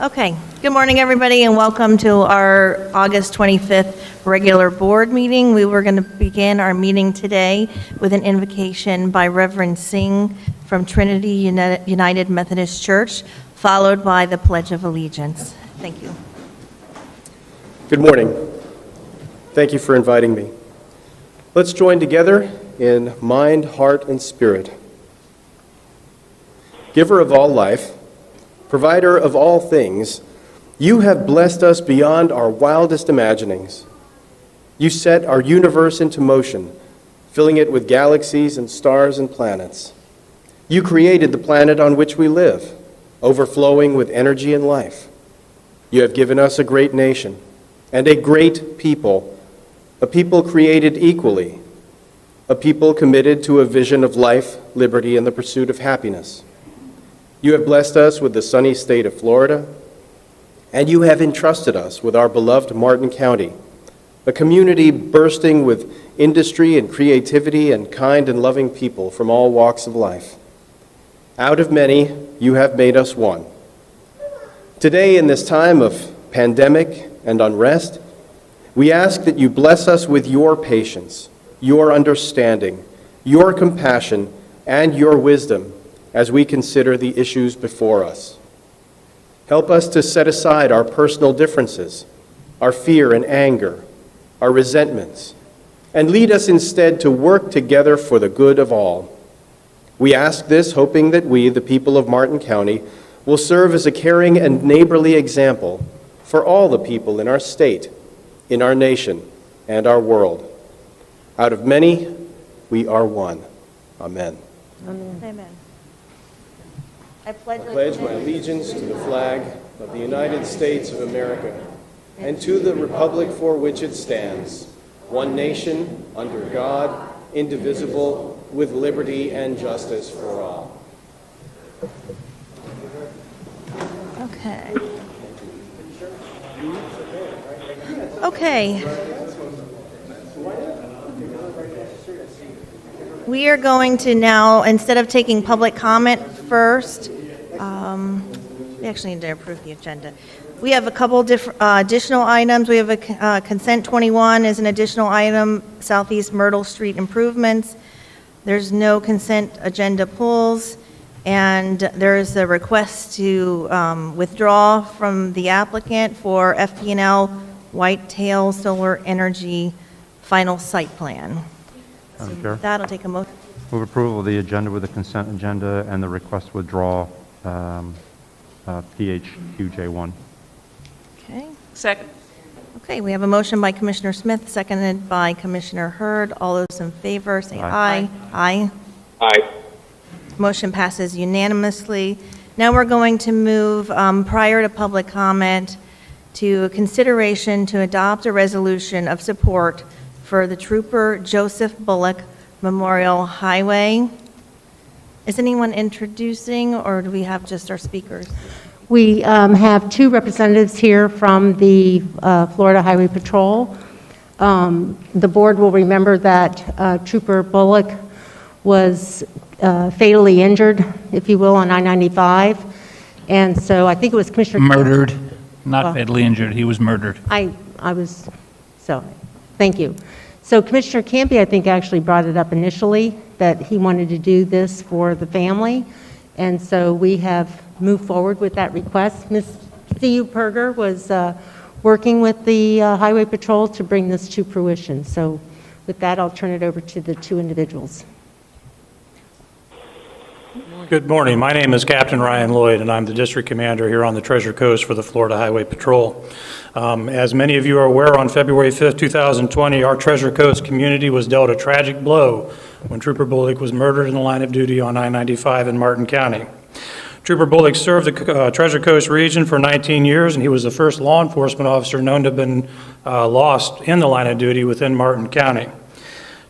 Okay, good morning, everybody, and welcome to our August 25th regular board meeting. We were going to begin our meeting today with an invocation by Reverend Singh from Trinity United Methodist Church, followed by the Pledge of Allegiance. Thank you. Good morning. Thank you for inviting me. Let's join together in mind, heart, and spirit. Giver of all life, provider of all things, you have blessed us beyond our wildest imaginings. You set our universe into motion, filling it with galaxies and stars and planets. You created the planet on which we live, overflowing with energy and life. You have given us a great nation and a great people, a people created equally, a people committed to a vision of life, liberty, and the pursuit of happiness. You have blessed us with the sunny state of Florida, and you have entrusted us with our beloved Martin County, a community bursting with industry and creativity and kind and loving people from all walks of life. Out of many, you have made us one. Today, in this time of pandemic and unrest, we ask that you bless us with your patience, your understanding, your compassion, and your wisdom as we consider the issues before us. Help us to set aside our personal differences, our fear and anger, our resentments, and lead us instead to work together for the good of all. We ask this hoping that we, the people of Martin County, will serve as a caring and neighborly example for all the people in our state, in our nation, and our world. Out of many, we are one. Amen. Amen. Amen. I pledge my allegiance to the flag of the United States of America and to the republic for which it stands, one nation, under God, indivisible, with liberty and justice for all. Okay. Okay. We are going to now, instead of taking public comment first, we actually need to approve the agenda. We have a couple different additional items. We have a consent 21 is an additional item, Southeast Myrtle Street improvements. There's no consent agenda pulls, and there's a request to withdraw from the applicant for FP&L Whitetail Solar Energy final site plan. Madam Chair. That'll take a motion. Move approval of the agenda with the consent agenda and the request to withdraw PHQJ1. Okay. Second. Okay, we have a motion by Commissioner Smith, seconded by Commissioner Hurd. All those in favor, say aye. Aye. Aye. Motion passes unanimously. Now we're going to move, prior to public comment, to consideration to adopt a resolution of support for the Trooper Joseph Bullock Memorial Highway. Is anyone introducing, or do we have just our speakers? We have two representatives here from the Florida Highway Patrol. The board will remember that Trooper Bullock was fatally injured, if you will, on I-95. And so I think it was Commissioner... Murdered, not fatally injured. He was murdered. Thank you. So Commissioner Campy, I think, actually brought it up initially, that he wanted to do this for the family. And so we have moved forward with that request. Ms. C.U. Perger was working with the Highway Patrol to bring this to fruition. So with that, I'll turn it over to the two individuals. Good morning. My name is Captain Ryan Lloyd, and I'm the district commander here on the Treasure Coast for the Florida Highway Patrol. As many of you are aware, on February 5th, 2020, our Treasure Coast community was dealt a tragic blow when Trooper Bullock was murdered in the line of duty on I-95 in Martin County. Trooper Bullock served the Treasure Coast region for 19 years, and he was the first law enforcement officer known to have been lost in the line of duty within Martin County.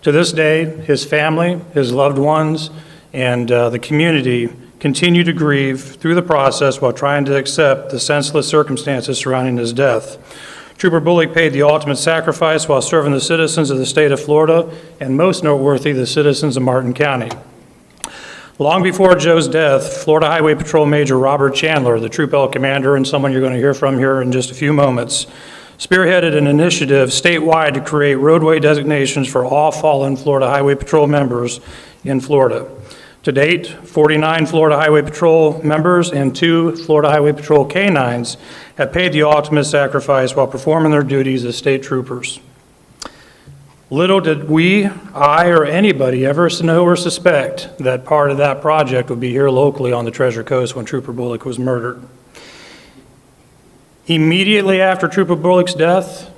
To this day, his family, his loved ones, and the community continue to grieve through the process while trying to accept the senseless circumstances surrounding his death. Trooper Bullock paid the ultimate sacrifice while serving the citizens of the state of Florida, and most noteworthy, the citizens of Martin County. Long before Joe's death, Florida Highway Patrol Major Robert Chandler, the Troop L commander and someone you're going to hear from here in just a few moments, spearheaded an initiative statewide to create roadway designations for all fallen Florida Highway Patrol members in Florida. To date, 49 Florida Highway Patrol members and 2 Florida Highway Patrol canines have paid the ultimate sacrifice while performing their duties as state troopers. Little did we, I, or anybody ever know or suspect that part of that project would be here locally on the Treasure Coast when Trooper Bullock was murdered. Immediately after Trooper Bullock's death,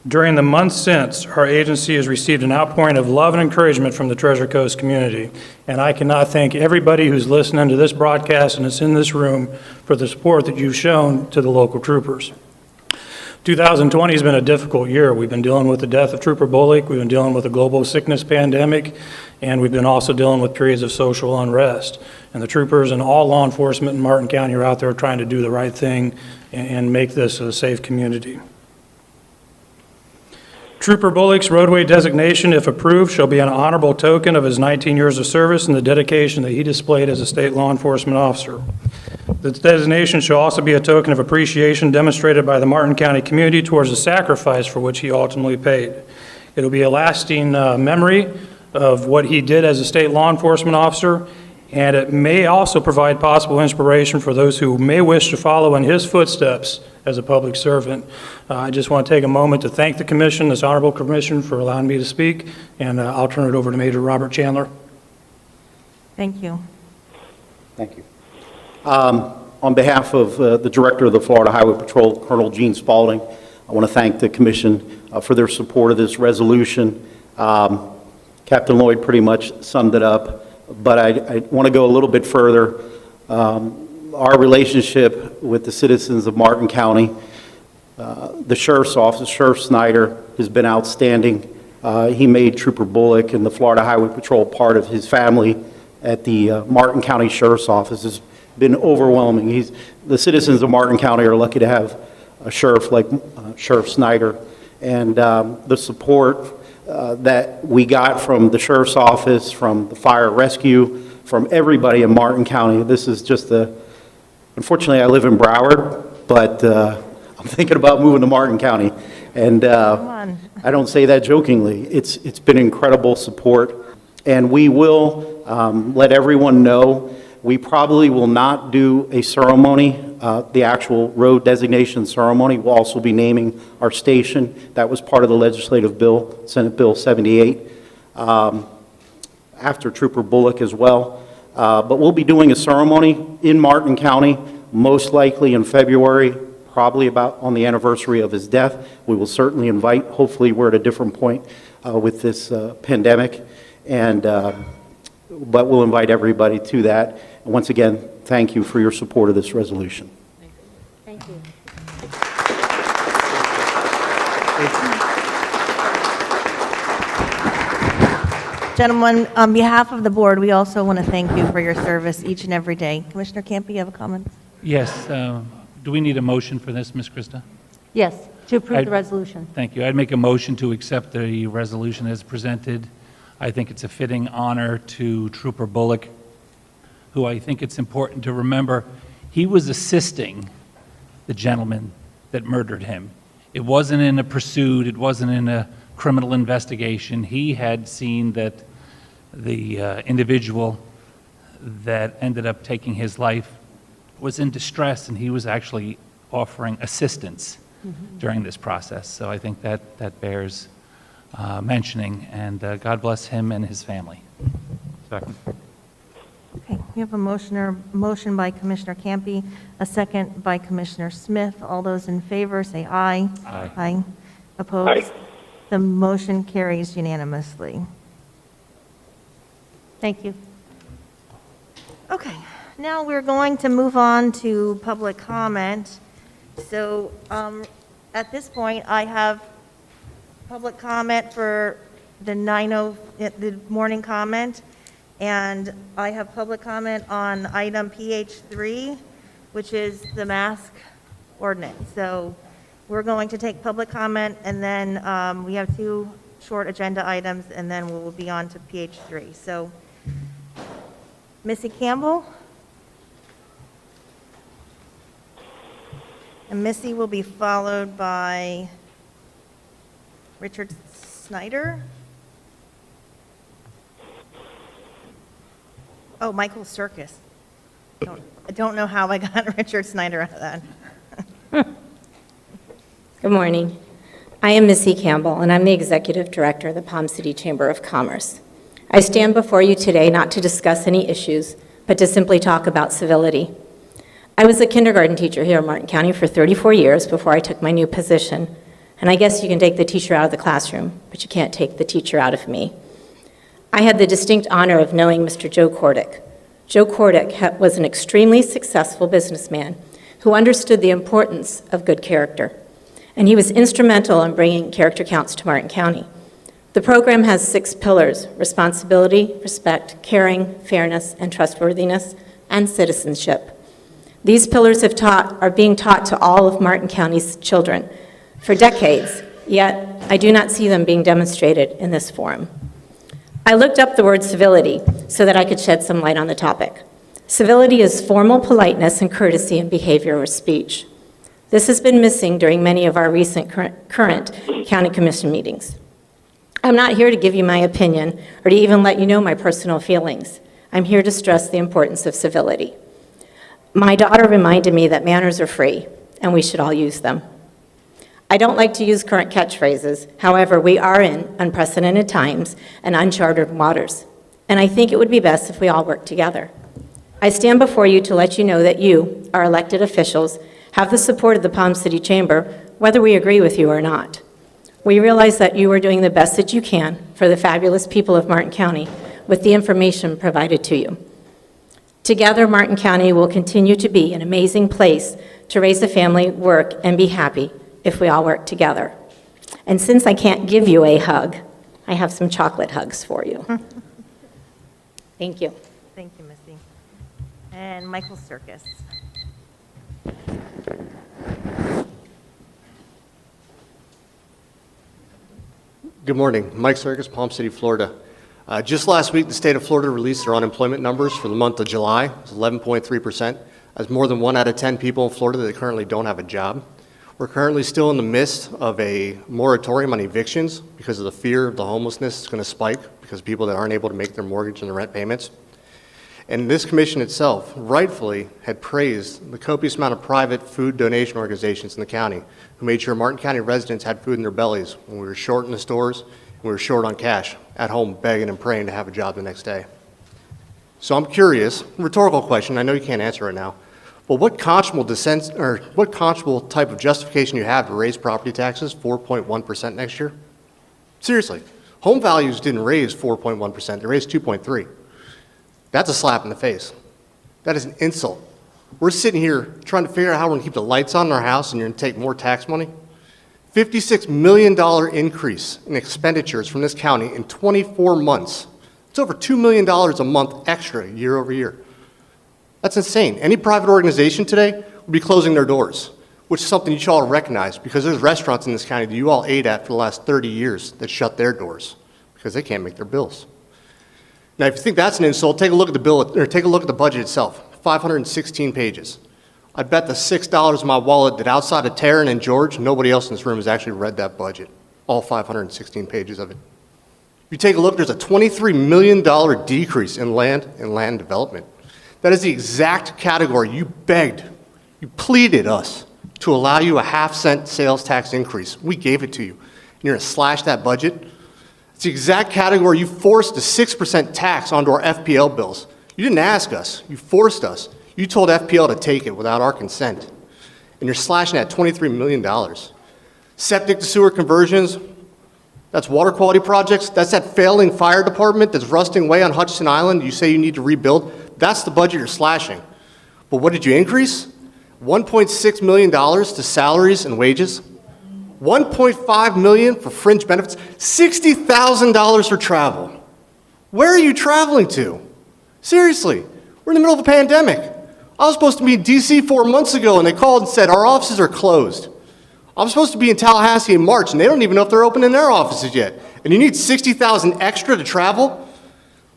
during the months since, our agency has received an outpouring of love and encouragement from the Treasure Coast community, and I cannot thank everybody who's listening to this broadcast and is in this room for the support that you've shown to the local troopers. 2020 has been a difficult year. We've been dealing with the death of Trooper Bullock, we've been dealing with a global sickness pandemic, and we've been also dealing with periods of social unrest. And the troopers and all law enforcement in Martin County are out there trying to do the right thing and make this a safe community. Trooper Bullock's roadway designation, if approved, shall be an honorable token of his 19 years of service and the dedication that he displayed as a state law enforcement officer. The designation shall also be a token of appreciation demonstrated by the Martin County community towards the sacrifice for which he ultimately paid. It'll be a lasting memory of what he did as a state law enforcement officer, and it may also provide possible inspiration for those who may wish to follow in his footsteps as a public servant. I just want to take a moment to thank the commission, this honorable commission, for allowing me to speak, and I'll turn it over to Major Robert Chandler. Thank you. Thank you. On behalf of the Director of the Florida Highway Patrol, Colonel Gene Spalding, I want to thank the Commission for their support of this resolution. Captain Lloyd pretty much summed it up, but I want to go a little bit further. Our relationship with the citizens of Martin County, the Sheriff's Office, Sheriff Snyder, has been outstanding. He made Trooper Bullock and the Florida Highway Patrol part of his family at the Martin County Sheriff's Office. It's been overwhelming. The citizens of Martin County are lucky to have a sheriff like Sheriff Snyder, and the support that we got from the Sheriff's Office, from the Fire Rescue, from everybody in Martin County. This is just unfortunately I live in Broward, but I'm thinking about moving to Martin County, and I don't say that jokingly. It's been incredible support, and we will let everyone know. We probably will not do a ceremony, the actual road designation ceremony. We'll also be naming our station. That was part of the legislative bill, Senate Bill 78, after Trooper Bullock as well. But we'll be doing a ceremony in Martin County, most likely in February, probably about on the anniversary of his death. We will certainly invite, hopefully we're at a different point with this pandemic, but we'll invite everybody to that. And once again, thank you for your support of this resolution. Thank you. Gentlemen, on behalf of the board, we also want to thank you for your service each and every day. Commissioner Campi, you have a comment? Yes. Do we need a motion for this, Ms. Krista? Yes, to approve the resolution. Thank you. I'd make a motion to accept the resolution as presented. I think it's a fitting honor to Trooper Bullock, who I think it's important to remember, he was assisting the gentleman that murdered him. It wasn't in a pursuit, it wasn't in a criminal investigation. He had seen that the individual that ended up taking his life was in distress, and he was actually offering assistance during this process. So I think that bears mentioning, and God bless him and his family. Second. Okay, we have a motion by Commissioner Campi, a second by Commissioner Smith. All those in favor, say aye. Aye. Aye. Opposed? The motion carries unanimously. Thank you. Okay, now we're going to move on to public comment. So at this point, I have public comment for the the morning comment, and I have public comment on item PH3, which is the mask ordinance. So we're going to take public comment, and then we have 2 short agenda items, and then we'll be on to PH3. So Missy Campbell. And Missy will be followed by Richard Snyder. Oh, Michael Circus. I don't know how I got Richard Snyder out of that. Good morning. I am Missy Campbell, and I'm the Executive Director of the Palm City Chamber of Commerce. I stand before you today not to discuss any issues, but to simply talk about civility. I was a kindergarten teacher here in Martin County for 34 years before I took my new position, and I guess you can take the teacher out of the classroom, but you can't take the teacher out of me. I had the distinct honor of knowing Mr. Joe Kordick. Joe Kordick was an extremely successful businessman who understood the importance of good character, and he was instrumental in bringing character counts to Martin County. The program has 6 pillars: responsibility, respect, caring, fairness, and trustworthiness, and citizenship. These pillars are being taught to all of Martin County's children for decades, yet I do not see them being demonstrated in this forum. I looked up the word civility so that I could shed some light on the topic. Civility is formal politeness and courtesy in behavior or speech. This has been missing during many of our recent current county commission meetings. I'm not here to give you my opinion or to even let you know my personal feelings. I'm here to stress the importance of civility. My daughter reminded me that manners are free, and we should all use them. I don't like to use current catchphrases. However, we are in unprecedented times and uncharted waters, and I think it would be best if we all work together. I stand before you to let you know that you, our elected officials, have the support of the Palm City Chamber, whether we agree with you or not. We realize that you are doing the best that you can for the fabulous people of Martin County with the information provided to you. Together, Martin County will continue to be an amazing place to raise a family, work, and be happy if we all work together. And since I can't give you a hug, I have some chocolate hugs for you. Thank you. Thank you, Missy. And Michael Circus. Good morning. Mike Circus, Palm City, Florida. Just last week, the state of Florida released their unemployment numbers for the month of July. It's 11.3%. That's more than 1 out of 10 people in Florida that currently don't have a job. We're currently still in the midst of a moratorium on evictions because of the fear of the homelessness is going to spike because of people that aren't able to make their mortgage and their rent payments. And this commission itself rightfully had praised the copious amount of private food donation organizations in the county who made sure Martin County residents had food in their bellies when we were short in the stores and we were short on cash, at home begging and praying to have a job the next day. So I'm curious, rhetorical question, I know you can't answer right now, but what conscionable type of justification you have to raise property taxes 4.1% next year? Seriously, home values didn't raise 4.1%, they raised 2.3%. That's a slap in the face. That is an insult. We're sitting here trying to figure out how we're gonna keep the lights on in our house and you're gonna take more tax money? $56 million increase in expenditures from this county in 24 months. It's over $2 million a month extra year over year. That's insane. Any private organization today would be closing their doors, which is something you should all recognize because there's restaurants in this county that you all ate at for the last 30 years that shut their doors because they can't make their bills. Now, if you think that's an insult, take a look at the bill, or take a look at the budget itself. 516 pages. I bet the $6 in my wallet that outside of Taryn and George, nobody else in this room has actually read that budget. All 516 pages of it. If you take a look, there's a $23 million decrease in land and land development. That is the exact category you begged, you pleaded us to allow you a half-cent sales tax increase. We gave it to you. And you're gonna slash that budget? It's the exact category you forced a 6% tax onto our FPL bills. You didn't ask us, you forced us. You told FPL to take it without our consent. And you're slashing at $23 million. Septic to sewer conversions, that's water quality projects, that's that failing fire department that's rusting away on Hutchinson Island you say you need to rebuild. That's the budget you're slashing. But what did you increase? $1.6 million to salaries and wages. $1.5 million for fringe benefits, $60,000 for travel. Where are you traveling to? Seriously, we're in the middle of a pandemic. I was supposed to be in DC 4 months ago and they called and said, our offices are closed. I'm supposed to be in Tallahassee in March and they don't even know if they're open in their offices yet. And you need $60,000 extra to travel?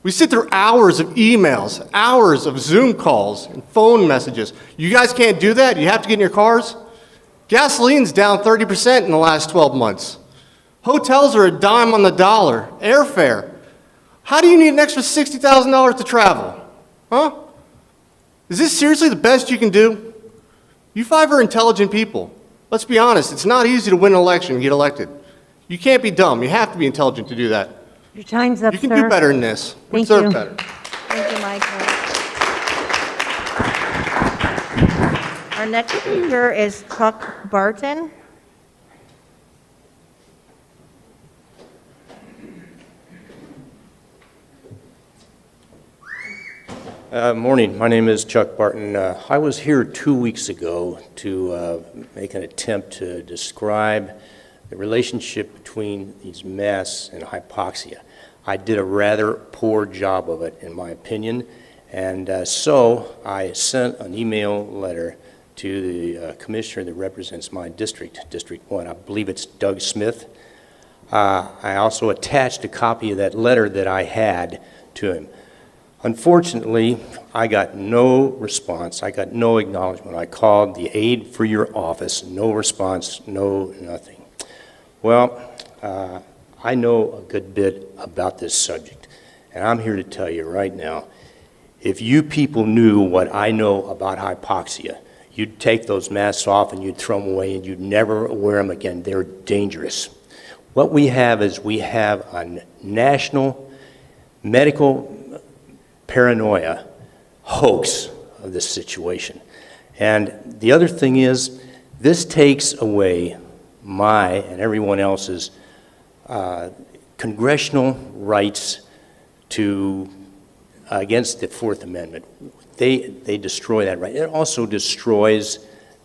We sit through hours of emails, hours of Zoom calls, and phone messages. You guys can't do that? You have to get in your cars? Gasoline's down 30% in the last 12 months. Hotels are a dime on the dollar. Airfare. How do you need an extra $60,000 to travel? Huh? Is this seriously the best you can do? You five are intelligent people. Let's be honest, it's not easy to win an election and get elected. You can't be dumb. You have to be intelligent to do that. Your time's up, You can sir. do better than this. We Thank deserve you. better. Thank you, Michael. Our next speaker is Chuck Barton. Morning. My name is Chuck Barton. I was here 2 weeks ago to make an attempt to describe the relationship between these masks and hypoxia. I did a rather poor job of it, in my opinion, and so I sent an email letter to the commissioner that represents my district, District 1. I believe it's Doug Smith. I also attached a copy of that letter that I had to him. Unfortunately, I got no response. I got no acknowledgement. I called the aide for your office, no response, no nothing. Well, I know a good bit about this subject, and I'm here to tell you right now, if you people knew what I know about hypoxia, you'd take those masks off and you'd throw them away and you'd never wear them again. They're dangerous. What we have is we have a national medical paranoia hoax of this situation. And the other thing is, this takes away my and everyone else's congressional rights to against the Fourth Amendment. They destroy that right. It also destroys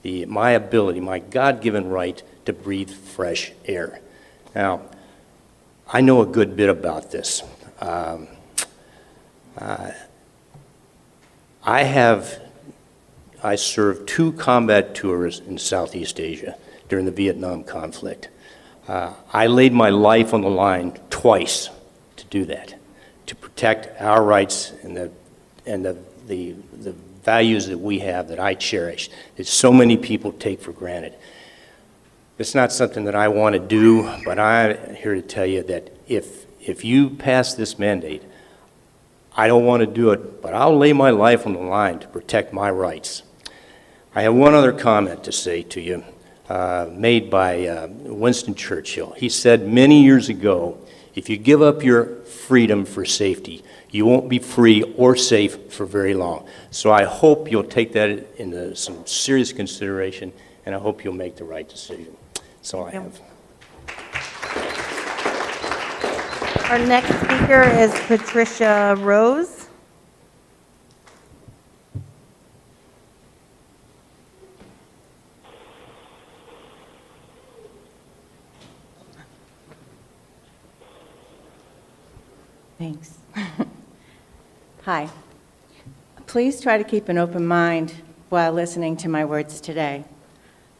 my ability, my God-given right to breathe fresh air. Now, I know a good bit about this. I served 2 combat tours in Southeast Asia during the Vietnam conflict. I laid my life on the line twice to do that, to protect our rights and the values that we have that I cherish, that so many people take for granted. It's not something that I want to do, but I'm here to tell you that if you pass this mandate, I don't want to do it, but I'll lay my life on the line to protect my rights. I have one other comment to say to you, made by Winston Churchill. He said many years ago, if you give up your freedom for safety, you won't be free or safe for very long. So I hope you'll take that into some serious consideration, and I hope you'll make the right decision. That's all I have. Our next speaker is Patricia Rose. Thanks. Hi. Please try to keep an open mind while listening to my words today.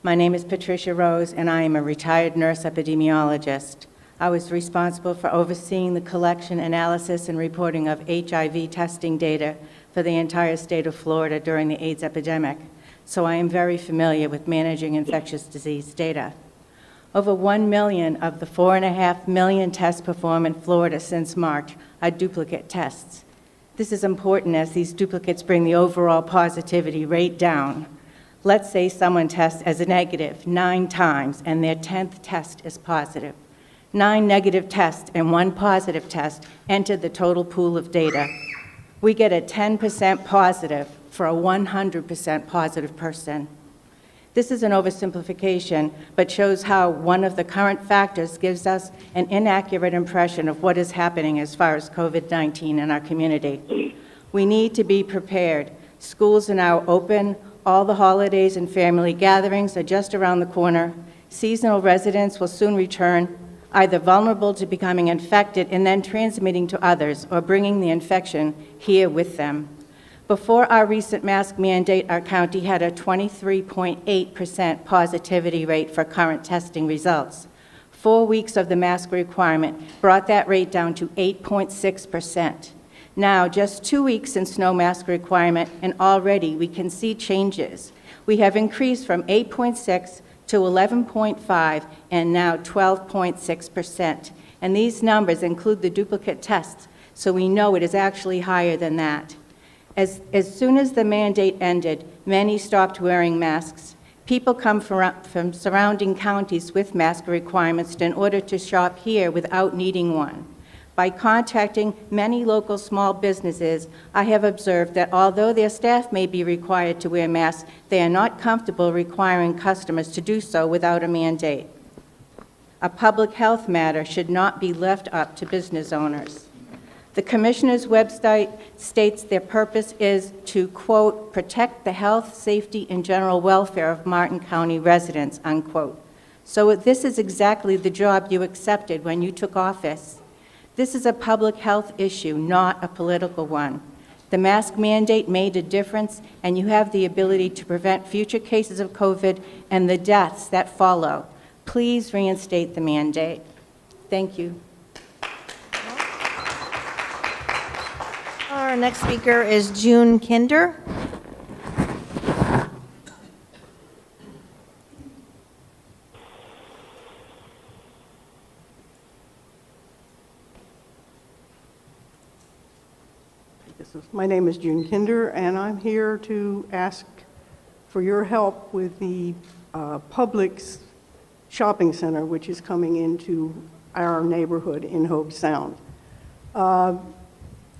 My name is Patricia Rose, and I am a retired nurse epidemiologist. I was responsible for overseeing the collection, analysis, and reporting of HIV testing data for the entire state of Florida during the AIDS epidemic, so I am very familiar with managing infectious disease data. Over 1 million of the 4.5 million tests performed in Florida since March are duplicate tests. This is important as these duplicates bring the overall positivity rate down. Let's say someone tests as a negative 9 times and their 10th test is positive. 9 negative tests and 1 positive test enter the total pool of data. We get a 10% positive for a 100% positive person. This is an oversimplification, but shows how one of the current factors gives us an inaccurate impression of what is happening as far as COVID-19 in our community. We need to be prepared. Schools are now open. All the holidays and family gatherings are just around the corner. Seasonal residents will soon return, either vulnerable to becoming infected and then transmitting to others, or bringing the infection here with them. Before our recent mask mandate, our county had a 23.8% positivity rate for current testing results. 4 weeks of the mask requirement brought that rate down to 8.6%. Now, just 2 weeks since no mask requirement, and already we can see changes. We have increased from 8.6 to 11.5 and now 12.6%. And these numbers include the duplicate tests, so we know it is actually higher than that. As soon as the mandate ended, many stopped wearing masks. People come from surrounding counties with mask requirements in order to shop here without needing one. By contacting many local small businesses, I have observed that although their staff may be required to wear masks, they are not comfortable requiring customers to do so without a mandate. A public health matter should not be left up to business owners. The Commissioner's website states their purpose is to, quote, protect the health, safety, and general welfare of Martin County residents, unquote. So this is exactly the job you accepted when you took office. This is a public health issue, not a political one. The mask mandate made a difference, and you have the ability to prevent future cases of COVID and the deaths that follow. Please reinstate the mandate. Thank you. Our next speaker is June Kinder. My name is June Kinder, and I'm here to ask for your help with the Publix shopping center, which is coming into our neighborhood in Hobe Sound.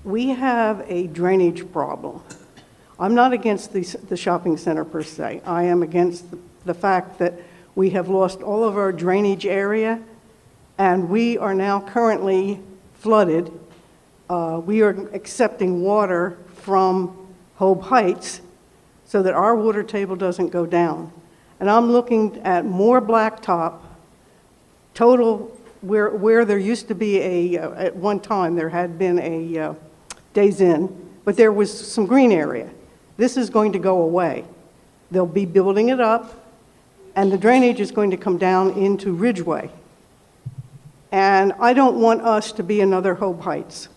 We have a drainage problem. I'm not against the shopping center per se. I am against the fact that we have lost all of our drainage area, and we are now currently flooded. We are accepting water from Hobe Heights so that our water table doesn't go down. And I'm looking at more blacktop, total, where there used to be at one time, there had been a Days Inn, but there was some green area. This is going to go away. They'll be building it up, and the drainage is going to come down into Ridgeway. And I don't want us to be another Hobe Heights.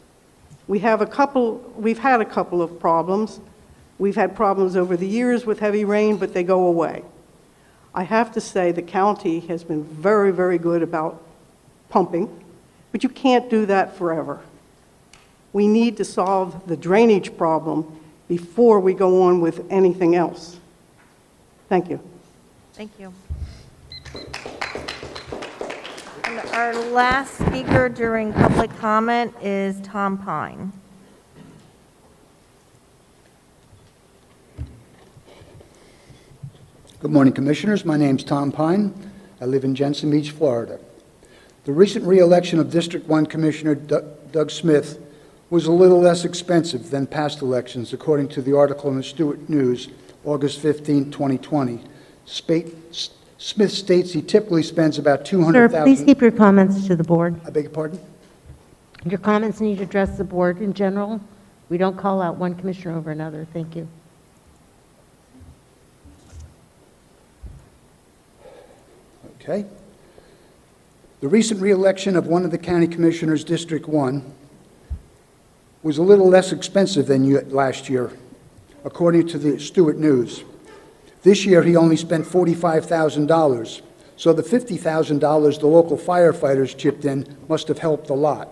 We've had a couple of problems. We've had problems over the years with heavy rain, but they go away. I have to say the county has been very, very good about pumping, but you can't do that forever. We need to solve the drainage problem before we go on with anything else. Thank you. Thank you. And our last speaker during public comment is Tom Pine. Good morning, Commissioners. My name's Tom Pine. I live in Jensen Beach, Florida. The recent re-election of District 1 Commissioner Doug Smith was a little less expensive than past elections, according to the article in the Stewart News, August 15, 2020. Smith states he typically spends about $200,000. Sir, please keep your comments to the board. I beg your pardon? Your comments need to address the board in general. We don't call out one commissioner over another. Thank you. Okay. The recent re-election of one of the county commissioners, District 1, was a little less expensive than last year, according to the Stewart News. This year, he only spent $45,000, so the $50,000 the local firefighters chipped in must have helped a lot.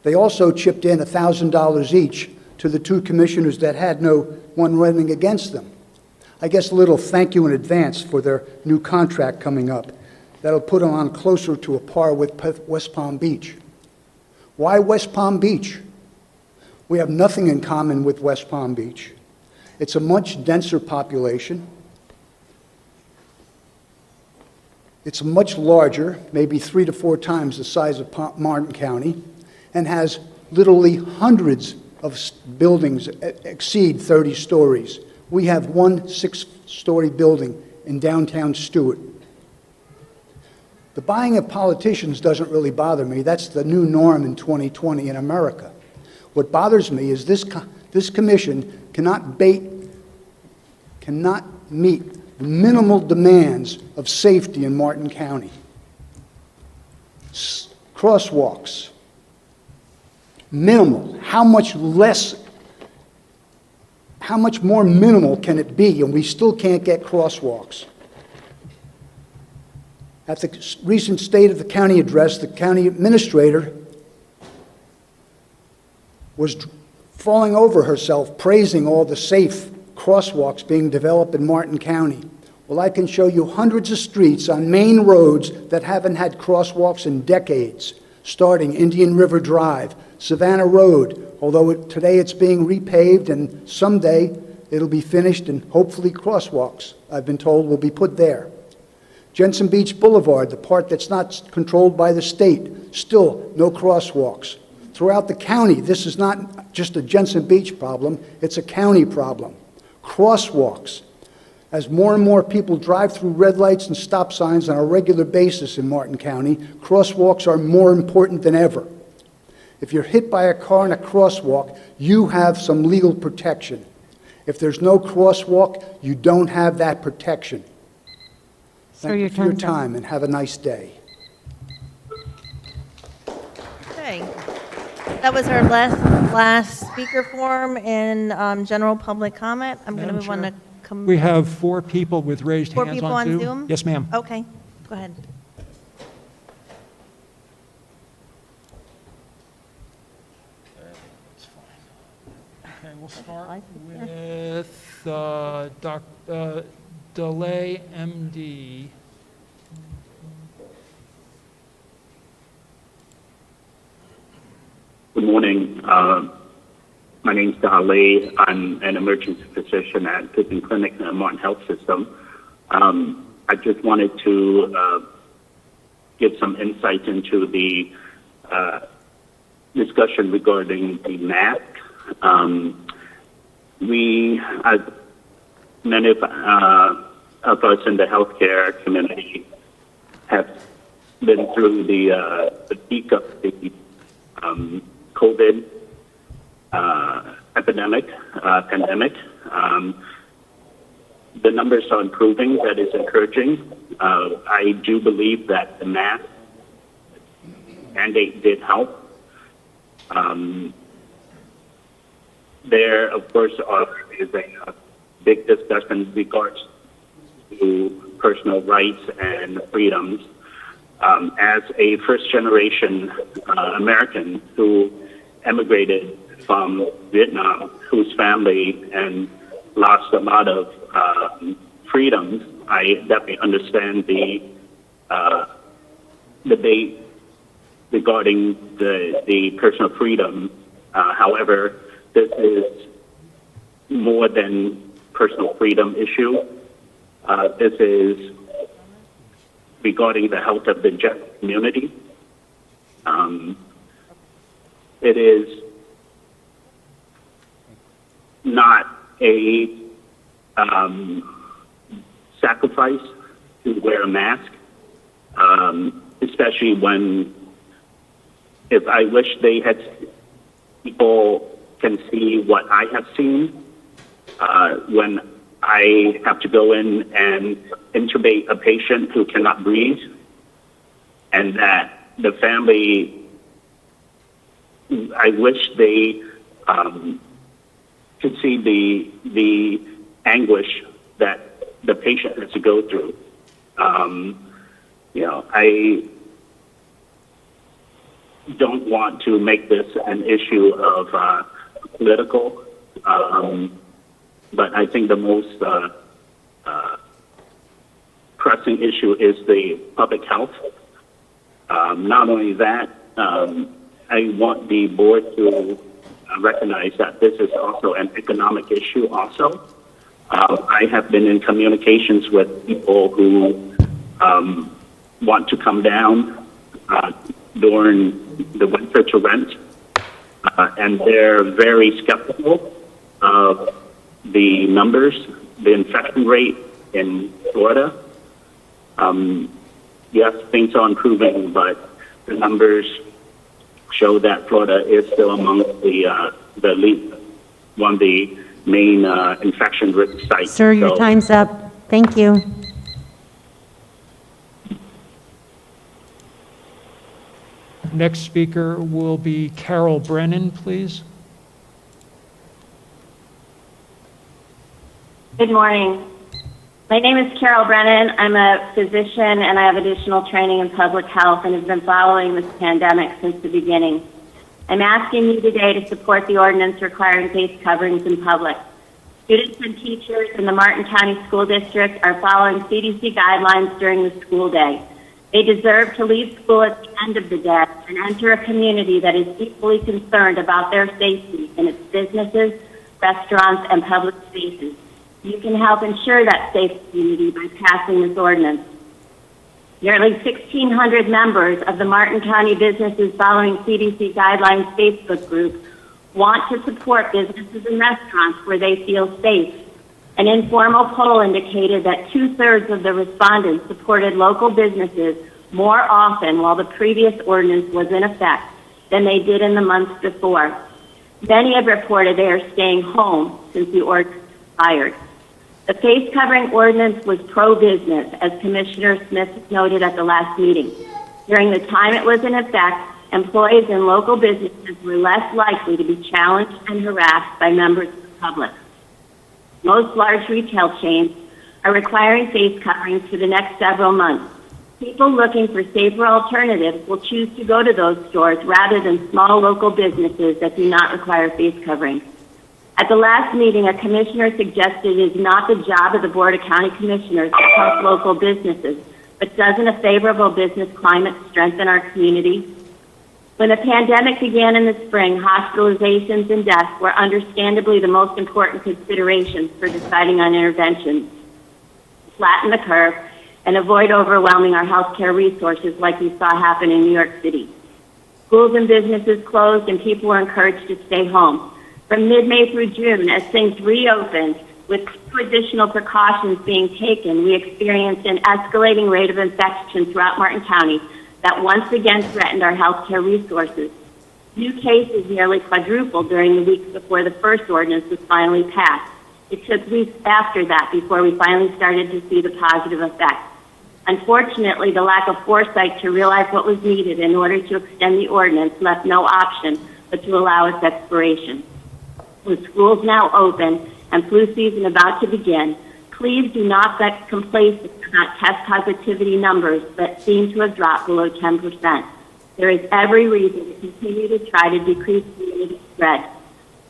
They also chipped in $1,000 each to the two commissioners that had no one running against them. I guess a little thank you in advance for their new contract coming up. That'll put them on closer to a par with West Palm Beach. Why West Palm Beach? We have nothing in common with West Palm Beach. It's a much denser population. It's much larger, maybe 3 to 4 times the size of Martin County, and has literally hundreds of buildings exceed 30 stories. We have one 6-story building in downtown Stewart. The buying of politicians doesn't really bother me. That's the new norm in 2020 in America. What bothers me is this commission cannot meet the minimal demands of safety in Martin County. Crosswalks, Minimal. How much more minimal can it be, and we still can't get crosswalks? At the recent State of the County address, the county administrator was falling over herself, praising all the safe crosswalks being developed in Martin County. Well, I can show you hundreds of streets on main roads that haven't had crosswalks in decades, starting Indian River Drive, Savannah Road, although today it's being repaved and someday it'll be finished and hopefully crosswalks, I've been told, will be put there. Jensen Beach Boulevard, the part that's not controlled by the state, still no crosswalks. Throughout the county, this is not just a Jensen Beach problem, it's a county problem. Crosswalks. As more and more people drive through red lights and stop signs on a regular basis in Martin County, crosswalks are more important than ever. If you're hit by a car in a crosswalk, you have some legal protection. If there's no crosswalk, you don't have that protection. Sir, Thank your you for your time's up. time, and have a nice day. Okay. That was our last speaker form in general public comment. I'm going to move on to. We have 4 people with raised 4 hands people on on Zoom. Zoom? Yes, ma'am. Okay, go ahead. Okay, we'll start with Delay, MD. Good morning. My name is Dale. I'm an emergency physician at Pippin Clinic in the Martin Health System. I just wanted to give some insight into the discussion regarding the mask. Many of us in the healthcare community have been through the peak of the COVID pandemic. The numbers are improving. That is encouraging. I do believe that the mask mandate did help. There, of course, is a big discussion in regards to personal rights and freedoms. As a first-generation American who emigrated from Vietnam, whose family and lost a lot of freedoms, I definitely understand the debate regarding the personal freedom. However, this is more than personal freedom issue. This is regarding the health of the general community. It is not a sacrifice to wear a mask, especially if I wish people can see what I have seen when I have to go in and intubate a patient who cannot breathe, and that the family, I wish they could see the anguish that the patient has to go through. I don't want to make this an issue of political, but I think the most pressing issue is the public health. Not only that, I want the board to recognize that this is also an economic issue also. I have been in communications with people who want to come down during the winter to rent, and they're very skeptical of the numbers, the infection rate in Florida. Yes, things are improving, but the numbers show that Florida is still among one of the main infection risk sites. Sir, your time's up. Thank you. Next speaker will be Carol Brennan, please. Good morning. My name is Carol Brennan. I'm a physician and I have additional training in public health and have been following this pandemic since the beginning. I'm asking you today to support the ordinance requiring face coverings in public. Students and teachers in the Martin County School District are following CDC guidelines during the school day. They deserve to leave school at the end of the day and enter a community that is equally concerned about their safety in its businesses, restaurants, and public spaces. You can help ensure that safe community by passing this ordinance. Nearly 1,600 members of the Martin County Businesses Following CDC Guidelines Facebook group want to support businesses and restaurants where they feel safe. An informal poll indicated that 2/3 of the respondents supported local businesses more often while the previous ordinance was in effect than they did in the months before. Many have reported they are staying home since the ordinance expired. The face covering ordinance was pro-business, as Commissioner Smith noted at the last meeting. During the time it was in effect, employees in local businesses were less likely to be challenged and harassed by members of the public. Most large retail chains are requiring face coverings for the next several months. People looking for safer alternatives will choose to go to those stores rather than small local businesses that do not require face coverings. At the last meeting, a commissioner suggested it is not the job of the Board of County Commissioners to help local businesses, but doesn't a favorable business climate strengthen our community? When the pandemic began in the spring, hospitalizations and deaths were understandably the most important considerations for deciding on interventions. Flatten the curve and avoid overwhelming our healthcare resources like we saw happen in New York City. Schools and businesses closed and people were encouraged to stay home. From mid-May through June, as things reopened, with 2 additional precautions being taken, we experienced an escalating rate of infection throughout Martin County that once again threatened our healthcare resources. New cases nearly quadrupled during the weeks before the first ordinance was finally passed. It took weeks after that before we finally started to see the positive effects. Unfortunately, the lack of foresight to realize what was needed in order to extend the ordinance left no option but to allow its expiration. With schools now open and flu season about to begin, please do not get complacent about test positivity numbers that seem to have dropped below 10%. There is every reason to continue to try to decrease community spread.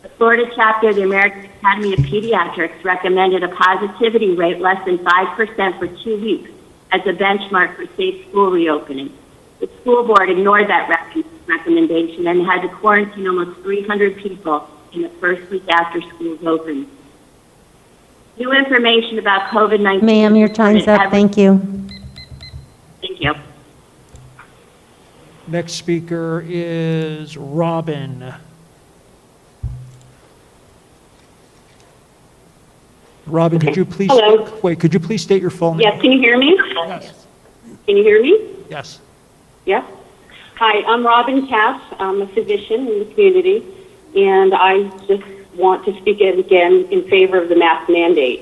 The Florida chapter of the American Academy of Pediatrics recommended a positivity rate less than 5% for 2 weeks as a benchmark for safe school reopening. The school board ignored that recommendation and had to quarantine almost 300 people in the first week after schools opened. New information about COVID-19. Ma'am, your time's up. Thank you. Thank you. Next speaker is Robin. Robin, could you please... Hello. Wait, could you please state your full name? Yes, can you hear me? Yes. Can you hear me? Yes. Yes. Hi, I'm Robin Cass. I'm a physician in the community, and I just want to speak again in favor of the mask mandate.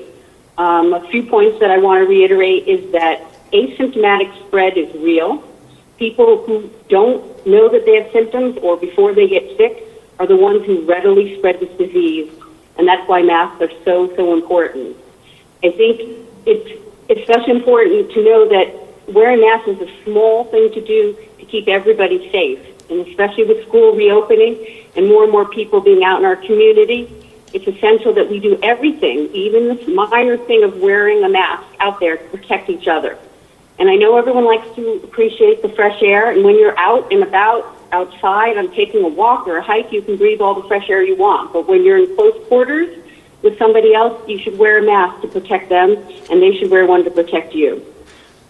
A few points that I want to reiterate is that asymptomatic spread is real. People who don't know that they have symptoms or before they get sick are the ones who readily spread this disease, and that's why masks are so important. I think it's especially important to know that wearing masks is a small thing to do to keep everybody safe, and especially with school reopening and more people being out in our community, it's essential that we do everything, even this minor thing of wearing a mask out there to protect each other. And I know everyone likes to appreciate the fresh air, and when you're out and about outside on taking a walk or a hike, you can breathe all the fresh air you want. But when you're in close quarters with somebody else, you should wear a mask to protect them, and they should wear one to protect you.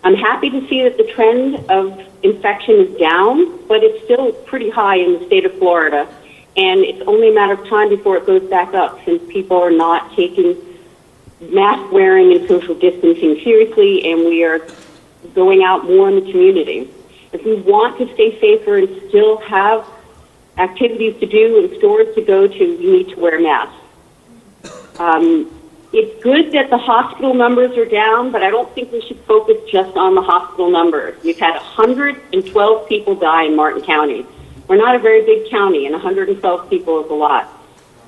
I'm happy to see that the trend of infection is down, but it's still pretty high in the state of Florida. And it's only a matter of time before it goes back up, since people are not taking mask wearing and social distancing seriously, and we are going out more in the community. If we want to stay safer and still have activities to do and stores to go to, we need to wear masks. It's good that the hospital numbers are down, but I don't think we should focus just on the hospital numbers. We've had 112 people die in Martin County. We're not a very big county, and 112 people is a lot.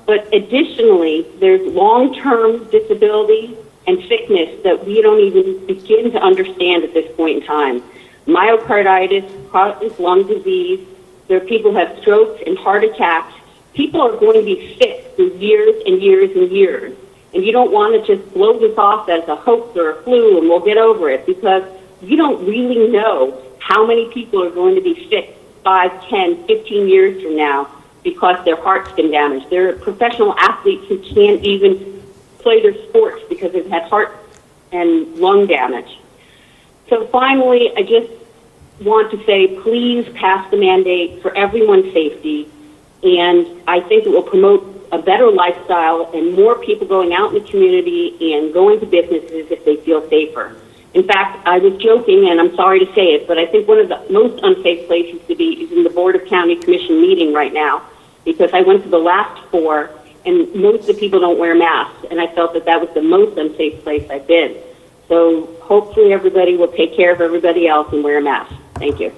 But additionally, there's long-term disability and sickness that we don't even begin to understand at this point in time. Myocarditis, chronic lung disease, there are people who have strokes and heart attacks. People are going to be sick for years and years and years. And you don't want to just blow this off as a hoax or a flu and we'll get over it, because you don't really know how many people are going to be sick 5, 10, 15 years from now because their heart's been damaged. There are professional athletes who can't even play their sports because they've had heart and lung damage. So finally, I just want to say, please pass the mandate for everyone's safety. And I think it will promote a better lifestyle and more people going out in the community and going to businesses if they feel safer. In fact, I was joking, and I'm sorry to say it, but I think one of the most unsafe places to be is in the Board of County Commission meeting right now, because I went to the last 4, and most of the people don't wear masks, and I felt that that was the most unsafe place I've been. So hopefully everybody will take care of everybody else and wear a mask. Thank you.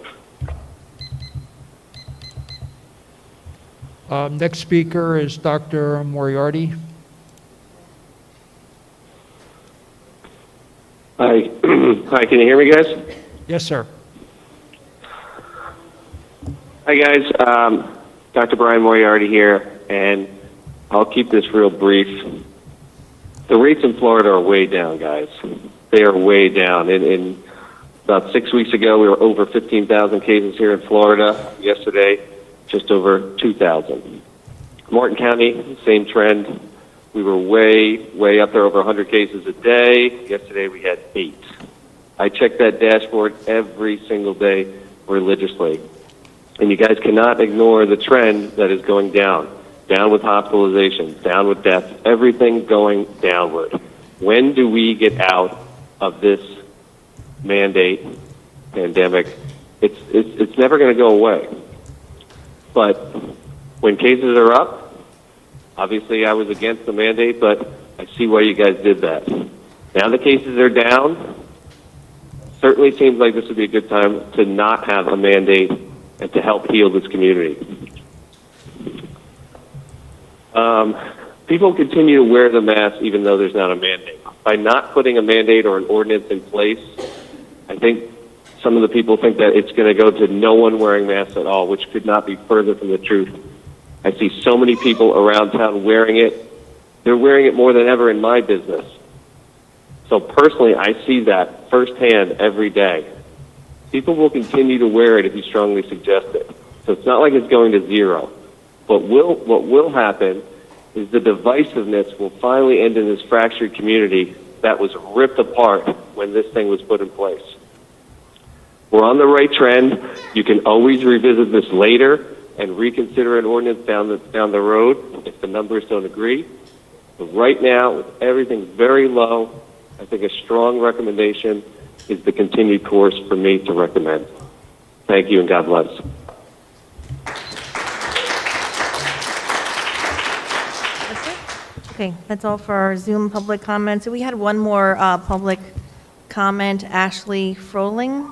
Next speaker is Dr. Moriarty. Hi. Hi, can you hear me, guys? Yes, sir. Hi, guys. Dr. Brian Moriarty here, and I'll keep this real brief. The rates in Florida are way down, guys. They are way down. In about 6 weeks ago, we were over 15,000 cases here in Florida. Yesterday, just over 2,000. Martin County, same trend. We were way up there, over 100 cases a day. Yesterday, we had 8. I check that dashboard every single day religiously. And you guys cannot ignore the trend that is going down. Down with hospitalizations, down with deaths, everything going downward. When do we get out of this mandate, pandemic? It's never going to go away. But when cases are up, obviously I was against the mandate, but I see why you guys did that. Now the cases are down. Certainly seems like this would be a good time to not have a mandate and to help heal this community. People continue to wear the mask even though there's not a mandate. By not putting a mandate or an ordinance in place, I think some of the people think that it's going to go to no one wearing masks at all, which could not be further from the truth. I see so many people around town wearing it. They're wearing it more than ever in my business. So personally, I see that firsthand every day. People will continue to wear it if you strongly suggest it. So it's not like it's going to zero. But what will happen is the divisiveness will finally end in this fractured community that was ripped apart when this thing was put in place. We're on the right trend. You can always revisit this later and reconsider an ordinance down the road if the numbers don't agree. But right now, with everything very low, I think a strong recommendation is the continued course for me to recommend. Thank you, and God bless. Okay, that's all for our Zoom public comments. So we had one more public comment, Ashley Froling.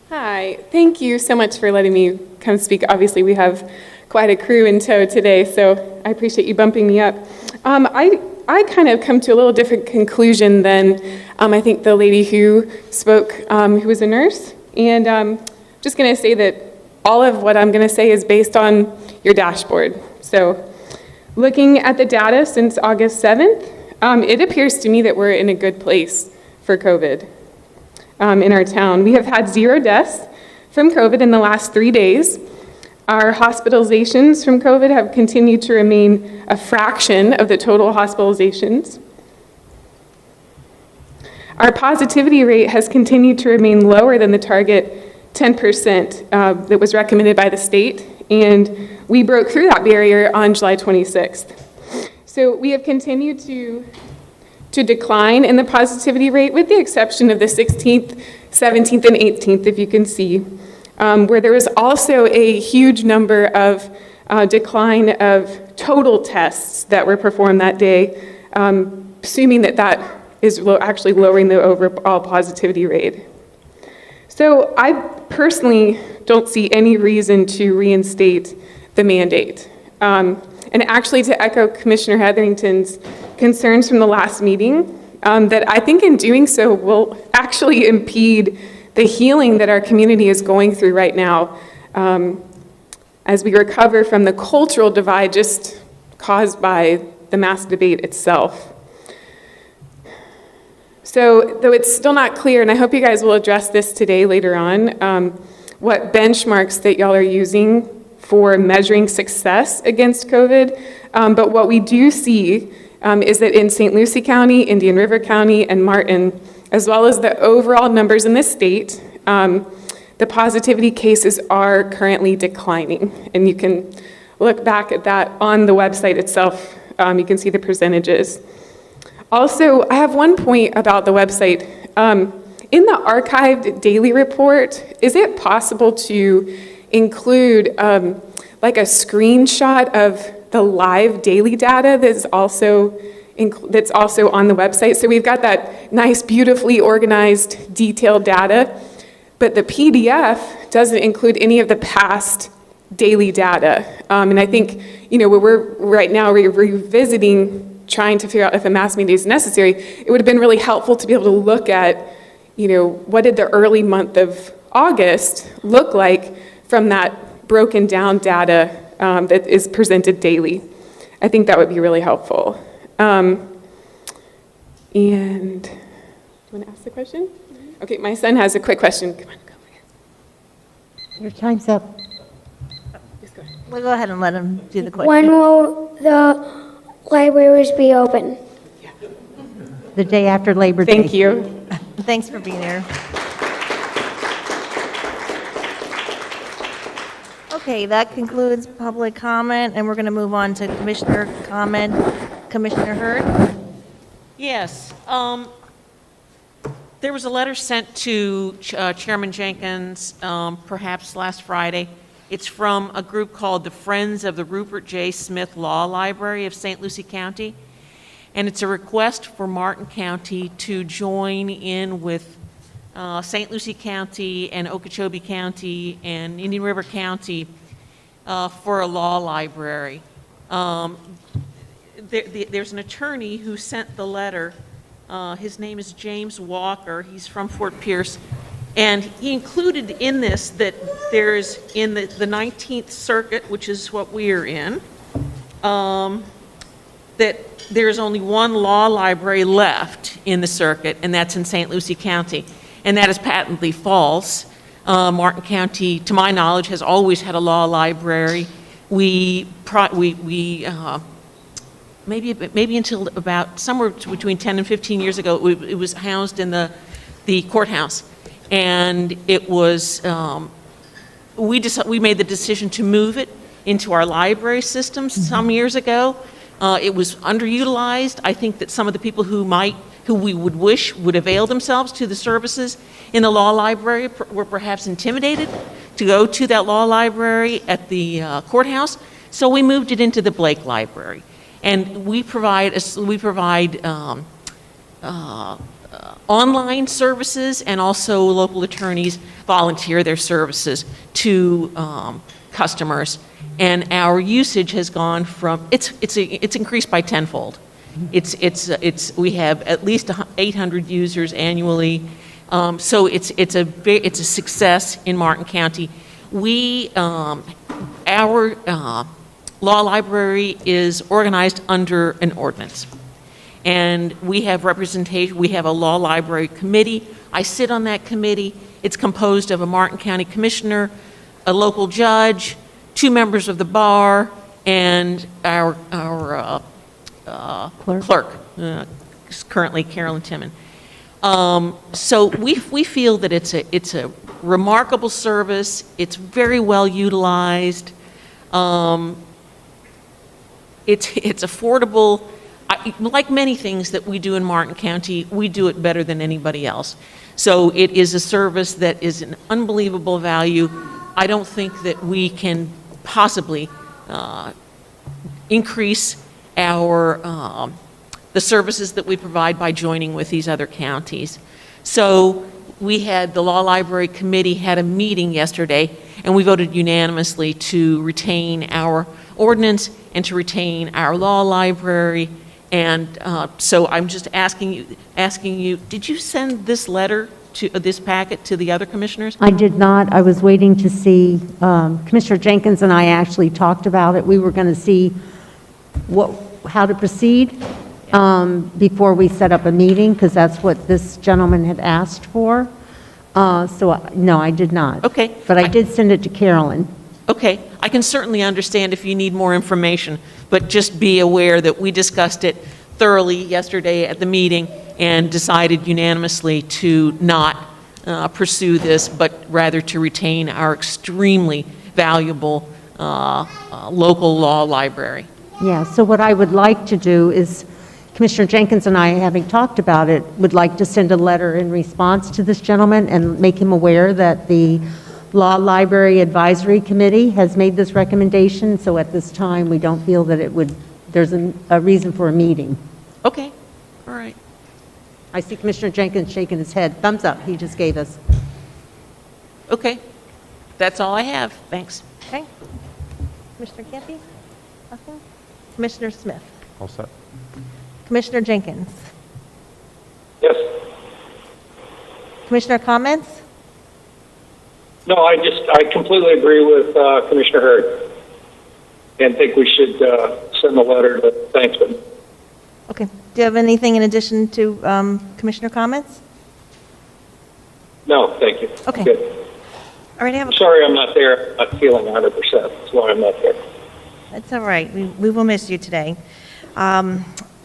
Hi, thank you so much for letting me come speak. Obviously, we have quite a crew in tow today, so I appreciate you bumping me up. I kind of come to a little different conclusion than I think the lady who spoke, who was a nurse. And just going to say that all of what I'm going to say is based on your dashboard. So looking at the data since August 7th, it appears to me that we're in a good place for COVID in our town. We have had 0 deaths from COVID in the last 3 days. Our hospitalizations from COVID have continued to remain a fraction of the total hospitalizations. Our positivity rate has continued to remain lower than the target 10% that was recommended by the state And we broke through that barrier on July 26th. So we have continued to decline in the positivity rate, with the exception of the 16th, 17th, and 18th, if you can see, where there was also a huge number of decline of total tests that were performed that day, assuming that that is actually lowering the overall positivity rate. So I personally don't see any reason to reinstate the mandate. And actually, to echo Commissioner Hetherington's concerns from the last meeting, that I think in doing so will actually impede the healing that our community is going through right now, as we recover from the cultural divide just caused by the mass debate itself. So, though it's still not clear, and I hope you guys will address this today later on, what benchmarks that y'all are using for measuring success against COVID, but what we do see is that in St. Lucie County, Indian River County, and Martin, as well as the overall numbers in the state, the positivity cases are currently declining. And you can look back at that on the website itself. You can see the percentages. Also, I have one point about the website. In the archived daily report, is it possible to include like a screenshot of the live daily data that's also on the website? So we've got that nice, beautifully organized, detailed data, but the PDF doesn't include any of the past daily data. And I think, we're right now revisiting, trying to figure out if a mass mandate is necessary. It would have been really helpful to be able to look at, what did the early month of August look like from that broken down data that is presented daily. I think that would be really helpful. And do you want to ask the question? Okay, my son has a quick question. Come on, go over here. Your time's up. Just go ahead. We'll go ahead and let him do the question. When will the libraries be open? The day after Labor Day. Thank you. Thanks for being here. Okay, that concludes public comment, and we're going to move on to commissioner comment. Commissioner Hurd? Yes. There was a letter sent to Chairman Jenkins perhaps last Friday. It's from a group called the Friends of the Rupert J. Smith Law Library of St. Lucie County. And it's a request for Martin County to join in with St. Lucie County and Okeechobee County and Indian River County for a law library. There's an attorney who sent the letter. His name is James Walker. He's from Fort Pierce. And he included in this that there's in the 19th Circuit, which is what we are in, that there's only one law library left in the circuit, and that's in St. Lucie County. And that is patently false. Martin County, to my knowledge, has always had a law library. Maybe until about somewhere between 10 and 15 years ago, it was housed in the courthouse. And it was, we made the decision to move it into our library system some years ago. It was underutilized. I think that some of the people who we would wish would avail themselves to the services in the law library were perhaps intimidated to go to that law library at the courthouse. So we moved it into the Blake Library. And we provide online services, and also local attorneys volunteer their services to customers. And our usage has gone from it's increased by tenfold. We have at least 800 users annually. So it's a success in Martin County. Our law library is organized under an ordinance. And we have representation. We have a law library committee. I sit on that committee. It's composed of a Martin County commissioner, a local judge, 2 members of the bar, and our clerk, currently Carolyn Timon. So we feel that it's a remarkable service. It's very well utilized. It's affordable. Like many things that we do in Martin County, we do it better than anybody else. So it is a service that is an unbelievable value. I don't think that we can possibly increase our the services that we provide by joining with these other counties. So the Law Library Committee had a meeting yesterday, and we voted unanimously to retain our ordinance and to retain our law library. And so I'm just asking you, did you send this letter this packet to the other commissioners? I did not. I was waiting to see, Commissioner Jenkins and I actually talked about it. We were going to see how to proceed before we set up a meeting, because that's what this gentleman had asked for. No, I did not. Okay. But I did send it to Carolyn. Okay, I can certainly understand if you need more information, but just be aware that we discussed it thoroughly yesterday at the meeting and decided unanimously to not pursue this, but rather to retain our extremely valuable local law library. Yeah, so what I would like to do is, Commissioner Jenkins and I, having talked about it, would like to send a letter in response to this gentleman and make him aware that the Law Library Advisory Committee has made this recommendation, so at this time, we don't feel that there's a reason for a meeting. Okay, all right. I see Commissioner Jenkins shaking his head. Thumbs up, he just gave us. Okay, that's all I have. Thanks. Okay. Commissioner Campy? Nothing? Commissioner Smith? All set. Commissioner Jenkins? Yes. Commissioner comments? No, I completely agree with Commissioner Hurd and think we should send a letter to thank them. Okay. Do you have anything in addition to Commissioner comments? No, thank you. Okay. Good. All right, I have a... Sorry I'm not there. I'm not feeling 100%. That's why I'm not there. That's all right. We will miss you today.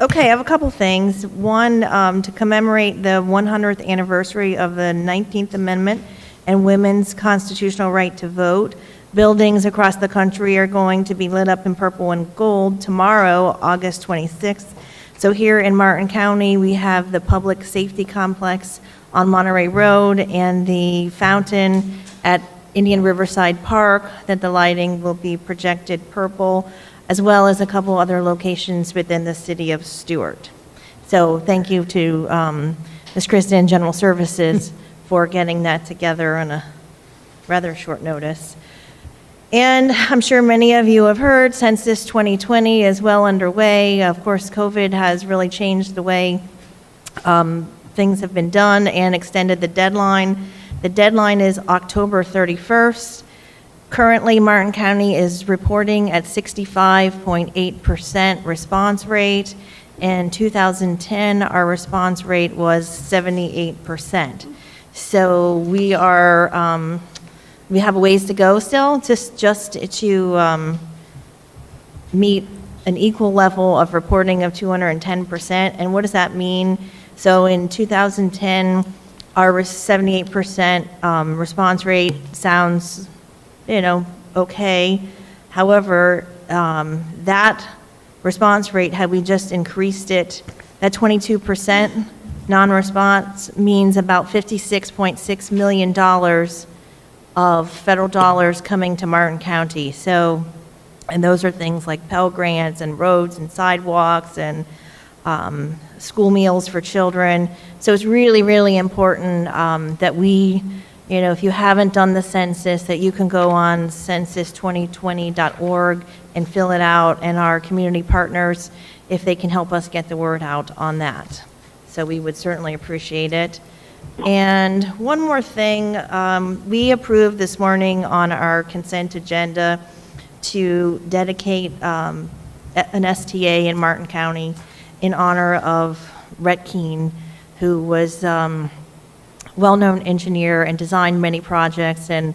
Okay, I have a couple things. One, to commemorate the 100th anniversary of the 19th Amendment and women's constitutional right to vote. Buildings across the country are going to be lit up in purple and gold tomorrow, August 26th. So here in Martin County, we have the Public Safety Complex on Monterey Road and the fountain at Indian Riverside Park, that the lighting will be projected purple, as well as a couple other locations within the city of Stuart. So thank you to Ms. Kristen and General Services for getting that together on a rather short notice. And I'm sure many of you have heard, Census 2020 is well underway. Of course, COVID has really changed the way things have been done and extended the deadline. The deadline is October 31st. Currently, Martin County is reporting at 65.8% response rate. In 2010, our response rate was 78%. So we have a ways to go still, just to meet an equal level of reporting of 210%. And what does that mean? So in 2010, our 78% response rate sounds, okay. However, that response rate, had we just increased it, that 22% non-response means about $56.6 million of federal dollars coming to Martin County. So, and those are things like Pell Grants and roads and sidewalks and school meals for children. So it's really, really important that we, if you haven't done the census, that you can go on census2020.org and fill it out, and our community partners, if they can help us get the word out on that. So we would certainly appreciate it. And one more thing, we approved this morning on our consent agenda to dedicate an STA in Martin County in honor of Rhett Keene, who was well-known engineer and designed many projects. And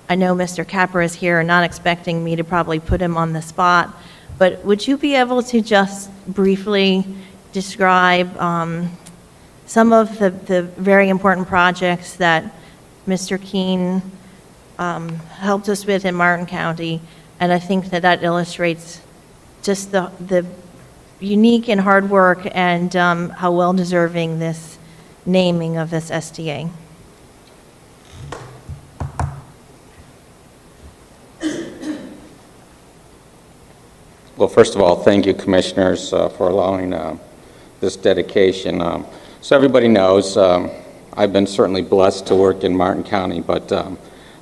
I know Mr. Capra is here, not expecting me to probably put him on the spot, but would you be able to just briefly describe some of the very important projects that Mr. Keene helped us with in Martin County? And I think that that illustrates just the unique and hard work and how well-deserving this naming of this SDA. Well, first of all, thank you, Commissioners, for allowing this dedication. So everybody knows, I've been certainly blessed to work in Martin County, but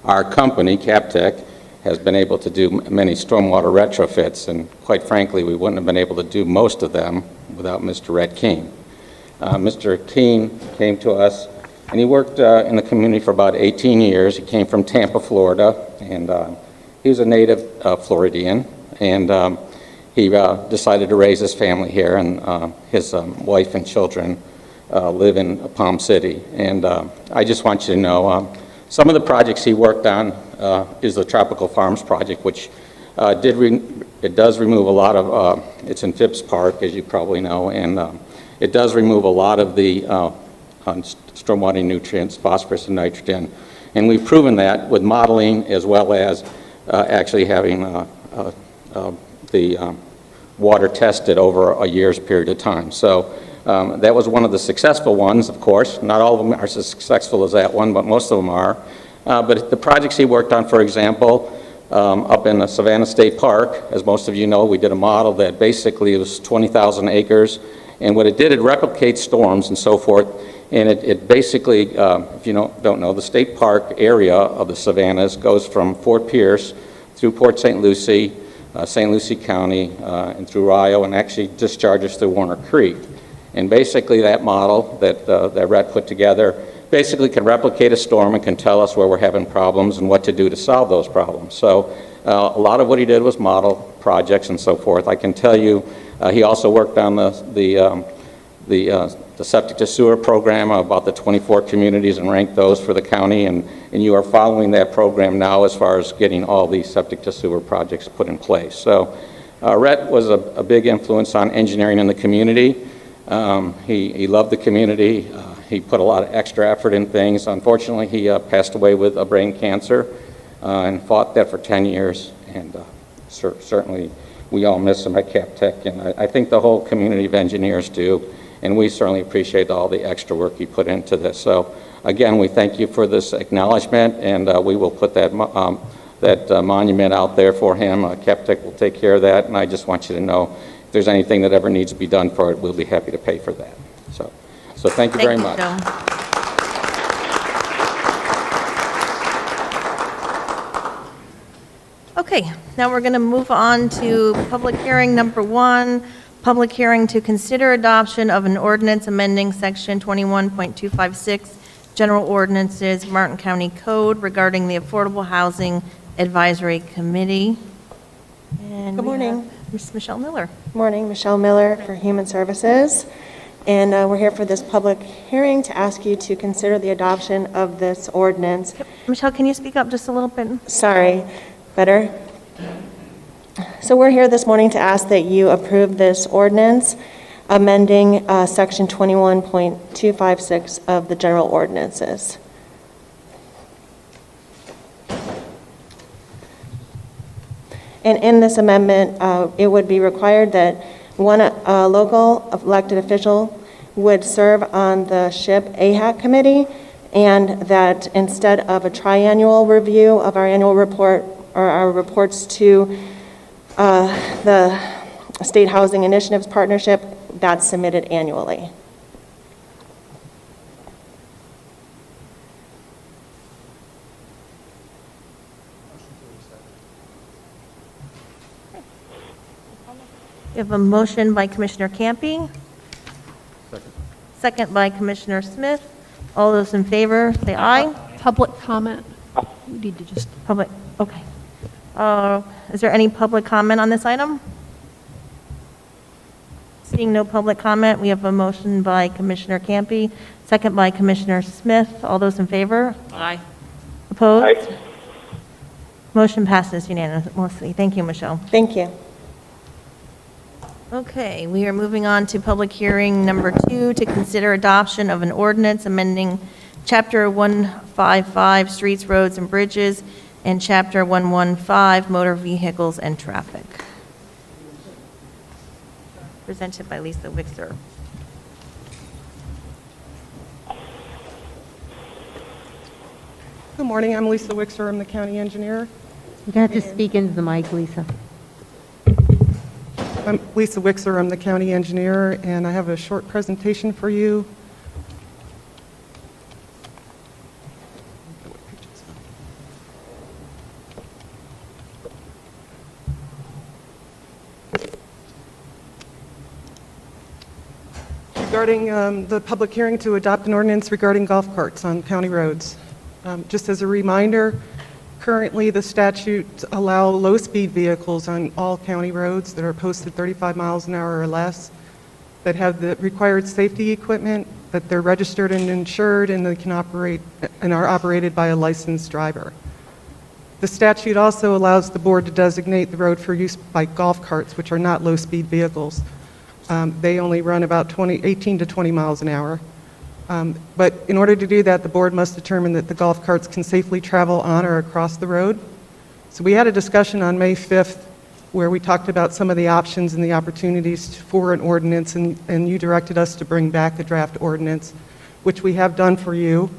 our company, Captech, has been able to do many stormwater retrofits, and quite frankly, we wouldn't have been able to do most of them without Mr. Rhett Keene. Mr. Keene came to us, and he worked in the community for about 18 years. He came from Tampa, Florida, and he was a native Floridian, and he decided to raise his family here, and his wife and children live in Palm City. And I just want you to know, some of the projects he worked on is the Tropical Farms project, which it does remove a lot of, it's in Phipps Park, as you probably know, and it does remove a lot of the stormwater nutrients, phosphorus and nitrogen. And we've proven that with modeling as well as actually having the water tested over a year's period of time. So that was one of the successful ones, of course. Not all of them are as successful as that one, but most of them are. But the projects he worked on, for example, up in the Savannah State Park, as most of you know, we did a model that basically was 20,000 acres. And what it did, it replicates storms and so forth. And it basically, if you don't know, the state park area of the Savannas goes from Fort Pierce through Port St. Lucie, St. Lucie County, and through Rio, and actually discharges through Warner Creek. And basically that model that Rhett put together basically can replicate a storm and can tell us where we're having problems and what to do to solve those problems. So a lot of what he did was model projects and so forth. I can tell you he also worked on the septic to sewer program, about the 24 communities, and ranked those for the county, and you are following that program now as far as getting all these septic to sewer projects put in place. So Rhett was a big influence on engineering in the community. He loved the community. He put a lot of extra effort in things. Unfortunately, he passed away with a brain cancer and fought that for 10 years, and certainly we all miss him at Captech, and I think the whole community of engineers do. And we certainly appreciate all the extra work he put into this. So again, we thank you for this acknowledgement, and we will put that monument out there for him. Captech will take care of that, and I just want you to know if there's anything that ever needs to be done for it, we'll be happy to pay for that. So thank you very much. Okay, now we're going to move on to public hearing number 1. Public hearing to consider adoption of an ordinance amending section 21.256 General Ordinances, Martin County Code regarding the Affordable Housing Advisory Committee. And Good morning. Ms. Michelle Miller. Good morning, Michelle Miller for Human Services. And we're here for this public hearing to ask you to consider the adoption of this ordinance. Michelle, can you speak up just a little bit? Sorry, better? So we're here this morning to ask that you approve this ordinance amending section 21.256 of the general ordinances. And in this amendment, it would be required that one local elected official would serve on the SHIP AHAC committee, and that instead of a triannual review of our annual report or our reports to the State Housing Initiatives Partnership, that's submitted annually. We have a motion by Commissioner Campy. Second by Commissioner Smith. All those in favor, say aye. Public comment. We need to just... Public, okay. Is there any public comment on this item? Seeing no public comment, we have a motion by Commissioner Campy, second by Commissioner Smith. All those in favor? Aye. Opposed? Aye. Motion passes unanimously. Thank you, Michelle. Thank you. Okay, we are moving on to public hearing number 2 to consider adoption of an ordinance amending Chapter 155 Streets, Roads, and Bridges and Chapter 115, Motor Vehicles and Traffic. Presented by Lisa Wixer. Good morning, I'm Lisa Wixer, I'm the county engineer. You have to speak into the mic, Lisa. I'm Lisa Wixer, I'm the county engineer, and I have a short presentation for you. Regarding the public hearing to adopt an ordinance regarding golf carts on county roads. Just as a reminder, currently the statutes allow low-speed vehicles on all county roads that are posted 35 miles an hour or less, that have the required safety equipment, that they're registered and insured, and they can operate and are operated by a licensed driver. The statute also allows the board to designate the road for use by golf carts, which are not low-speed vehicles. They only run about 18 to 20 miles an hour. But in order to do that, the board must determine that the golf carts can safely travel on or across the road. So we had a discussion on May 5th where we talked about some of the options and the opportunities for an ordinance, and you directed us to bring back a draft ordinance, which we have done for you.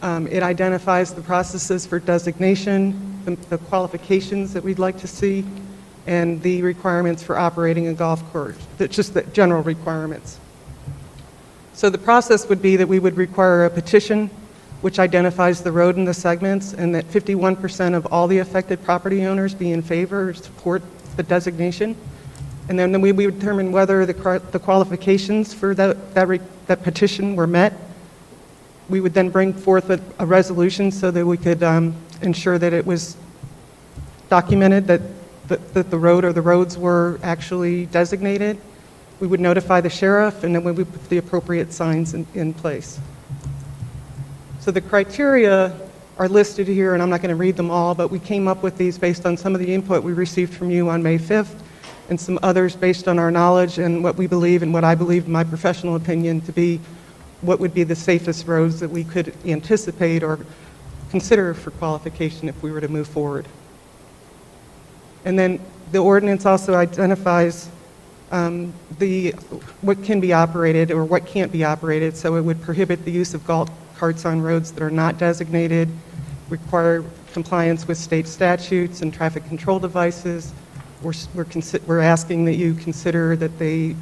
It identifies the processes for designation, the qualifications that we'd like to see, and the requirements for operating a golf course, just the general requirements. So the process would be that we would require a petition which identifies the road and the segments, and that 51% of all the affected property owners be in favor or support the designation. And then we would determine whether the qualifications for that petition were met. We would then bring forth a resolution so that we could ensure that it was documented that the road or the roads were actually designated. We would notify the sheriff, and then we would put the appropriate signs in place. So the criteria are listed here, and I'm not going to read them all, but we came up with these based on some of the input we received from you on May 5th, and some others based on our knowledge and what we believe and what I believe, in my professional opinion, to be what would be the safest roads that we could anticipate or consider for qualification if we were to move forward. And then the ordinance also identifies what can be operated or what can't be operated. So it would prohibit the use of golf carts on roads that are not designated, require compliance with state statutes and traffic control devices. We're asking that you consider that the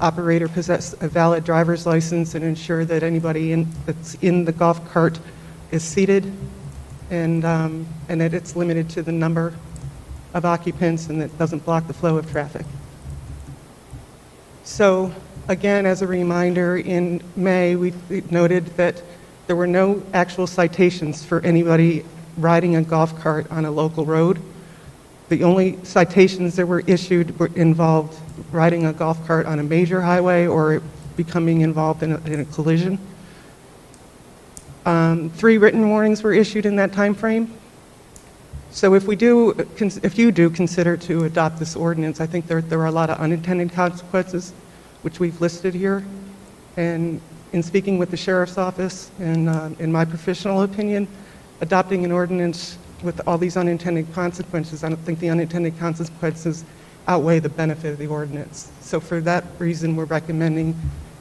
operator possess a valid driver's license and ensure that anybody that's in the golf cart is seated, and that it's limited to the number of occupants and that doesn't block the flow of traffic. So again, as a reminder, in May, we noted that there were no actual citations for anybody riding a golf cart on a local road. The only citations that were issued involved riding a golf cart on a major highway or becoming involved in a collision. 3 written warnings were issued in that time frame. So if you do consider to adopt this ordinance, I think there are a lot of unintended consequences, which we've listed here. And in speaking with the sheriff's office, and in my professional opinion, adopting an ordinance with all these unintended consequences, I don't think the unintended consequences outweigh the benefit of the ordinance. So for that reason, we're recommending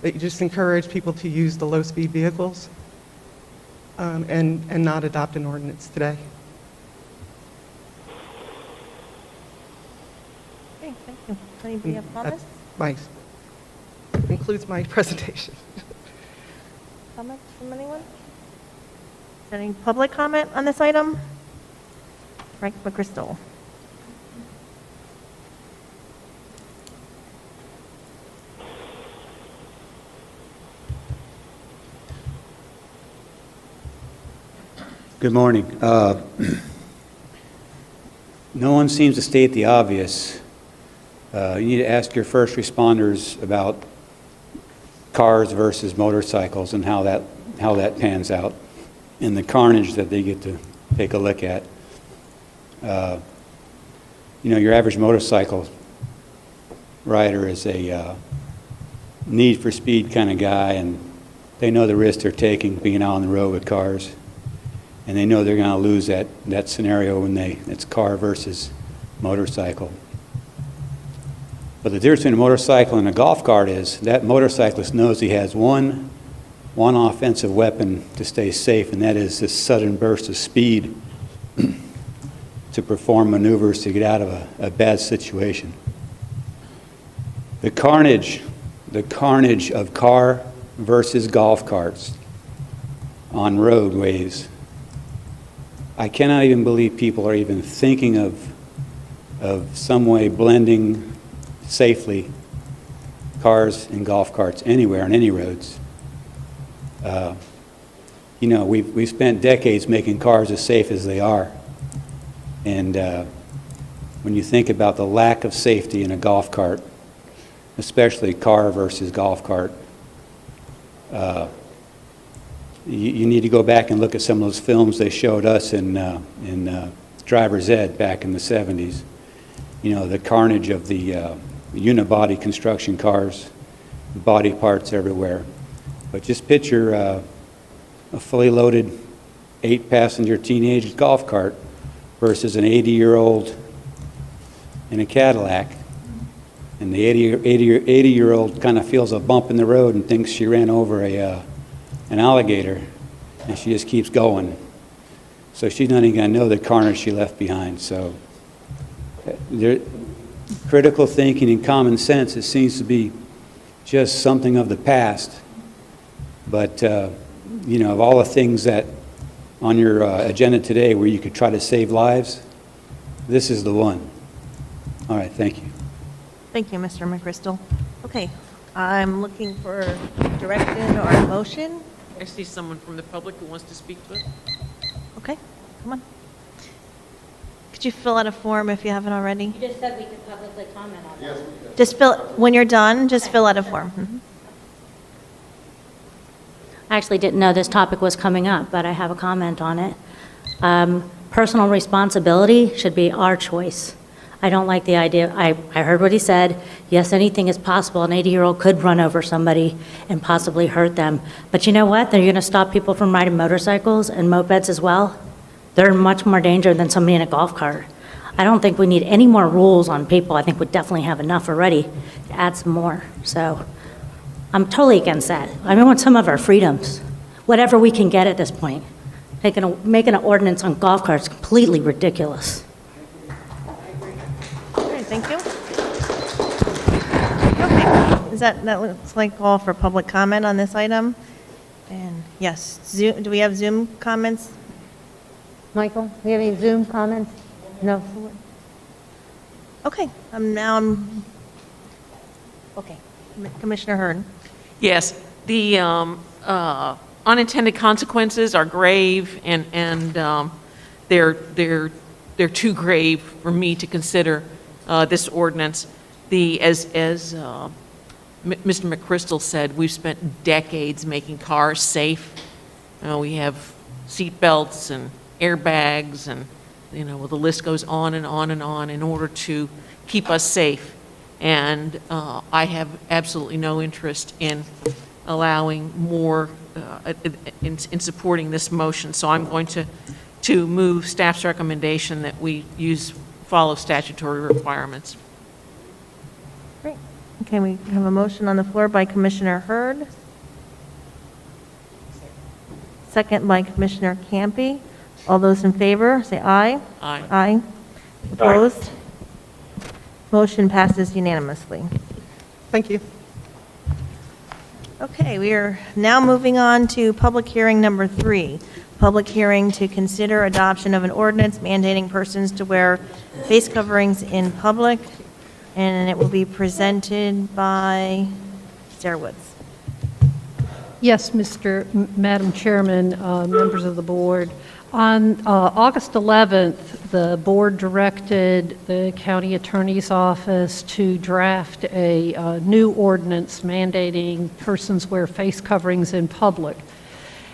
that you just encourage people to use the low-speed vehicles and not adopt an ordinance today. Okay, thank you. Anybody have comments? That concludes my presentation. Comments from anyone? Is there any public comment on this item? Frank McChrystal. Good morning. No one seems to state the obvious. You need to ask your first responders about cars versus motorcycles and how that pans out and the carnage that they get to take a look at. Your average motorcycle rider is a need for speed kind of guy, and they know the risk they're taking being out on the road with cars. and they know they're going to lose that scenario when it's car versus motorcycle. But the difference between a motorcycle and a golf cart is that motorcyclist knows he has one offensive weapon to stay safe, and that is this sudden burst of speed to perform maneuvers to get out of a bad situation. The carnage of car versus golf carts on roadways. I cannot even believe people are even thinking of some way blending safely cars and golf carts anywhere on any roads. We've spent decades making cars as safe as they are. And when you think about the lack of safety in a golf cart, especially car versus golf cart, you need to go back and look at some of those films they showed us in Driver's Ed back in the 70s. The carnage of the unibody construction cars, body parts everywhere. But just picture a fully loaded 8-passenger teenage golf cart versus an 80-year-old in a Cadillac. And the 80-year-old kind of feels a bump in the road and thinks she ran over an alligator, and she just keeps going. So she's not even going to know the carnage she left behind. So critical thinking and common sense, it seems to be just something of the past. But, of all the things that on your agenda today where you could try to save lives, this is the one. All right, thank you. Thank you, Mr. McChrystal. Okay, I'm looking for direction or a motion. I see someone from the public who wants to speak to it. Okay, come on. Could you fill out a form if you haven't already? You just said we could publicly comment on that. Just when you're done, just fill out a form. Mhm. I actually didn't know this topic was coming up, but I have a comment on it. Personal responsibility should be our choice. I don't like the idea. I heard what he said. Yes, anything is possible. An 80-year-old could run over somebody and possibly hurt them. But you know what? They're going to stop people from riding motorcycles and mopeds as well. They're in much more danger than somebody in a golf cart. I don't think we need any more rules on people. I think we definitely have enough already to add some more. So I'm totally against that. I want some of our freedoms, whatever we can get at this point. Making an ordinance on golf carts completely ridiculous. Okay, thank you. Okay, that looks like all for public comment on this item. And yes, Zoom, do we have Zoom comments? Michael, do you have any Zoom comments? No? Okay, okay, Commissioner Hurd. Yes, the unintended consequences are grave, and they're too grave for me to consider this ordinance. As Mr. McChrystal said, we've spent decades making cars safe. We have seat belts and airbags, and the list goes on and on and on in order to keep us safe. And I have absolutely no interest in allowing more, in supporting this motion. So I'm going to move staff's recommendation that we follow statutory requirements. Great. Okay, we have a motion on the floor by Commissioner Hurd. Second by Commissioner Campy. All those in favor, say aye. Aye. Aye. Opposed? Motion passes unanimously. Thank you. Okay, we are now moving on to public hearing number 3. Public hearing to consider adoption of an ordinance mandating persons to wear face coverings in public, and it will be presented by Sarah Woods. Yes, Madam Chairman, members of the board. On August 11th, the board directed the county attorney's office to draft a new ordinance mandating persons wear face coverings in public,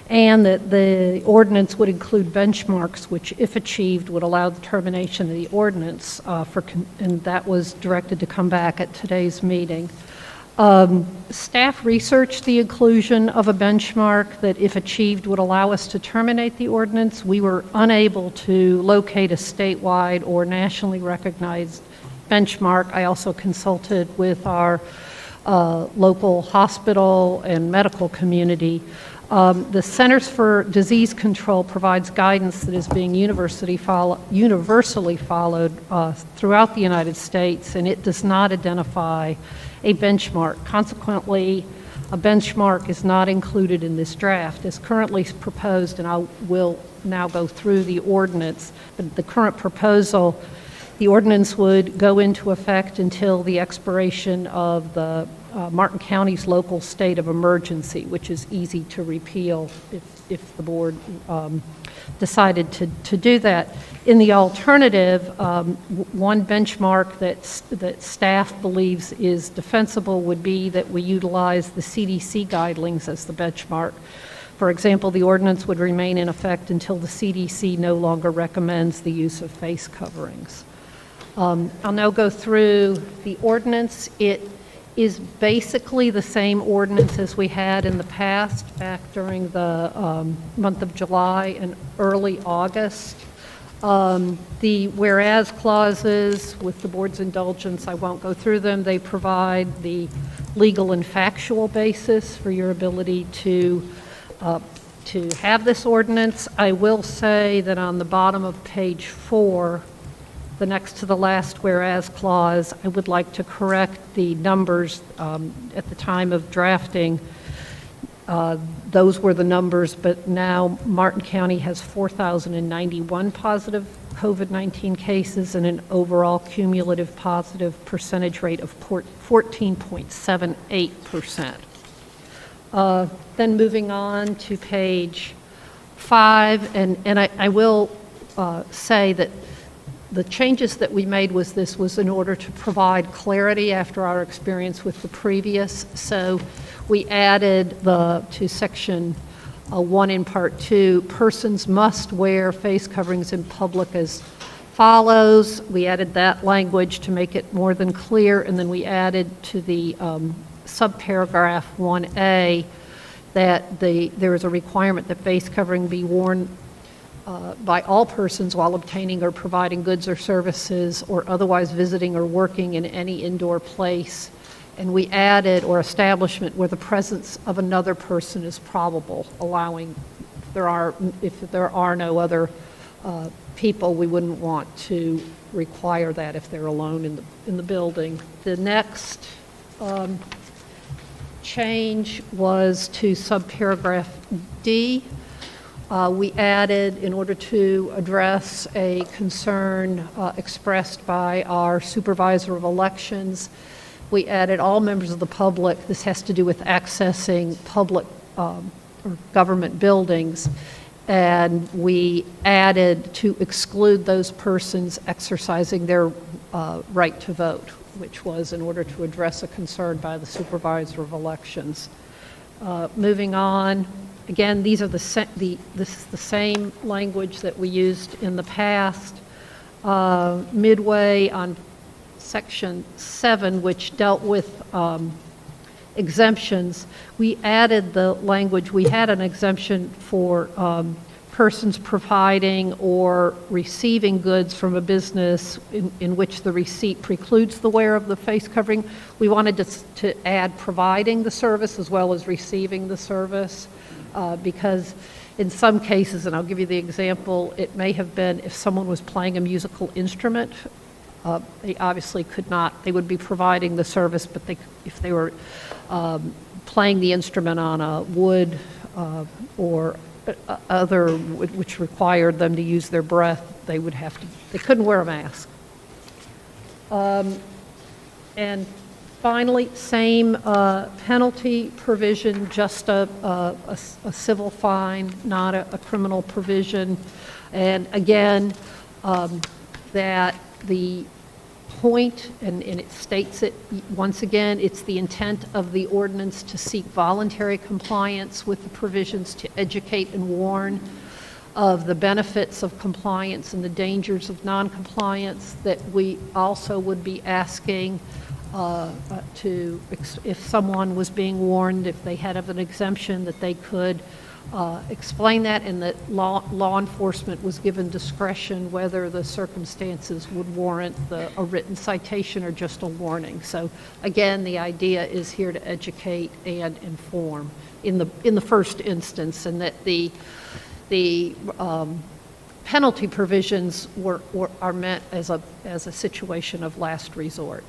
and that the ordinance would include benchmarks which, if achieved, would allow the termination of the ordinance, and that was directed to come back at today's meeting. Staff researched the inclusion of a benchmark that, if achieved, would allow us to terminate the ordinance. We were unable to locate a statewide or nationally recognized benchmark. I also consulted with our local hospital and medical community. The Centers for Disease Control provides guidance that is being universally followed throughout the United States, and it does not identify a benchmark. Consequently, a benchmark is not included in this draft. As currently proposed, and I will now go through the ordinance, but the current proposal, the ordinance would go into effect until the expiration of the Martin County's local state of emergency, which is easy to repeal if the board decided to do that. In the alternative, one benchmark that staff believes is defensible would be that we utilize the CDC guidelines as the benchmark. For example, the ordinance would remain in effect until the CDC no longer recommends the use of face coverings. I'll now go through the ordinance. It is basically the same ordinance as we had in the past, back during the month of July and early August. The whereas clauses, with the board's indulgence, I won't go through them. They provide the legal and factual basis for your ability to have this ordinance. I will say that on the bottom of page 4, the next to the last whereas clause, I would like to correct the numbers at the time of drafting. Those were the numbers, but now Martin County has 4,091 positive COVID-19 cases and an overall cumulative positive percentage rate of 14.78%. Then moving on to page 5, and I will say that the changes that we made was in order to provide clarity after our experience with the previous. So we added to section 1 in part 2, persons must wear face coverings in public as follows. We added that language to make it more than clear, and then we added to the subparagraph 1A that there is a requirement that face covering be worn by all persons while obtaining or providing goods or services or otherwise visiting or working in any indoor place. And we added, or establishment where the presence of another person is probable, allowing, if there are no other people, we wouldn't want to require that if they're alone in the building. The next change was to subparagraph D. We added, in order to address a concern expressed by our supervisor of elections, we added all members of the public. This has to do with accessing public or government buildings. And we added to exclude those persons exercising their right to vote, which was in order to address a concern by the supervisor of elections. Moving on. Again, this is the same language that we used in the past. Midway on section 7, which dealt with exemptions, we added the language. We had an exemption for persons providing or receiving goods from a business in which the receipt precludes the wear of the face covering. We wanted to add providing the service as well as receiving the service. Because in some cases, and I'll give you the example, it may have been if someone was playing a musical instrument, they obviously could not, they would be providing the service, but if they were playing the instrument on a wood or other, which required them to use their breath, they couldn't wear a mask. And finally, same penalty provision, just a civil fine, not a criminal provision. And again, that the point, and it states it once again, it's the intent of the ordinance to seek voluntary compliance with the provisions, to educate and warn of the benefits of compliance and the dangers of noncompliance, that we also would be asking if someone was being warned, if they had an exemption, that they could explain that, and that law enforcement was given discretion whether the circumstances would warrant a written citation or just a warning. So again, the idea is here to educate and inform in the first instance, and that the penalty provisions are meant as a situation of last resort.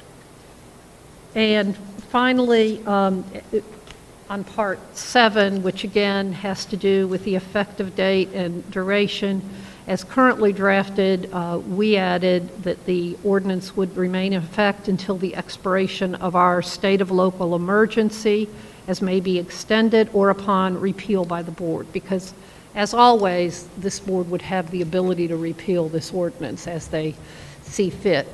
And finally, on Part 7, which again has to do with the effective date and duration, as currently drafted, we added that the ordinance would remain in effect until the expiration of our state of local emergency, as may be extended, or upon repeal by the board, because as always, this board would have the ability to repeal this ordinance as they see fit.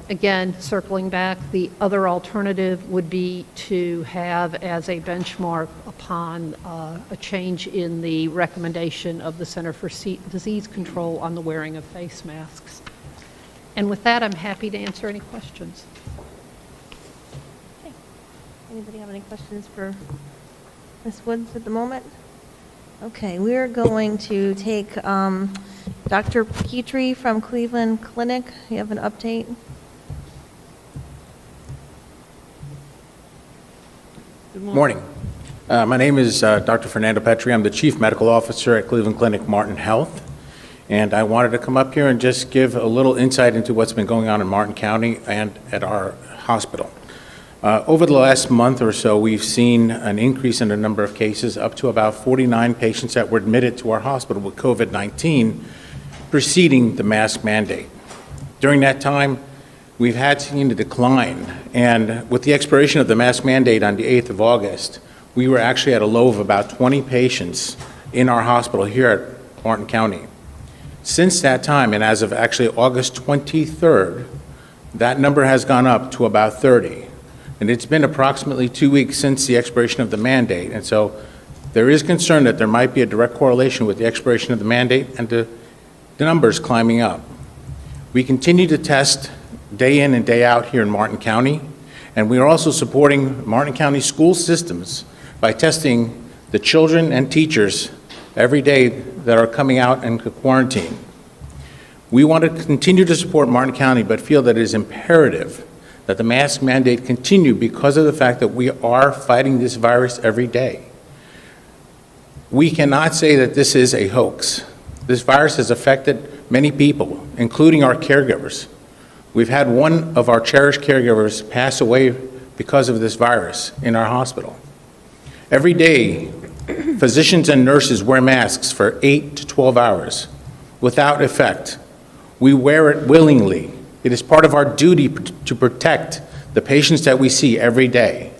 Again, circling back, the other alternative would be to have as a benchmark upon a change in the recommendation of the Center for Disease Control on the wearing of face masks. And with that, I'm happy to answer any questions. Okay. Anybody have any questions for Ms. Woods at the moment? Okay, we're going to take Dr. Petrie from Cleveland Clinic. You have an update? Good morning. My name is Dr. Fernando Petrie. I'm the Chief Medical Officer at Cleveland Clinic Martin Health. And I wanted to come up here and just give a little insight into what's been going on in Martin County and at our hospital. Over the last month or so, we've seen an increase in the number of cases, up to about 49 patients that were admitted to our hospital with COVID-19 preceding the mask mandate. During that time, we've seen a decline, and with the expiration of the mask mandate on the 8th of August, we were actually at a low of about 20 patients in our hospital here at Martin County. Since that time, and as of actually August 23rd, that number has gone up to about 30. And it's been approximately 2 weeks since the expiration of the mandate. And so there is concern that there might be a direct correlation with the expiration of the mandate and the numbers climbing up. We continue to test day in and day out here in Martin County. And we are also supporting Martin County school systems by testing the children and teachers every day that are coming out in quarantine. We want to continue to support Martin County, but feel that it is imperative that the mask mandate continue because of the fact that we are fighting this virus every day. We cannot say that this is a hoax. This virus has affected many people, including our caregivers. We've had one of our cherished caregivers pass away because of this virus in our hospital. Every day, physicians and nurses wear masks for 8 to 12 hours without effect. We wear it willingly. It is part of our duty to protect the patients that we see every day.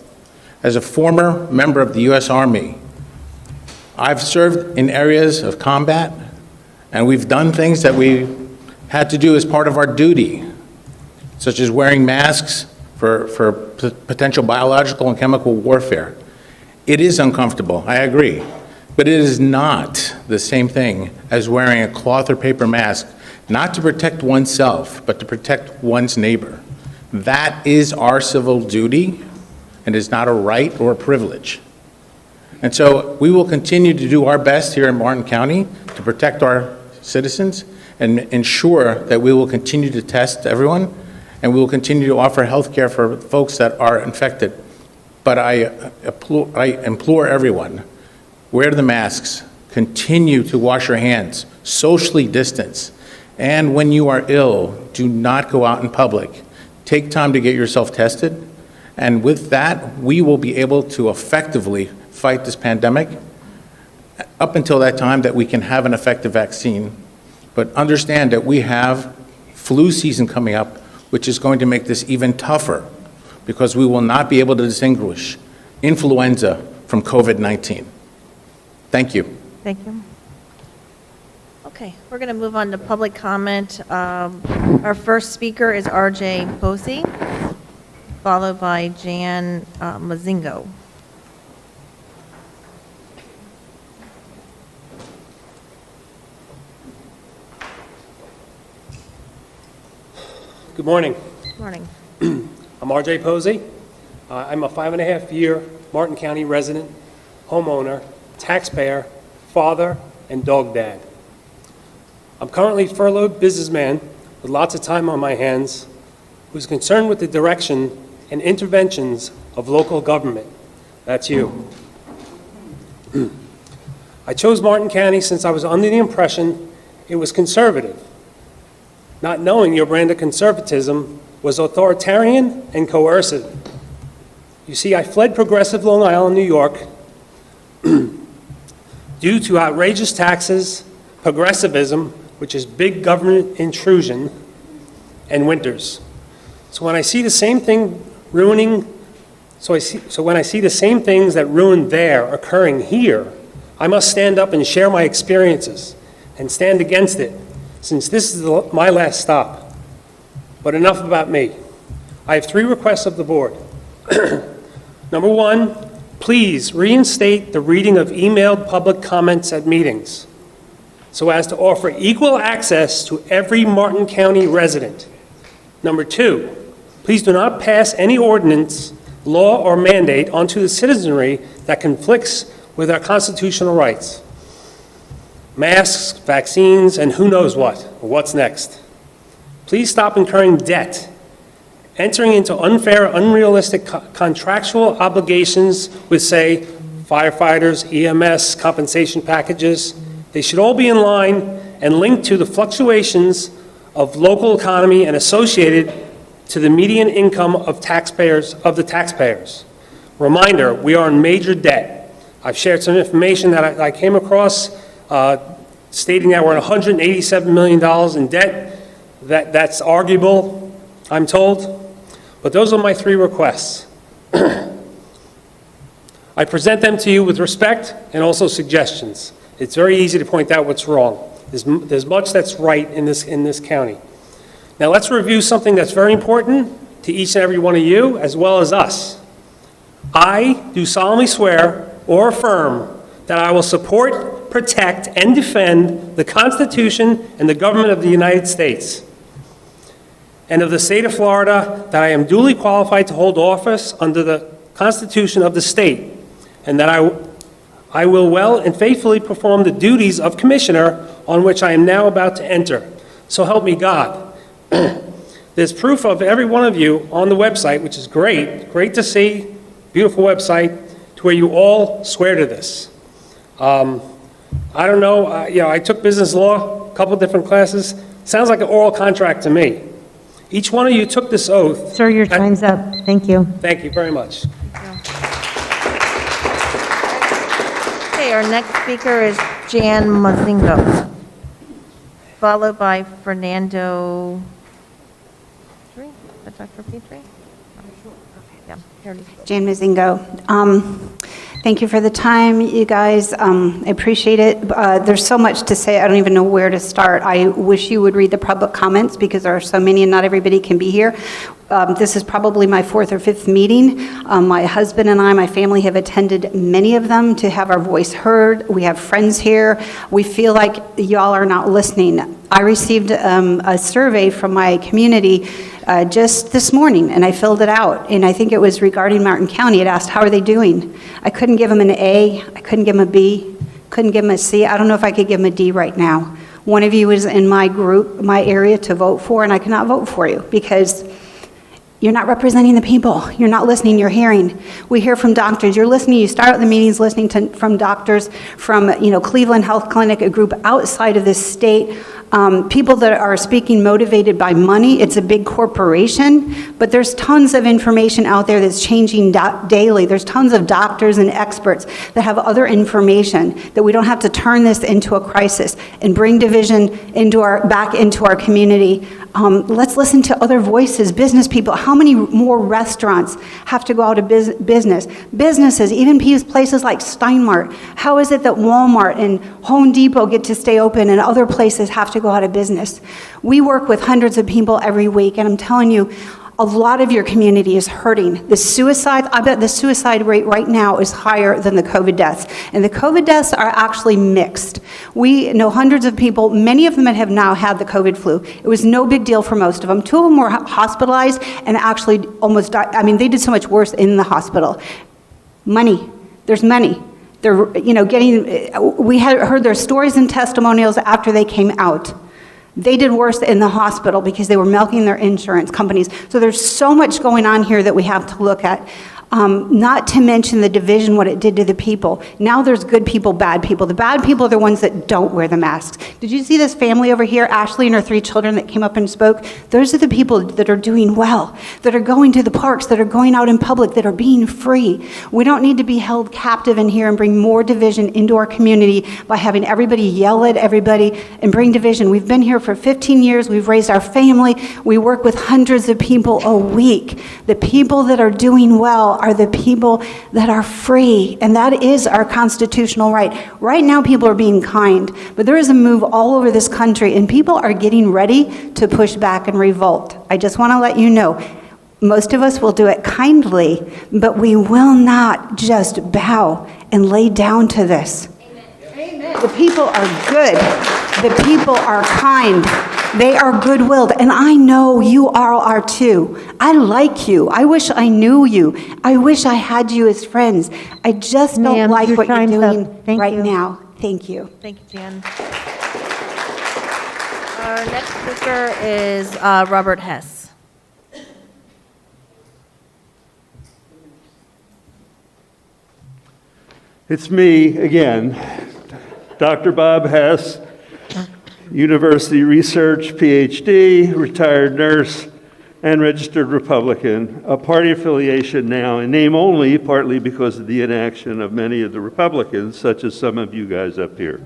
As a former member of the U.S. Army, I've served in areas of combat, and we've done things that we had to do as part of our duty, such as wearing masks for potential biological and chemical warfare. It is uncomfortable, I agree, but it is not the same thing as wearing a cloth or paper mask, not to protect oneself, but to protect one's neighbor. That is our civil duty, and is not a right or a privilege. And so we will continue to do our best here in Martin County to protect our citizens and ensure that we will continue to test everyone, and we will continue to offer health care for folks that are infected. But I implore everyone, wear the masks, continue to wash your hands, socially distance, and when you are ill, do not go out in public. Take time to get yourself tested, and with that, we will be able to effectively fight this pandemic up until that time that we can have an effective vaccine. But understand that we have flu season coming up, which is going to make this even tougher, because we will not be able to distinguish influenza from COVID-19. Thank you. Thank you. Okay, we're going to move on to public comment. Our first speaker is R.J. Posey, followed by Jan Mazingo. Good morning. Morning. I'm I'm RJ Posey. I'm a 5.5-year Martin County resident, homeowner, taxpayer, father, and dog dad. I'm currently a furloughed businessman with lots of time on my hands who's concerned with the direction and interventions of local government. That's you. I chose Martin County since I was under the impression it was conservative, not knowing your brand of conservatism was authoritarian and coercive. You see, I fled progressive Long Island, New York, due to outrageous taxes, progressivism, which is big government intrusion, and winters. So when I see the same thing ruining, when I see the same things that ruined there occurring here, I must stand up and share my experiences and stand against it, since this is my last stop. But enough about me. I have 3 requests of the board. Number 1, please reinstate the reading of emailed public comments at meetings so as to offer equal access to every Martin County resident. Number 2, please do not pass any ordinance, law, or mandate onto the citizenry that conflicts with our constitutional rights. Masks, vaccines, and who knows what, or what's next. Please stop incurring debt, entering into unfair, unrealistic contractual obligations with, say, firefighters, EMS, compensation packages. They should all be in line and linked to the fluctuations of local economy and associated to the median income of the taxpayers. Reminder, we are in major debt. I've shared some information that I came across stating that we're at $187 million in debt. That's arguable, I'm told. But those are my 3 requests. I present them to you with respect and also suggestions. It's very easy to point out what's wrong. There's much that's right in this county. Now let's review something that's very important to each and every one of you, as well as us. I do solemnly swear or affirm that I will support, protect, and defend the Constitution and the government of the United States and of the state of Florida, that I am duly qualified to hold office under the Constitution of the state, and that I will well and faithfully perform the duties of commissioner on which I am now about to enter. So help me God. There's proof of every one of you on the website, which is great to see, beautiful website, to where you all swear to this. I don't know, I took business law, a couple different classes. Sounds like an oral contract to me. Each one of you took this oath. Sir, your time's up. Thank you. Thank you very much. Okay, our next speaker is Jan Mazingo, followed by Fernando. Dr. Petrie? Yeah, here it is. Jan Mazingo. Thank you for the time, you guys. I appreciate it. There's so much to say, I don't even know where to start. I wish you would read the public comments because there are so many and not everybody can be here. This is probably my 4th or 5th meeting. My husband and I, my family, have attended many of them to have our voice heard. We have friends here. We feel like y'all are not listening. I received a survey from my community just this morning, and I filled it out, and I think it was regarding Martin County. It asked, how are they doing? I couldn't give them an A, I couldn't give them a B, couldn't give them a C. I don't know if I could give them a D right now. One of you is in my group, my area to vote for, and I cannot vote for you because you're not representing the people. You're not listening, you're hearing. We hear from doctors. You're listening, you start out the meetings listening from doctors from, Cleveland Health Clinic, a group outside of this state. People that are speaking motivated by money. It's a big corporation, but there's tons of information out there that's changing daily. There's tons of doctors and experts that have other information that we don't have to turn this into a crisis and bring division back into our community. Let's listen to other voices, business people. How many more restaurants have to go out of business? Businesses, even places like Steinmart. How is it that Walmart and Home Depot get to stay open and other places have to go out of business? We work with hundreds of people every week, and I'm telling you, a lot of your community is hurting. I bet the suicide rate right now is higher than the COVID deaths. And the COVID deaths are actually mixed. We know hundreds of people, many of them have now had the COVID flu. It was no big deal for most of them. 2 of them were hospitalized and actually almost died. I mean, they did so much worse in the hospital. Money. There's money. They're, we had heard their stories and testimonials after they came out. They did worse in the hospital because they were milking their insurance companies. So there's so much going on here that we have to look at. Not to mention the division, what it did to the people. Now there's good people, bad people. The bad people are the ones that don't wear the masks. Did you see this family over here, Ashley and her 3 children that came up and spoke? Those are the people that are doing well, that are going to the parks, that are going out in public, that are being free. We don't need to be held captive in here and bring more division into our community by having everybody yell at everybody and bring division. We've been here for 15 years. We've raised our family. We work with hundreds of people a week. The people that are doing well are the people that are free, and that is our constitutional right. Right now, people are being kind, but there is a move all over this country, and people are getting ready to push back and revolt. I just want to let you know, most of us will do it kindly, but we will not just bow and lay down to this. Amen. The people are good. The people are kind. They are good-willed, and I know you all are too. I like you. I wish I knew you. I wish I had you as friends. I just don't like what you're doing right now. Thank you. Thank you, Jan. Our next speaker is Robert Hess. It's me again, Dr. Bob Hess, University Research, PhD, retired nurse, and registered Republican, a party affiliation now in name only, partly because of the inaction of many of the Republicans, such as some of you guys up here.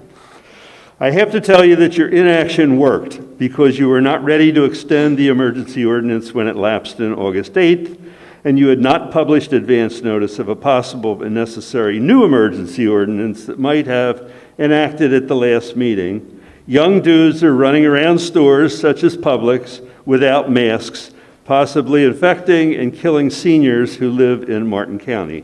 I have to tell you that your inaction worked because you were not ready to extend the emergency ordinance when it lapsed in August 8th, and you had not published advance notice of a possible and necessary new emergency ordinance that might have enacted at the last meeting. Young dudes are running around stores such as Publix without masks, possibly infecting and killing seniors who live in Martin County.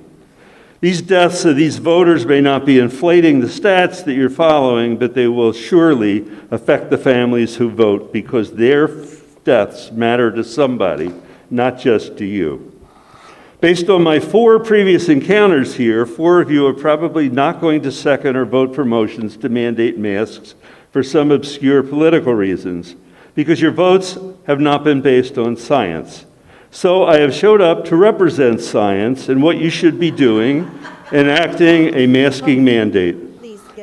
These deaths of these voters may not be inflating the stats that you're following, but they will surely affect the families who vote because their deaths matter to somebody, not just to you. Based on my 4 previous encounters here, 4 of you are probably not going to second or vote for motions to mandate masks for some obscure political reasons, because your votes have not been based on science. So I have showed up to represent science and what you should be doing, enacting a masking mandate.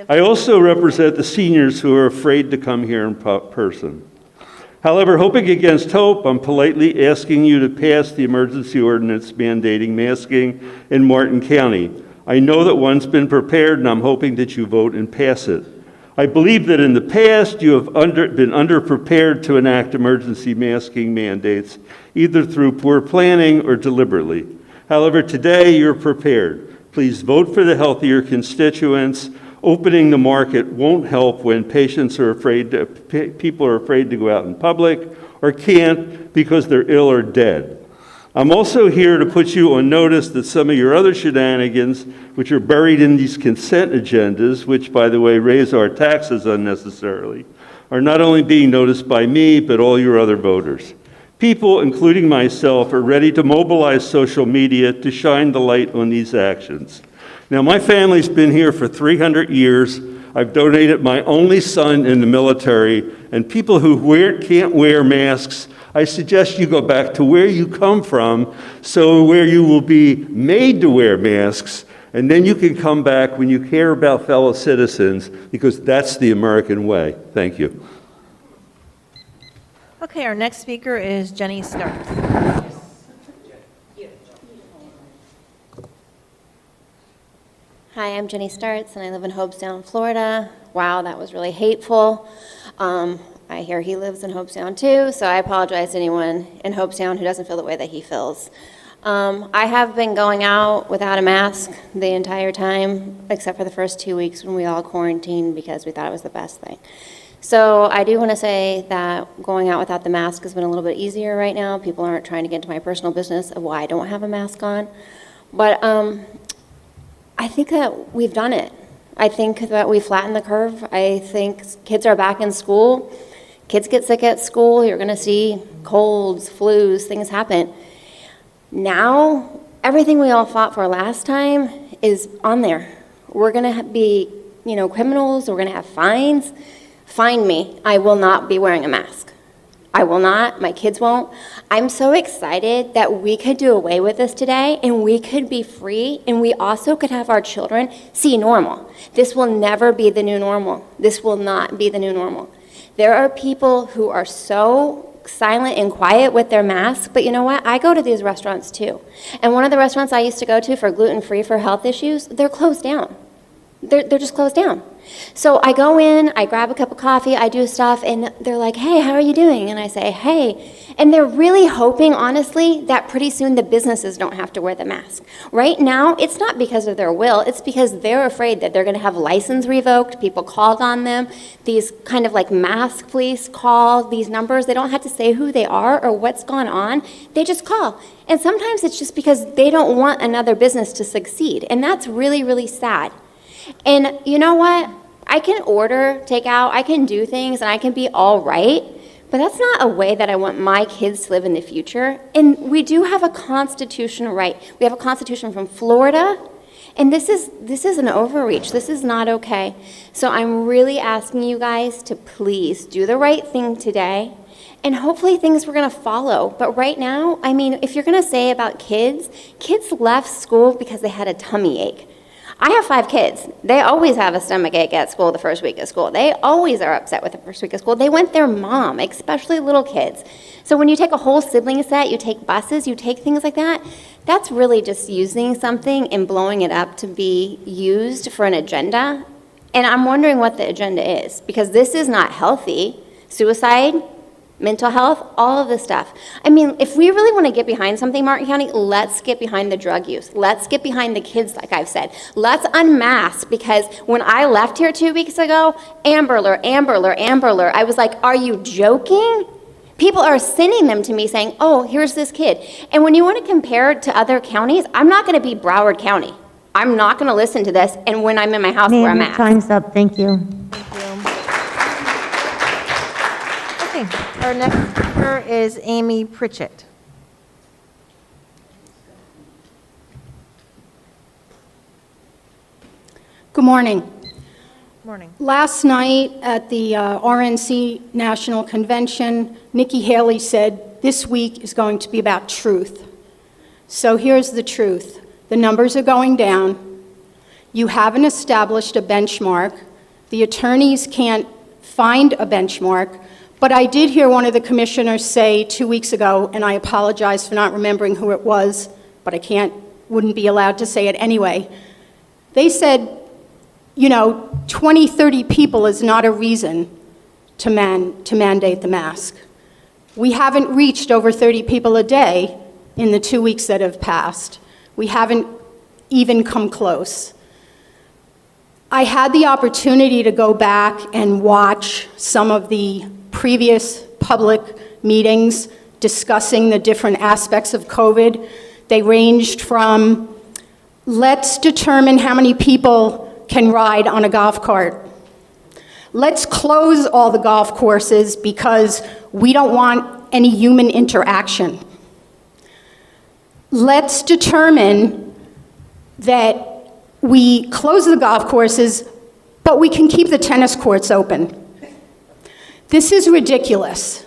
I also represent the seniors who are afraid to come here in person. However, hoping against hope, I'm politely asking you to pass the emergency ordinance mandating masking in Martin County. I know that one's been prepared, and I'm hoping that you vote and pass it. I believe that in the past you have been underprepared to enact emergency masking mandates, either through poor planning or deliberately. However, today you're prepared. Please vote for the healthier constituents. Opening the market won't help when people are afraid to go out in public or can't because they're ill or dead. I'm also here to put you on notice that some of your other shenanigans, which are buried in these consent agendas, which, by the way, raise our taxes unnecessarily, are not only being noticed by me, but all your other voters. People, including myself, are ready to mobilize social media to shine the light on these actions. Now, my family's been here for 300 years. I've donated my only son in the military, and people who can't wear masks, I suggest you go back to where you come from, so where you will be made to wear masks, and then you can come back when you care about fellow citizens, because that's the American way. Thank you. Okay, our next speaker is Jenny Stark. Hi, I'm Jenny Starts, and I live in Hopestown, Florida. Wow, that was really hateful. I hear he lives in Hopestown too, so I apologize to anyone in Hopestown who doesn't feel the way that he feels. I have been going out without a mask the entire time, except for the first 2 weeks when we all quarantined because we thought it was the best thing. So I do want to say that going out without the mask has been a little bit easier right now. People aren't trying to get into my personal business of why I don't have a mask on. But I think that we've done it. I think that we flattened the curve. I think kids are back in school. Kids get sick at school. You're going to see colds, flus, things happen. Now, everything we all fought for last time is on there. We're going to be, criminals. We're going to have fines. Fine me. I will not be wearing a mask. I will not. My kids won't. I'm so excited that we could do away with this today and we could be free and we also could have our children see normal. This will never be the new normal. This will not be the new normal. There are people who are so silent and quiet with their masks, but you know what? I go to these restaurants too. And one of the restaurants I used to go to for gluten-free for health issues, they're closed down. They're just closed down. So I go in, I grab a cup of coffee, I do stuff, and they're like, hey, how are you doing? And I say, hey. And they're really hoping, honestly, that pretty soon the businesses don't have to wear the mask. Right now, it's not because of their will, it's because they're afraid that they're going to have license revoked. People called on them. These kind of like mask police call these numbers. They don't have to say who they are or what's gone on. They just call. And sometimes it's just because they don't want another business to succeed. And that's really, really sad. And you know what? I can order takeout, I can do things, and I can be all right, but that's not a way that I want my kids to live in the future. And we do have a constitutional right. We have a constitution from Florida, and this is an overreach. This is not okay. So I'm really asking you guys to please do the right thing today, and hopefully things we're going to follow. But right now, I mean, if you're going to say about kids left school because they had a tummy ache. I have 5 kids. They always have a stomach ache at school the first week of school. They always are upset with the first week of school. They want their mom, especially little kids. So when you take a whole sibling set, you take buses, you take things like that, that's really just using something and blowing it up to be used for an agenda. And I'm wondering what the agenda is, because this is not healthy. Suicide, mental health, all of this stuff. I mean, if we really want to get behind something, Martin County, let's get behind the drug use. Let's get behind the kids, like I've said. Let's unmask, because when I left here 2 weeks ago, Amber Alert, I was like, are you joking? People are sending them to me saying, oh, here's this kid. And when you want to compare it to other counties, I'm not going to be Broward County. I'm not going to listen to this, and when I'm in my house, wear a Ma'am, your mask. time's up. Thank you. Our next speaker is Amy Pritchett. Good morning. Morning. Last night at the RNC National Convention, Nikki Haley said this week is going to be about truth. So here's the truth. The numbers are going down. You haven't established a benchmark. The attorneys can't find a benchmark. But I did hear one of the commissioners say 2 weeks ago, and I apologize for not remembering who it was, but wouldn't be allowed to say it anyway. They said, 20, 30 people is not a reason to mandate the mask. We haven't reached over 30 people a day in the 2 weeks that have passed. We haven't even come close. I had the opportunity to go back and watch some of the previous public meetings discussing the different aspects of COVID. They ranged from, let's determine how many people can ride on a golf cart. Let's close all the golf courses because we don't want any human interaction. Let's determine that we close the golf courses, but we can keep the tennis courts open. This is ridiculous.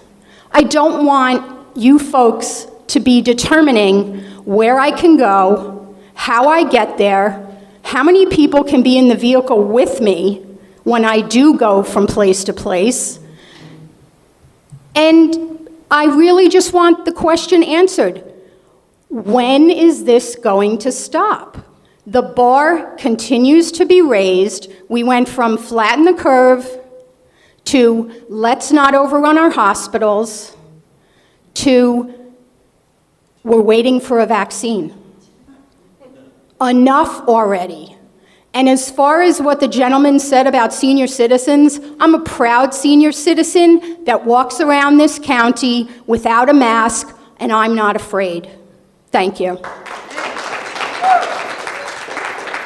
I don't want you folks to be determining where I can go, how I get there, how many people can be in the vehicle with me when I do go from place to place. And I really just want the question answered. When is this going to stop? The bar continues to be raised. We went from flatten the curve to let's not overrun our hospitals, to we're waiting for a vaccine. Enough already. And as far as what the gentleman said about senior citizens, I'm a proud senior citizen that walks around this county without a mask, and I'm not afraid. Thank you.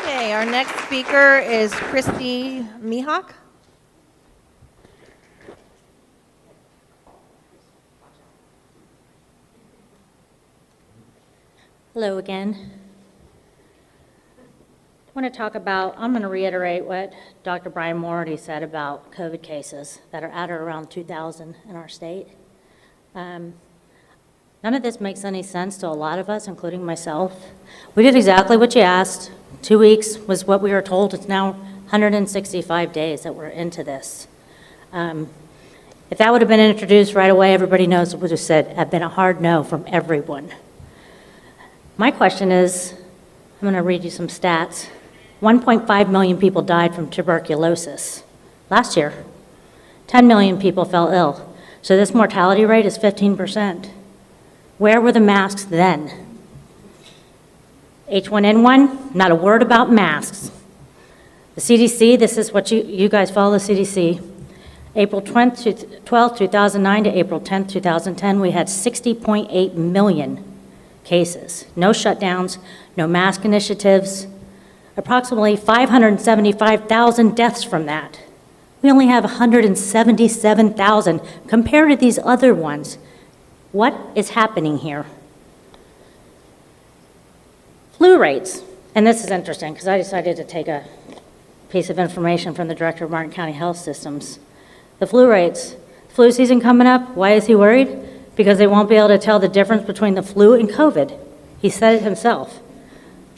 Okay, our next speaker is Christy Mihawk. Hello again. I want to talk about, I'm going to reiterate what Dr. Brian Moore already said about COVID cases that are at or around 2,000 in our state. None of this makes any sense to a lot of us, including myself. We did exactly what you asked. 2 weeks was what we were told. It's now 165 days that we're into this. If that would have been introduced right away, everybody knows it would have said, have been a hard no from everyone. My question is, I'm going to read you some stats. 1.5 million people died from tuberculosis last year. 10 million people fell ill. So this mortality rate is 15%. Where were the masks then? H1N1, not a word about masks. The CDC, this is what you guys follow the CDC. April 12, 2009 to April 10, 2010, we had 60.8 million cases. No shutdowns, no mask initiatives. Approximately 575,000 deaths from that. We only have 177,000 compared to these other ones. What is happening here? Flu rates, and this is interesting because I decided to take a piece of information from the director of Martin County Health Systems. The flu rates, flu season coming up, why is he worried? Because they won't be able to tell the difference between the flu and COVID. He said it himself.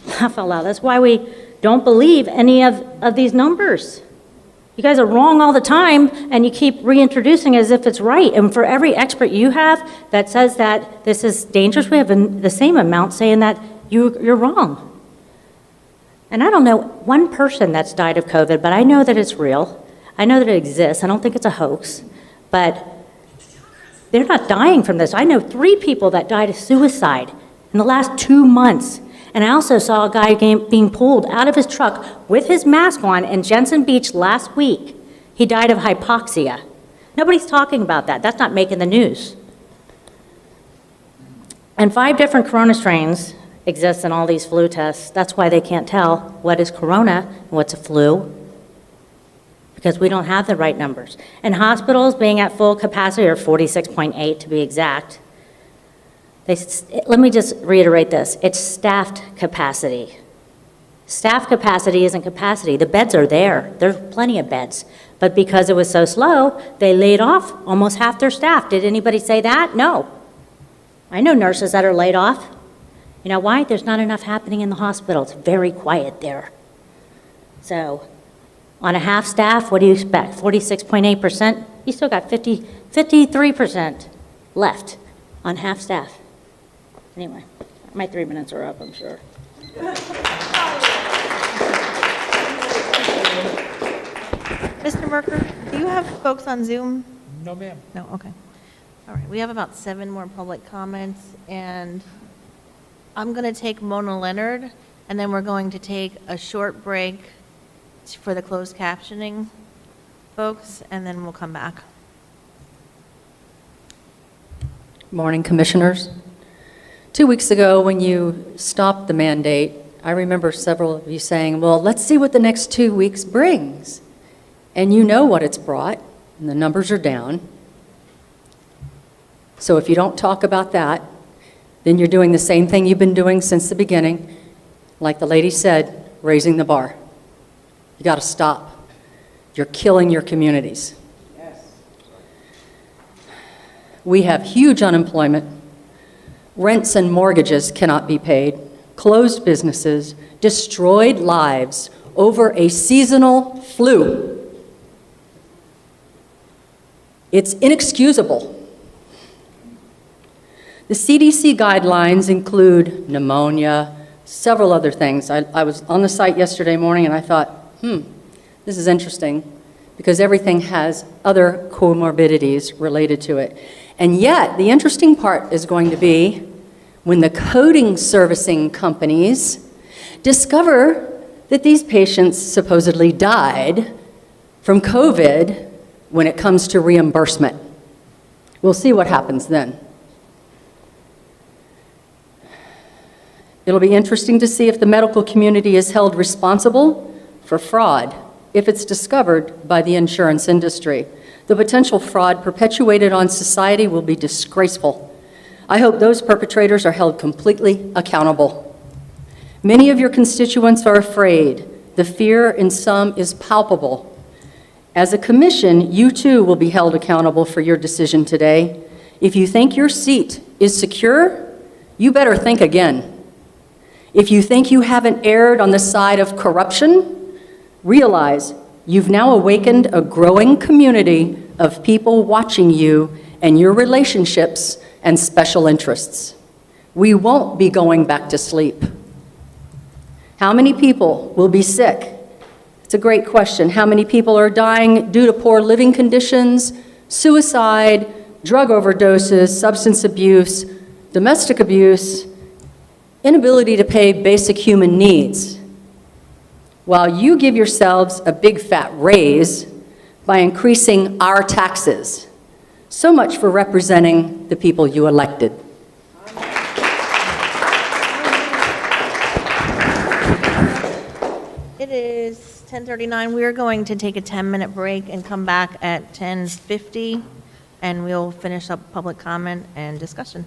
Laugh out loud. That's why we don't believe any of these numbers. You guys are wrong all the time, and you keep reintroducing as if it's right. And for every expert you have that says that this is dangerous, we have the same amount saying that you're wrong. And I don't know one person that's died of COVID, but I know that it's real. I know that it exists. I don't think it's a hoax. But they're not dying from this. I know 3 people that died of suicide in the last 2 months. And I also saw a guy being pulled out of his truck with his mask on in Jensen Beach last week. He died of hypoxia. Nobody's talking about that. That's not making the news. And 5 different corona strains exist in all these flu tests. That's why they can't tell what is corona and what's a flu, because we don't have the right numbers. And hospitals being at full capacity, or 46.8 to be exact, let me just reiterate this. It's staffed capacity. Staff capacity isn't capacity. The beds are there. There's plenty of beds. But because it was so slow, they laid off almost half their staff. Did anybody say that? No. I know nurses that are laid off. You know why? There's not enough happening in the hospital. It's very quiet there. So on a half staff, what do you expect? 46.8%? You still got 53% left on half staff. Anyway, my 3 minutes are up, I'm sure. Mr. Merker, do you have folks on Zoom? No, ma'am. No, okay. All right, we have about 7 more public comments, and I'm going to take Mona Leonard, and then we're going to take a short break for the closed captioning folks, and then we'll come back. Morning, Commissioners. 2 weeks ago, when you stopped the mandate, I remember several of you saying, well, let's see what the next 2 weeks brings. And you know what it's brought, and the numbers are down. So if you don't talk about that, then you're doing the same thing you've been doing since the beginning. Like the lady said, raising the bar. You got to stop. You're killing your communities. Yes. We have huge unemployment. Rents and mortgages cannot be paid. Closed businesses, destroyed lives over a seasonal flu. It's inexcusable. The CDC guidelines include pneumonia, several other things. I was on the site yesterday morning and I thought, this is interesting, because everything has other comorbidities related to it. And yet, the interesting part is going to be when the coding servicing companies discover that these patients supposedly died from COVID when it comes to reimbursement. We'll see what happens then. It'll be interesting to see if the medical community is held responsible for fraud if it's discovered by the insurance industry. The potential fraud perpetuated on society will be disgraceful. I hope those perpetrators are held completely accountable. Many of your constituents are afraid. The fear in some is palpable. As a commission, you too will be held accountable for your decision today. If you think your seat is secure, you better think again. If you think you haven't erred on the side of corruption, realize you've now awakened a growing community of people watching you and your relationships and special interests. We won't be going back to sleep. How many people will be sick? It's a great question. How many people are dying due to poor living conditions, suicide, drug overdoses, substance abuse, domestic abuse, inability to pay basic human needs, while you give yourselves a big fat raise by increasing our taxes? So much for representing the people you elected. It is 10:39. We are going to take a 10-minute break and come back at 10:50, and we'll finish up public comment and discussion.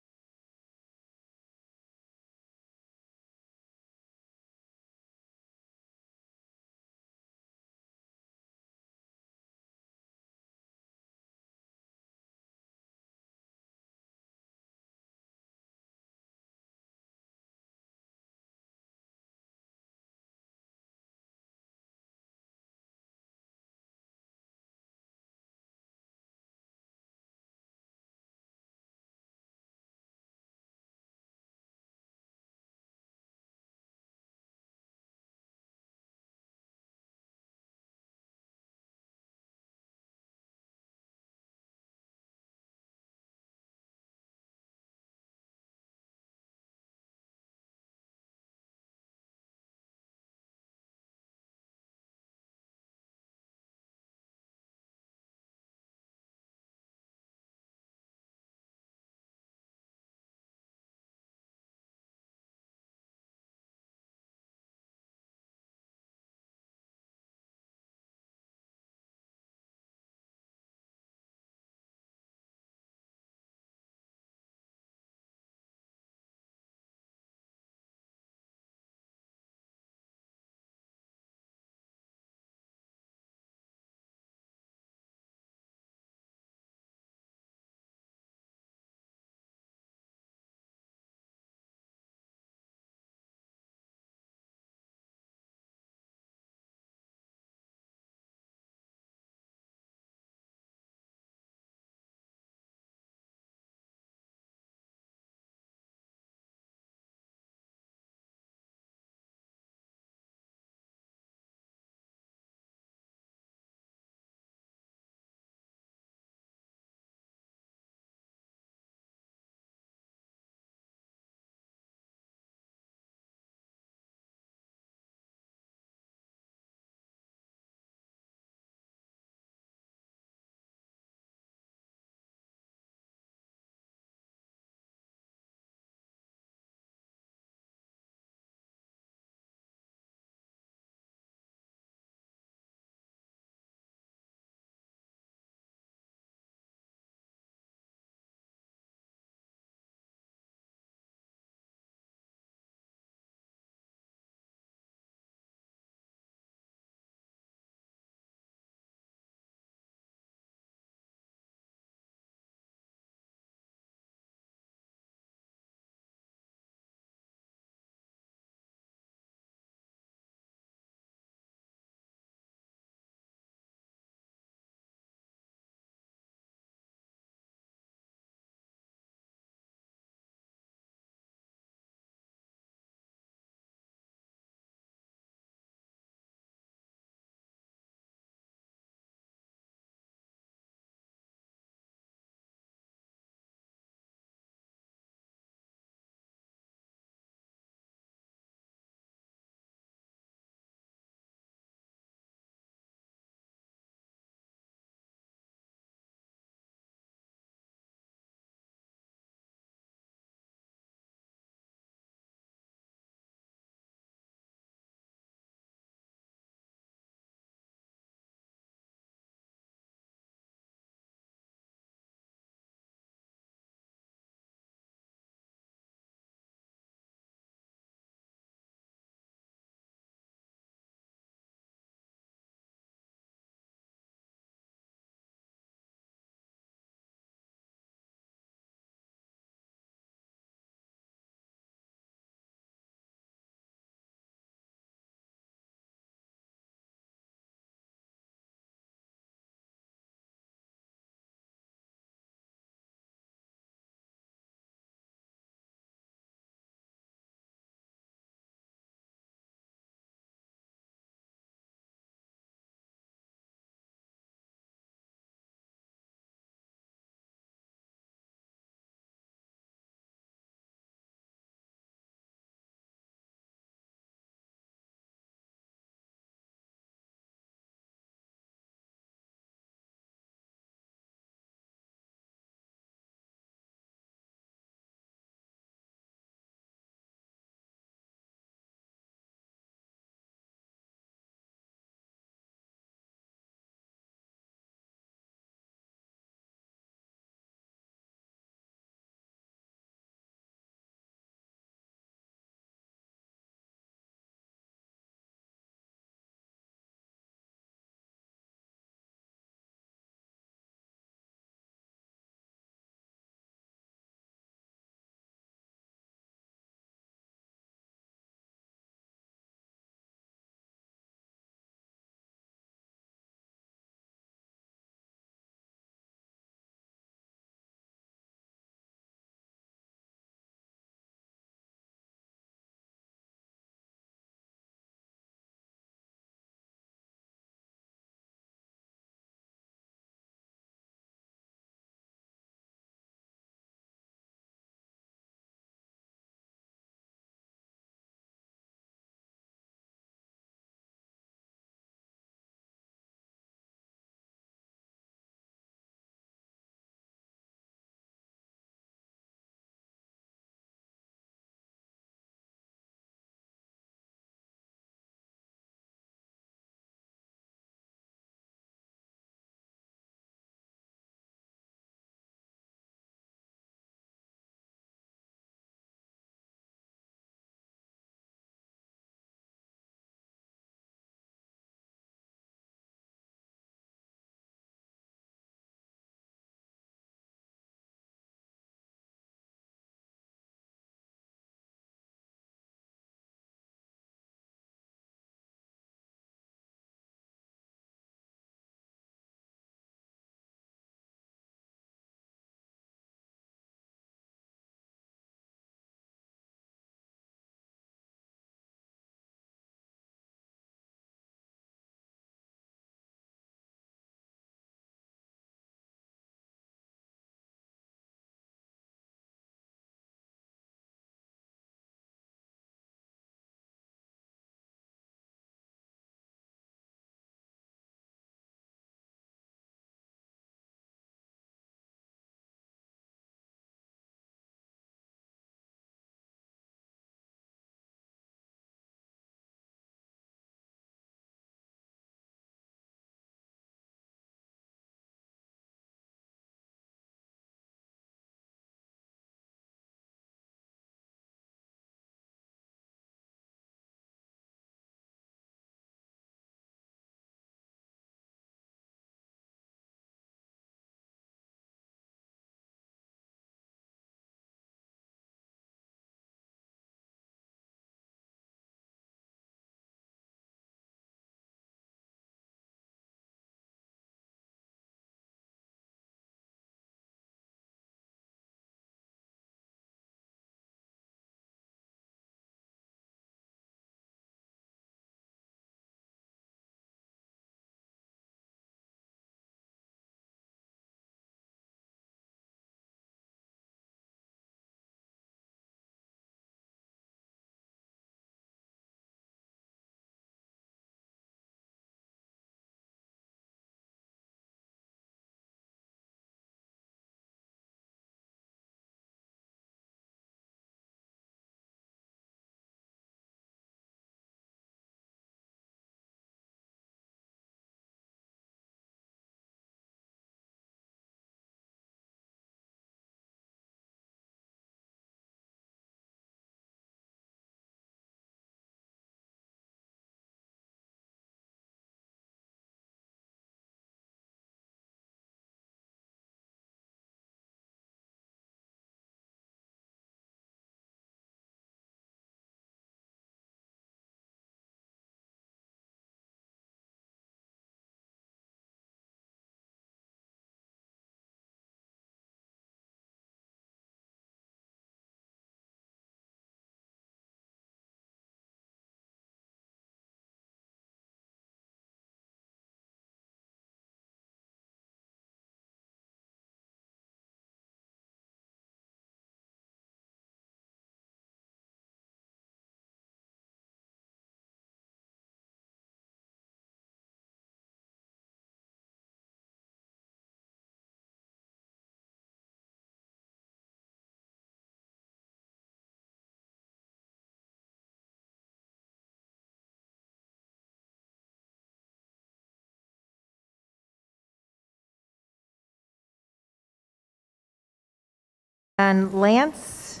And Lance?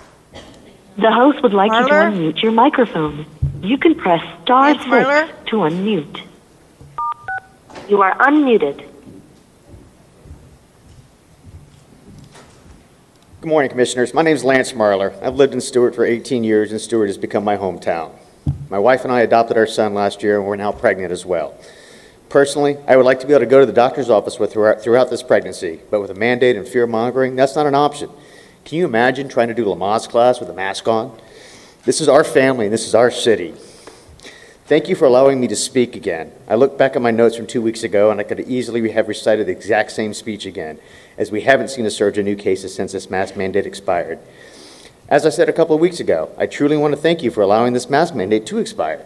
The host would like you to Marler? unmute your microphone. You can press star 6 Marler? to unmute. You are unmuted. Good morning, Commissioners. My name is Lance Marler. I've lived in Stewart for 18 years, and Stewart has become my hometown. My wife and I adopted our son last year, and we're now pregnant as well. Personally, I would like to be able to go to the doctor's office throughout this pregnancy, but with a mandate and fear-mongering, that's not an option. Can you imagine trying to do Lamaze class with a mask on? This is our family, and this is our city. Thank you for allowing me to speak again. I look back at my notes from 2 weeks ago, and I could easily have recited the exact same speech again, as we haven't seen a surge of new cases since this mask mandate expired. As I said a couple of weeks ago, I truly want to thank you for allowing this mask mandate to expire.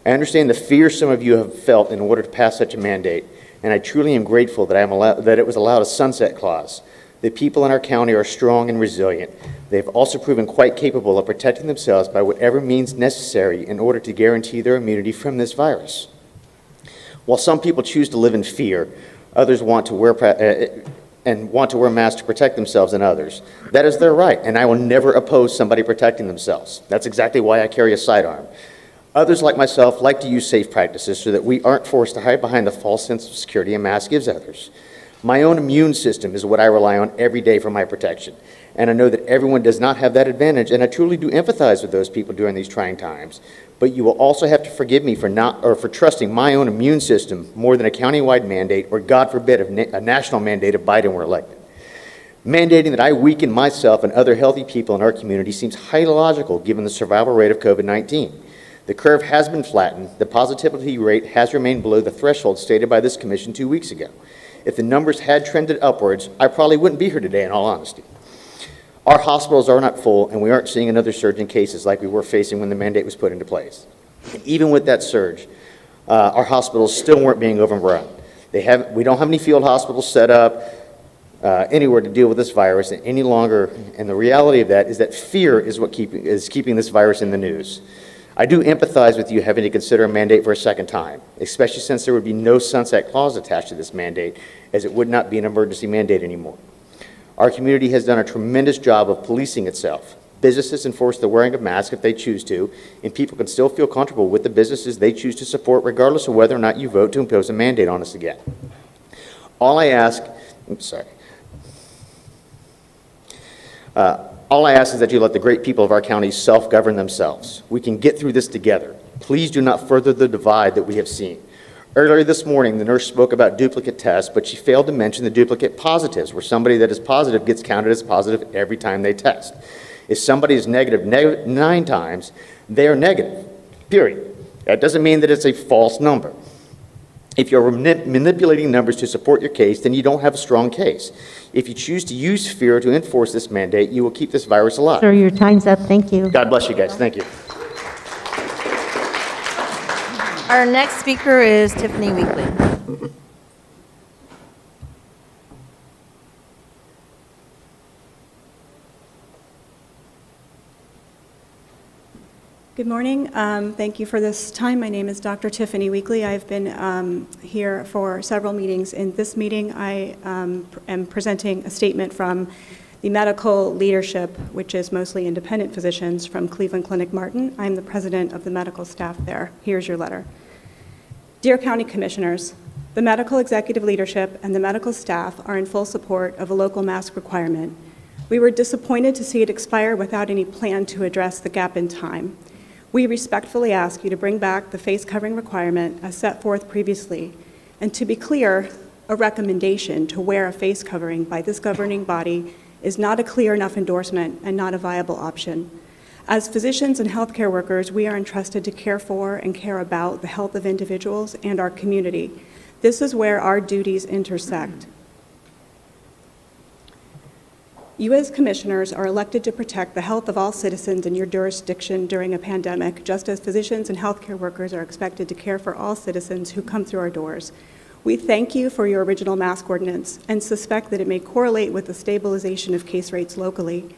I understand the fear some of you have felt in order to pass such a mandate, and I truly am grateful that it was allowed a sunset clause. The people in our county are strong and resilient. They've also proven quite capable of protecting themselves by whatever means necessary in order to guarantee their immunity from this virus. While some people choose to live in fear, others want to wear masks to protect themselves and others. That is their right, and I will never oppose somebody protecting themselves. That's exactly why I carry a sidearm. Others like myself like to use safe practices so that we aren't forced to hide behind the false sense of security a mask gives others. My own immune system is what I rely on every day for my protection, and I know that everyone does not have that advantage, and I truly do empathize with those people during these trying times. But you will also have to forgive me for trusting my own immune system more than a countywide mandate, or God forbid, a national mandate if Biden were elected. Mandating that I weaken myself and other healthy people in our community seems highly logical given the survival rate of COVID-19. The curve has been flattened. The positivity rate has remained below the threshold stated by this commission 2 weeks ago. If the numbers had trended upwards, I probably wouldn't be here today, in all honesty. Our hospitals are not full, and we aren't seeing another surge in cases like we were facing when the mandate was put into place. Even with that surge, our hospitals still weren't being overrun. We don't have any field hospitals set up anywhere to deal with this virus any longer, and the reality of that is that fear is what is keeping this virus in the news. I do empathize with you having to consider a mandate for a second time, especially since there would be no sunset clause attached to this mandate, as it would not be an emergency mandate anymore. Our community has done a tremendous job of policing itself. Businesses enforce the wearing of masks if they choose to, and people can still feel comfortable with the businesses they choose to support regardless of whether or not you vote to impose a mandate on us again. All I ask is that you let the great people of our county self-govern themselves. We can get through this together. Please do not further the divide that we have seen. Earlier this morning, the nurse spoke about duplicate tests, but she failed to mention the duplicate positives, where somebody that is positive gets counted as positive every time they test. If somebody is negative 9 times, they are negative, period. That doesn't mean that it's a false number. If you're manipulating numbers to support your case, then you don't have a strong case. If you choose to use fear to enforce this mandate, you will keep this virus alive. Sir, your time's up. Thank you. God bless you guys. Thank you. Our next speaker is Tiffany Weekly. Good morning. Thank you for this time. My name is Dr. Tiffany Weekly. I've been here for several meetings. In this meeting, I am presenting a statement from the medical leadership, which is mostly independent physicians from Cleveland Clinic Martin. I'm the president of the medical staff there. Here's your letter. Dear County Commissioners, the medical executive leadership and the medical staff are in full support of a local mask requirement. We were disappointed to see it expire without any plan to address the gap in time. We respectfully ask you to bring back the face covering requirement as set forth previously, and to be clear, a recommendation to wear a face covering by this governing body is not a clear enough endorsement and not a viable option. As physicians and healthcare workers, we are entrusted to care for and care about the health of individuals and our community. This is where our duties intersect. You as commissioners are elected to protect the health of all citizens in your jurisdiction during a pandemic, just as physicians and healthcare workers are expected to care for all citizens who come through our doors. We thank you for your original mask ordinance and suspect that it may correlate with the stabilization of case rates locally.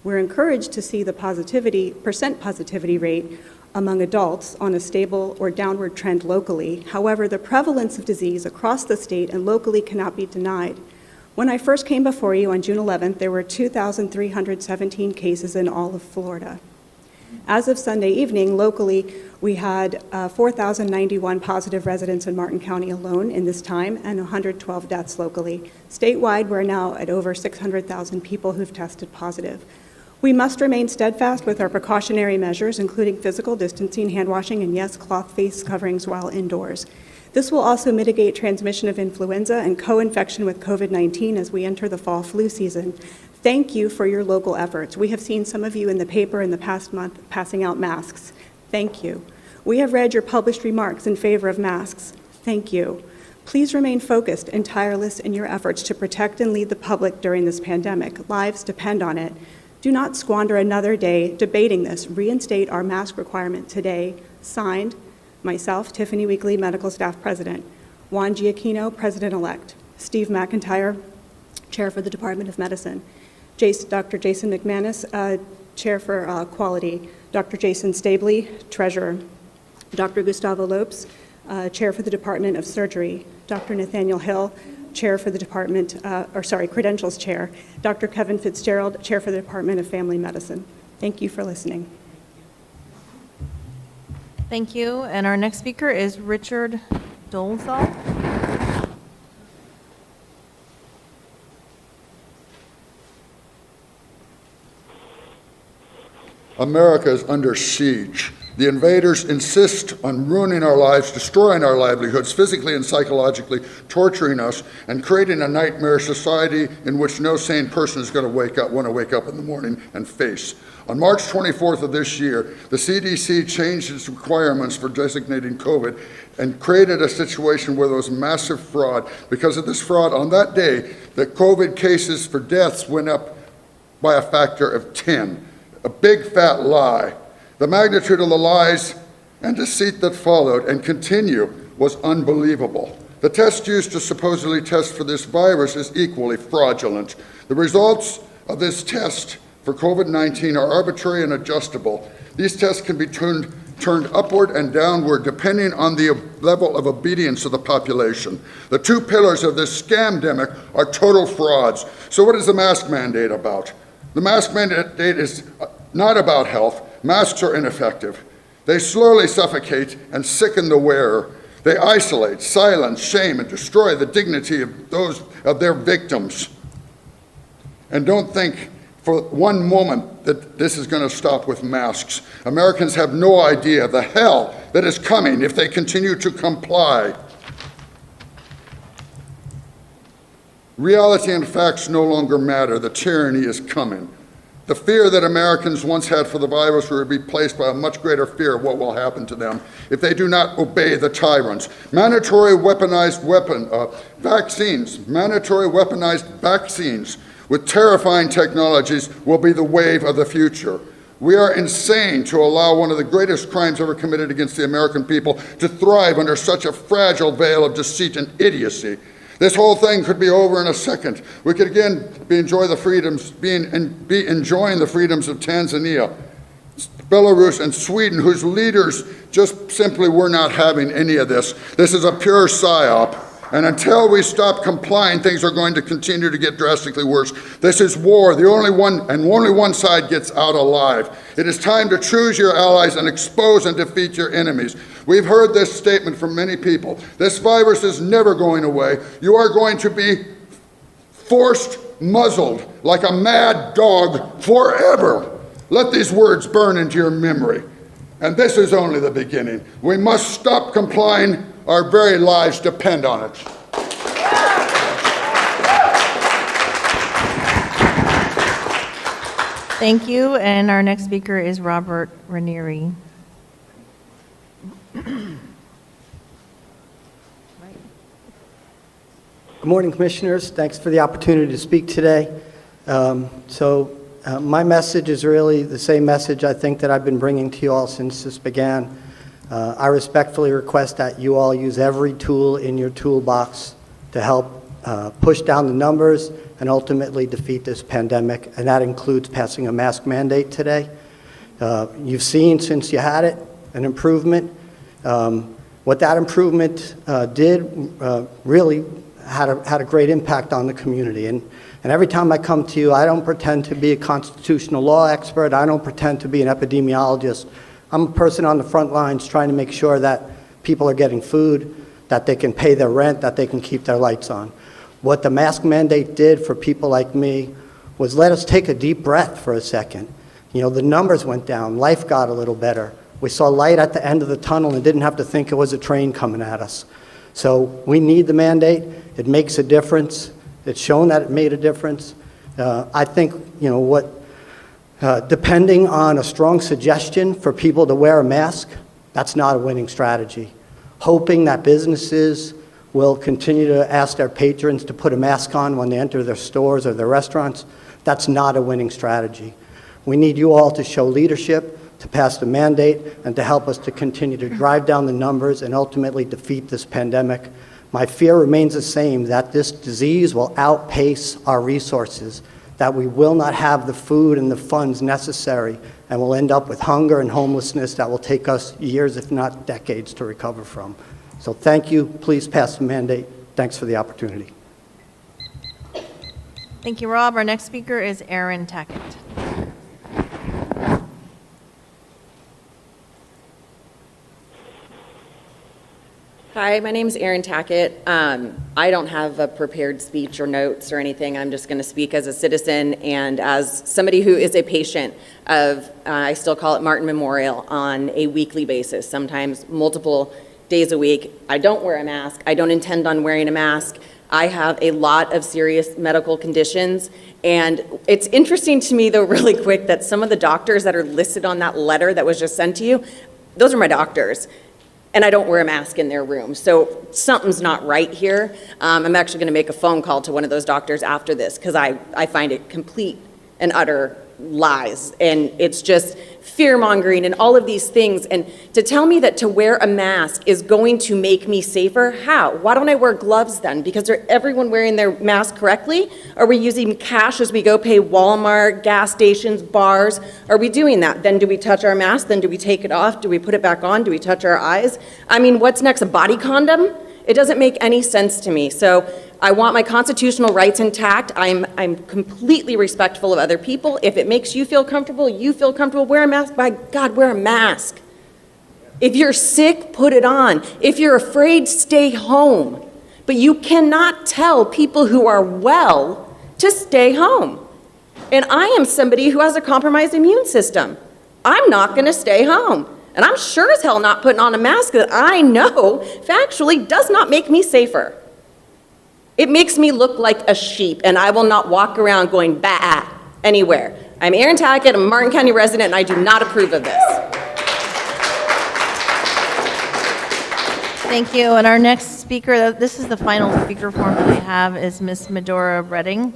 We're encouraged to see the percent positivity rate among adults on a stable or downward trend locally. However, the prevalence of disease across the state and locally cannot be denied. When I first came before you on June 11th, there were 2,317 cases in all of Florida. As of Sunday evening, locally, we had 4,091 positive residents in Martin County alone in this time, and 112 deaths locally. Statewide, we're now at over 600,000 people who've tested positive. We must remain steadfast with our precautionary measures, including physical distancing, hand washing, and yes, cloth face coverings while indoors. This will also mitigate transmission of influenza and co-infection with COVID-19 as we enter the fall flu season. Thank you for your local efforts. We have seen some of you in the paper in the past month passing out masks. Thank you. We have read your published remarks in favor of masks. Thank you. Please remain focused and tireless in your efforts to protect and lead the public during this pandemic. Lives depend on it. Do not squander another day debating this. Reinstate our mask requirement today. Signed, myself, Tiffany Weekly, Medical Staff President. Juan Giacchino, President-elect. Steve McIntyre, Chair for the Department of Medicine. Dr. Jason McManus, Chair for Quality. Dr. Jason Stabley, Treasurer. Dr. Gustavo Lopes, Chair for the Department of Surgery. Dr. Nathaniel Hill, Chair for the Department, Credentials Chair. Dr. Kevin Fitzgerald, Chair for the Department of Family Medicine. Thank you for listening. Thank you. And our next speaker is Richard Dolezal. America is under siege. The invaders insist on ruining our lives, destroying our livelihoods, physically and psychologically, torturing us, and creating a nightmare society in which no sane person is going to want to wake up in the morning and face. On March 24th of this year, the CDC changed its requirements for designating COVID and created a situation where there was massive fraud. Because of this fraud, on that day, the COVID cases for deaths went up by a factor of 10. A big fat lie. The magnitude of the lies and deceit that followed and continue was unbelievable. The test used to supposedly test for this virus is equally fraudulent. The results of this test for COVID-19 are arbitrary and adjustable. These tests can be turned upward and downward depending on the level of obedience of the population. The two pillars of this scamdemic are total frauds. So what is the mask mandate about? The mask mandate is not about health. Masks are ineffective. They slowly suffocate and sicken the wearer. They isolate, silence, shame, and destroy the dignity of their victims. And don't think for one moment that this is going to stop with masks. Americans have no idea the hell that is coming if they continue to comply. Reality and facts no longer matter. The tyranny is coming. The fear that Americans once had for the virus will be replaced by a much greater fear of what will happen to them if they do not obey the tyrants. Mandatory weaponized vaccines with terrifying technologies will be the wave of the future. We are insane to allow one of the greatest crimes ever committed against the American people to thrive under such a fragile veil of deceit and idiocy. This whole thing could be over in a second. We could again be enjoying the freedoms of Tanzania, Belarus, and Sweden, whose leaders just simply were not having any of this. This is a pure psyop. And until we stop complying, things are going to continue to get drastically worse. This is war. Only one side gets out alive. It is time to choose your allies and expose and defeat your enemies. We've heard this statement from many people. This virus is never going away. You are going to be forced muzzled like a mad dog forever. Let these words burn into your memory. And this is only the beginning. We must stop complying. Our very lives depend on it. Thank you. And our next speaker is Robert Ranieri. Good morning, Commissioners. Thanks for the opportunity to speak today. My message is really the same message I think that I've been bringing to you all since this began. I respectfully request that you all use every tool in your toolbox to help push down the numbers and ultimately defeat this pandemic, and that includes passing a mask mandate today. You've seen since you had it an improvement. What that improvement did really had a great impact on the community. And every time I come to you, I don't pretend to be a constitutional law expert. I don't pretend to be an epidemiologist. I'm a person on the front lines trying to make sure that people are getting food, that they can pay their rent, that they can keep their lights on. What the mask mandate did for people like me was let us take a deep breath for a second. You know, the numbers went down, life got a little better. We saw light at the end of the tunnel and didn't have to think it was a train coming at us. So we need the mandate. It makes a difference. It's shown that it made a difference. I think, you know, depending on a strong suggestion for people to wear a mask, that's not a winning strategy. Hoping that businesses will continue to ask their patrons to put a mask on when they enter their stores or their restaurants, that's not a winning strategy. We need you all to show leadership, to pass the mandate, and to help us to continue to drive down the numbers and ultimately defeat this pandemic. My fear remains the same, that this disease will outpace our resources, that we will not have the food and the funds necessary, and we'll end up with hunger and homelessness that will take us years, if not decades, to recover from. So thank you. Please pass the mandate. Thanks for the opportunity. Thank you, Rob. Our next speaker is Aaron Tackett. Hi, my name is Erin Tackett. I don't have a prepared speech or notes or anything. I'm just going to speak as a citizen and as somebody who is a patient of, I still call it Martin Memorial, on a weekly basis, sometimes multiple days a week. I don't wear a mask. I don't intend on wearing a mask. I have a lot of serious medical conditions, and it's interesting to me, though, really quick, that some of the doctors that are listed on that letter that was just sent to you, those are my doctors. And I don't wear a mask in their room. So something's not right here. I'm actually going to make a phone call to one of those doctors after this because I find it complete and utter lies. And it's just fear-mongering and all of these things. And to tell me that to wear a mask is going to make me safer, how? Why don't I wear gloves then? Because are everyone wearing their mask correctly? Are we using cash as we go pay Walmart, gas stations, bars? Are we doing that? Then do we touch our mask? Then do we take it off? Do we put it back on? Do we touch our eyes? I mean, what's next, a body condom? It doesn't make any sense to me. So I want my constitutional rights intact. I'm completely respectful of other people. If it makes you feel comfortable, wear a mask. By God, wear a mask. If you're sick, put it on. If you're afraid, stay home. But you cannot tell people who are well to stay home. And I am somebody who has a compromised immune system. I'm not going to stay home. And I'm sure as hell not putting on a mask that I know factually does not make me safer. It makes me look like a sheep, and I will not walk around going bah anywhere. I'm Erin Tackett, I'm a Martin County resident, and I do not approve of this. Thank you. And our next speaker, this is the final speaker form that we have, is Ms. Medora Redding.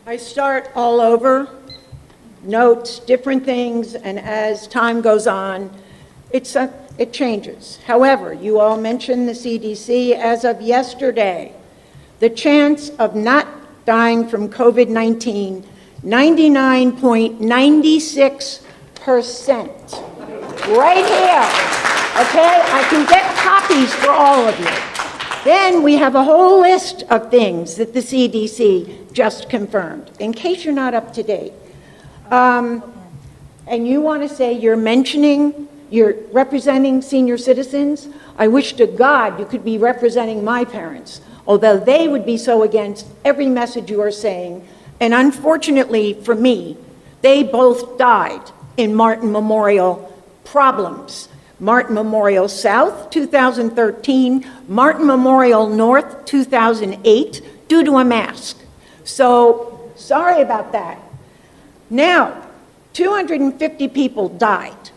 I start all over, notes, different things, and as time goes on, it changes. However, you all mentioned the CDC. As of yesterday, the chance of not dying from COVID-19, 99.96%. Right here, okay? I can get copies for all of you. Then we have a whole list of things that the CDC just confirmed, in case you're not up to date. And you want to say you're representing senior citizens? I wish to God you could be representing my parents, although they would be so against every message you are saying. And unfortunately for me, they both died in Martin Memorial problems. Martin Memorial South, 2013, Martin Memorial North, 2008, due to a mask. So, sorry about that. Now, 250 people died.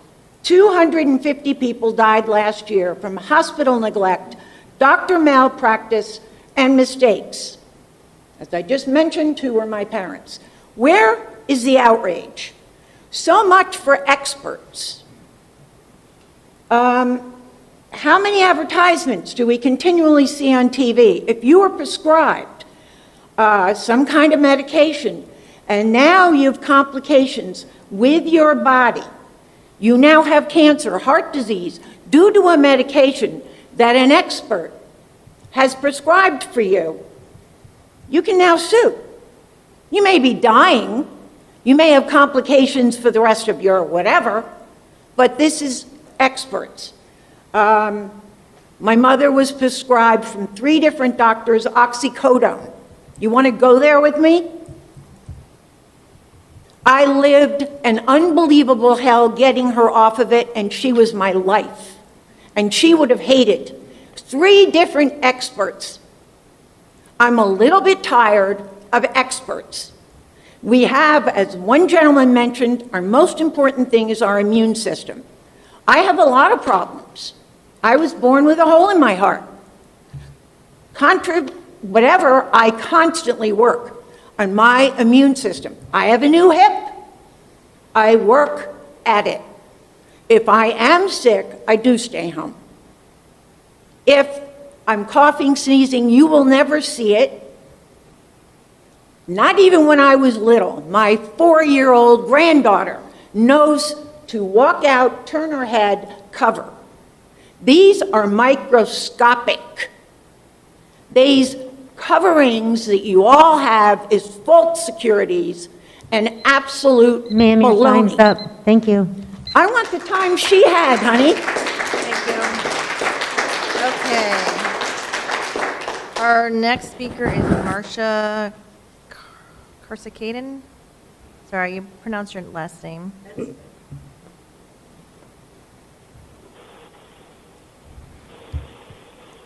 250 people died last year from hospital neglect, doctor malpractice, and mistakes. As I just mentioned, 2 were my parents. Where is the outrage? So much for experts. How many advertisements do we continually see on TV? If you are prescribed some kind of medication and now you have complications with your body, You now have cancer, heart disease, due to a medication that an expert has prescribed for you. You can now sue. You may be dying. You may have complications for the rest of your whatever, but this is experts. My mother was prescribed from 3 different doctors oxycodone. You want to go there with me? I lived an unbelievable hell getting her off of it, and she was my life. And she would have hated 3 different experts. I'm a little bit tired of experts. We have, as one gentleman mentioned, our most important thing is our immune system. I have a lot of problems. I was born with a hole in my heart. Whatever, I constantly work on my immune system. I have a new hip. I work at it. If I am sick, I do stay home. If I'm coughing, sneezing, you will never see it. Not even when I was little. My 4-year-old granddaughter knows to walk out, turn her head, cover. These are microscopic. These coverings that you all have is false securities and absolute Ma'am, your baloney. time's up. Thank you. I want the time she had, honey. Okay. Our next speaker is Marcia Karsakaden. Sorry, you pronounced your last name.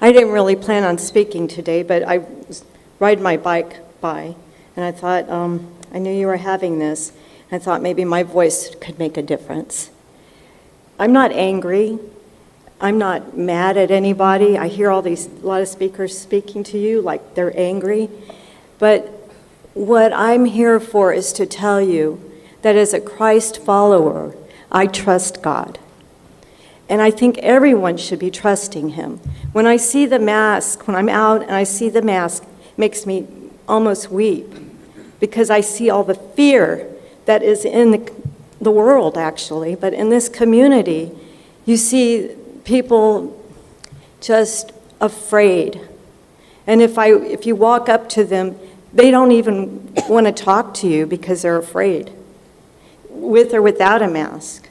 I didn't really plan on speaking today, but I was riding my bike by, and I thought, I knew you were having this, and I thought maybe my voice could make a difference. I'm not angry. I'm not mad at anybody. I hear a lot of speakers speaking to you like they're angry, but what I'm here for is to tell you that as a Christ follower, I trust God. And I think everyone should be trusting him. When I see the mask, when I'm out and I see the mask, it makes me almost weep because I see all the fear that is in the world, actually, but in this community, you see people just afraid. And if you walk up to them, they don't even want to talk to you because they're afraid, with or without a mask.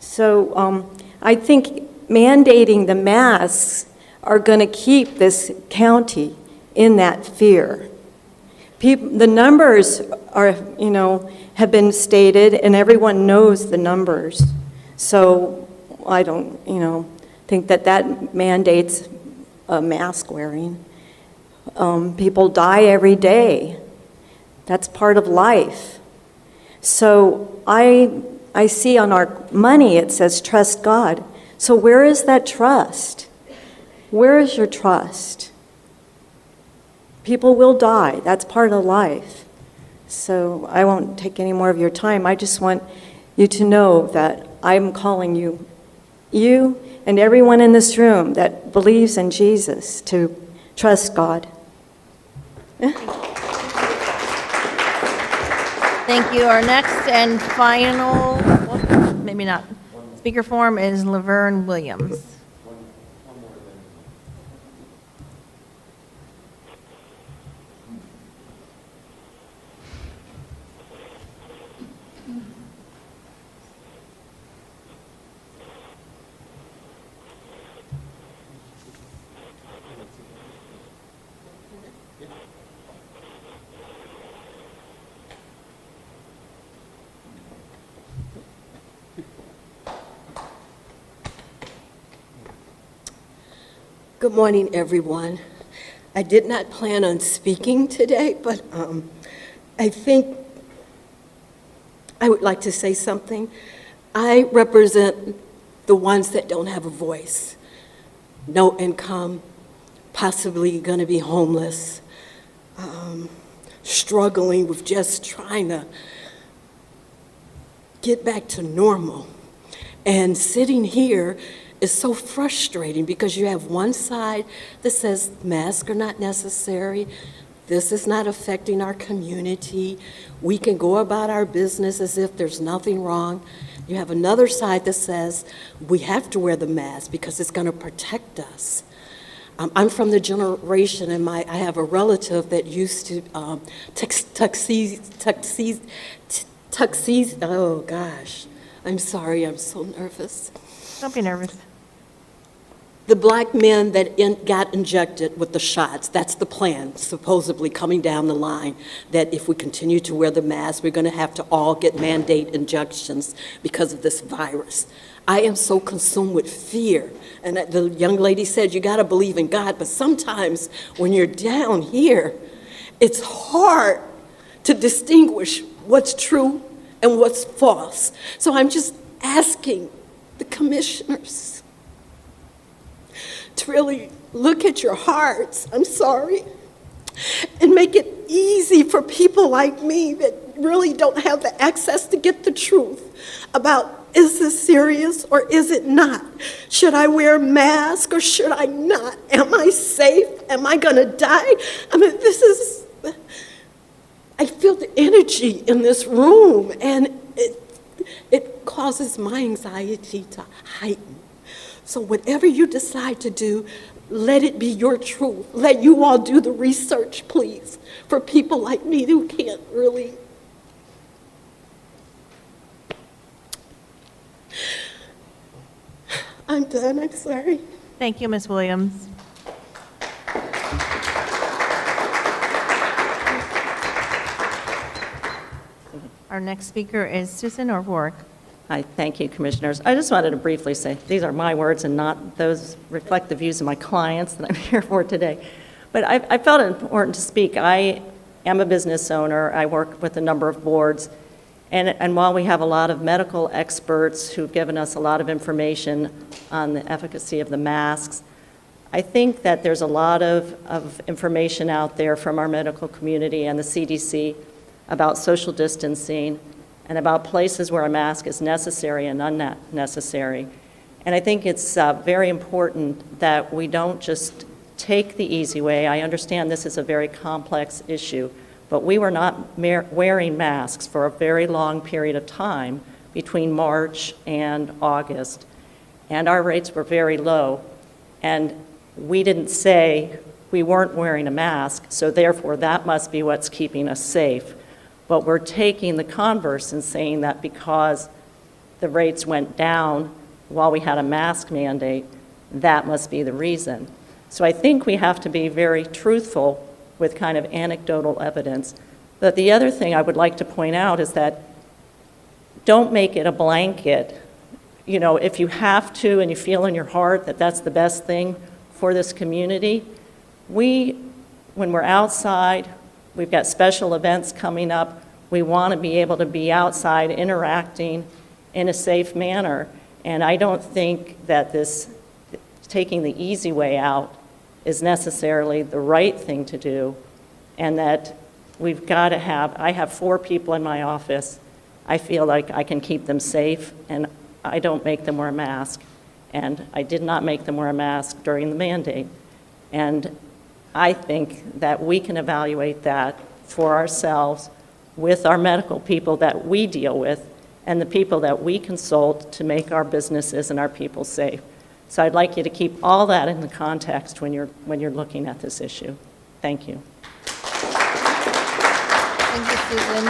So I think mandating the masks are going to keep this county in that fear. The numbers are, have been stated, and everyone knows the numbers. So I don't, think that mandates mask wearing. People die every day. That's part of life. So I see on our money it says trust God. So where is that trust? Where is your trust? People will die. That's part of life. So I won't take any more of your time. I just want you to know that I'm calling you and everyone in this room that believes in Jesus to trust God. Thank you. Our next and final, well, maybe not, speaker form is Laverne Williams. Good morning, everyone. I did not plan on speaking today, but I think I would like to say something. I represent the ones that don't have a voice, no income, possibly going to be homeless, struggling with just trying to get back to normal. And sitting here is so frustrating because you have one side that says masks are not necessary, this is not affecting our community, we can go about our business as if there's nothing wrong. You have another side that says we have to wear the mask because it's going to protect us. I'm from the generation, and I have a relative that used to oh gosh, I'm sorry, I'm so nervous. Don't be nervous. The black men that got injected with the shots, that's the plan, supposedly coming down the line, that if we continue to wear the mask, we're going to have to all get mandate injections because of this virus. I am so consumed with fear. And the young lady said, you got to believe in God, but sometimes when you're down here, it's hard to distinguish what's true and what's false. So I'm just asking the commissioners to really look at your hearts, I'm sorry, and make it easy for people like me that really don't have the access to get the truth about, is this serious or is it not? Should I wear a mask or should I not? Am I safe? Am I gonna die? I mean, I feel the energy in this room, and it causes my anxiety to heighten. So whatever you decide to do, let it be your truth. Let you all do the research, please, for people like me who can't really. I'm done, I'm sorry. Thank you, Ms. Williams. Our next speaker is Susan O'Rourke. Hi, thank you, Commissioners. I just wanted to briefly say, these are my words and not those reflect the views of my clients that I'm here for today. But I felt it important to speak. I am a business owner. I work with a number of boards. And while we have a lot of medical experts who've given us a lot of information on the efficacy of the masks, I think that there's a lot of information out there from our medical community and the CDC about social distancing and about places where a mask is necessary and unnecessary. And I think it's very important that we don't just take the easy way. I understand this is a very complex issue, but we were not wearing masks for a very long period of time between March and August, and our rates were very low. And we didn't say we weren't wearing a mask, so therefore that must be what's keeping us safe. But we're taking the converse and saying that because the rates went down while we had a mask mandate, that must be the reason. So I think we have to be very truthful with kind of anecdotal evidence. But the other thing I would like to point out is that don't make it a blanket. You know, if you have to and you feel in your heart that that's the best thing for this community, when we're outside, we've got special events coming up. We want to be able to be outside interacting in a safe manner. And I don't think that this taking the easy way out is necessarily the right thing to do. And that we've got to I have 4 people in my office. I feel like I can keep them safe, and I don't make them wear a mask. And I did not make them wear a mask during the mandate. And I think that we can evaluate that for ourselves with our medical people that we deal with and the people that we consult to make our businesses and our people safe. So I'd like you to keep all that in the context when you're looking at this issue. Thank you. Thank you, Susan.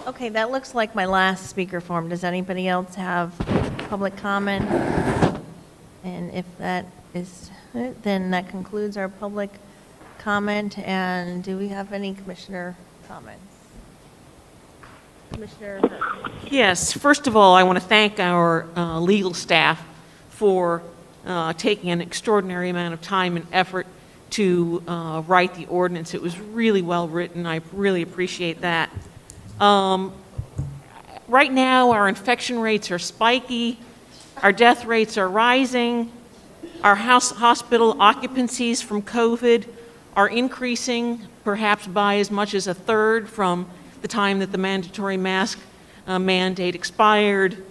Okay, that looks like my last speaker form. Does anybody else have public comment? And if that is it, then that concludes our public comment. And do we have any commissioner comments? Commissioner Hurd. Yes, first of all, I want to thank our legal staff for taking an extraordinary amount of time and effort to write the ordinance. It was really well written. I really appreciate that. Right now, our infection rates are spiky. Our death rates are rising. Our hospital occupancies from COVID are increasing, perhaps by as much as a third from the time that the mandatory mask mandate expired.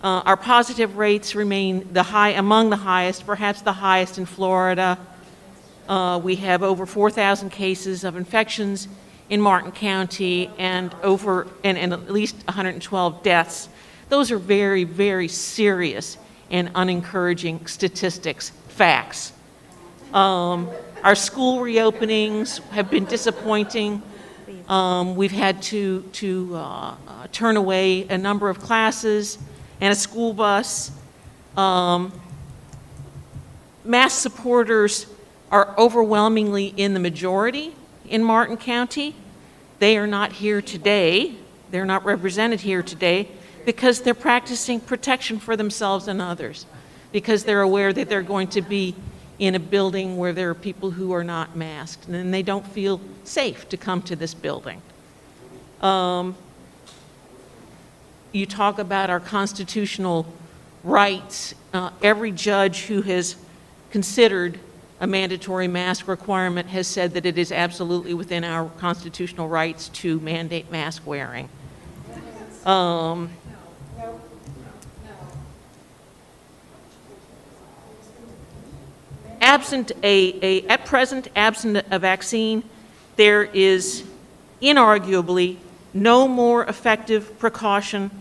Our positive rates remain among the highest, perhaps the highest in Florida. We have over 4,000 cases of infections in Martin County and at least 112 deaths. Those are very, very serious and unencouraging statistics, facts. Our school reopenings have been disappointing. We've had to turn away a number of classes and a school bus. Mask supporters are overwhelmingly in the majority in Martin County. They are not here today. They're not represented here today because they're practicing protection for themselves and others, because they're aware that they're going to be in a building where there are people who are not masked, and they don't feel safe to come to this building. You talk about our constitutional rights. Every judge who has considered a mandatory mask requirement has said that it is absolutely within our constitutional rights to mandate mask wearing. At present, absent a vaccine, there is inarguably no more effective precaution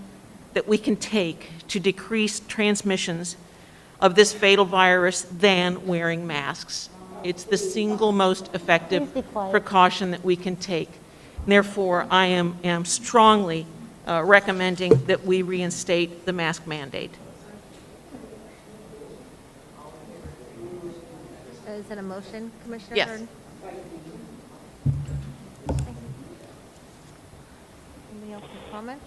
that we can take to decrease transmissions of this fatal virus than wearing masks. It's the single most effective precaution that we can take. Therefore, I am strongly recommending that we reinstate the mask mandate. Is that a motion, Commissioner Yes. Hurd? Anybody else have comment?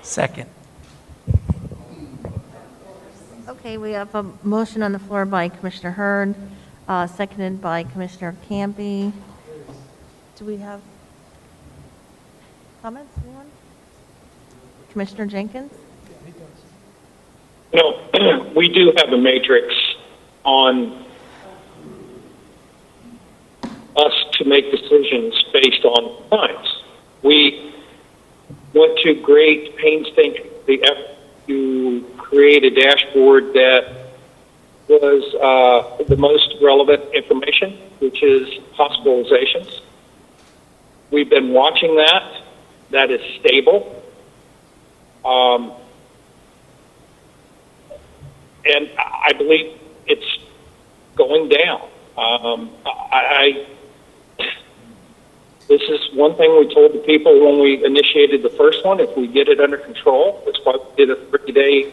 Second. Okay, we have a motion on the floor by Commissioner Hurd, seconded by Commissioner Campy. Do we have comments, anyone? Commissioner Jenkins? No, we do have a matrix on us to make decisions based on science. We went to great painstaking effort to create a dashboard that was the most relevant information, which is hospitalizations. We've been watching that. That is stable. And I believe it's going down. This is one thing we told the people when we initiated the first one. If we get it under control, that's why we did a 30-day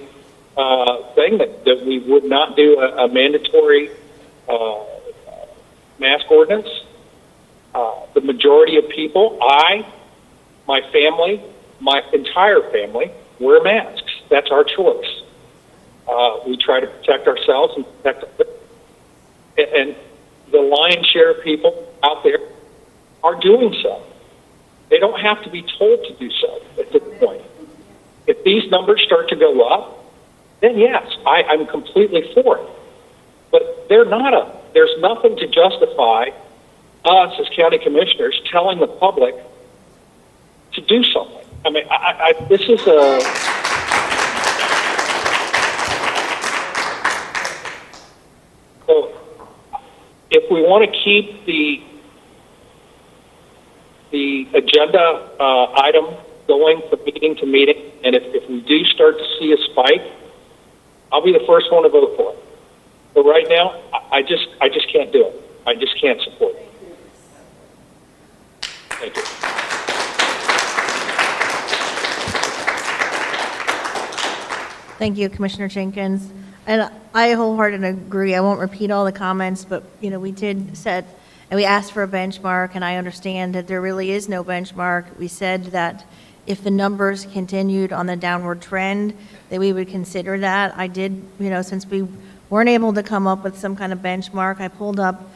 thing, that we would not do a mandatory mask ordinance. The majority of people, my family, my entire family, wear masks. That's our choice. We try to protect ourselves and protect others. And the lion's share of people out there are doing so. They don't have to be told to do so at this point. If these numbers start to go up, then yes, I'm completely for it. But there's nothing to justify us as county commissioners telling the public to do something. I mean, this is a... So if we want to keep the agenda item going from meeting to meeting, and if we do start to see a spike, I'll be the first one to vote for it. But right now, I just can't do it. I just can't support it. Thank you. Thank you, Commissioner Jenkins. And I wholeheartedly agree. I won't repeat all the comments, but, we did set, and we asked for a benchmark, and I understand that there really is no benchmark. We said that if the numbers continued on the downward trend, that we would consider that. I did, since we weren't able to come up with some kind of benchmark, I pulled up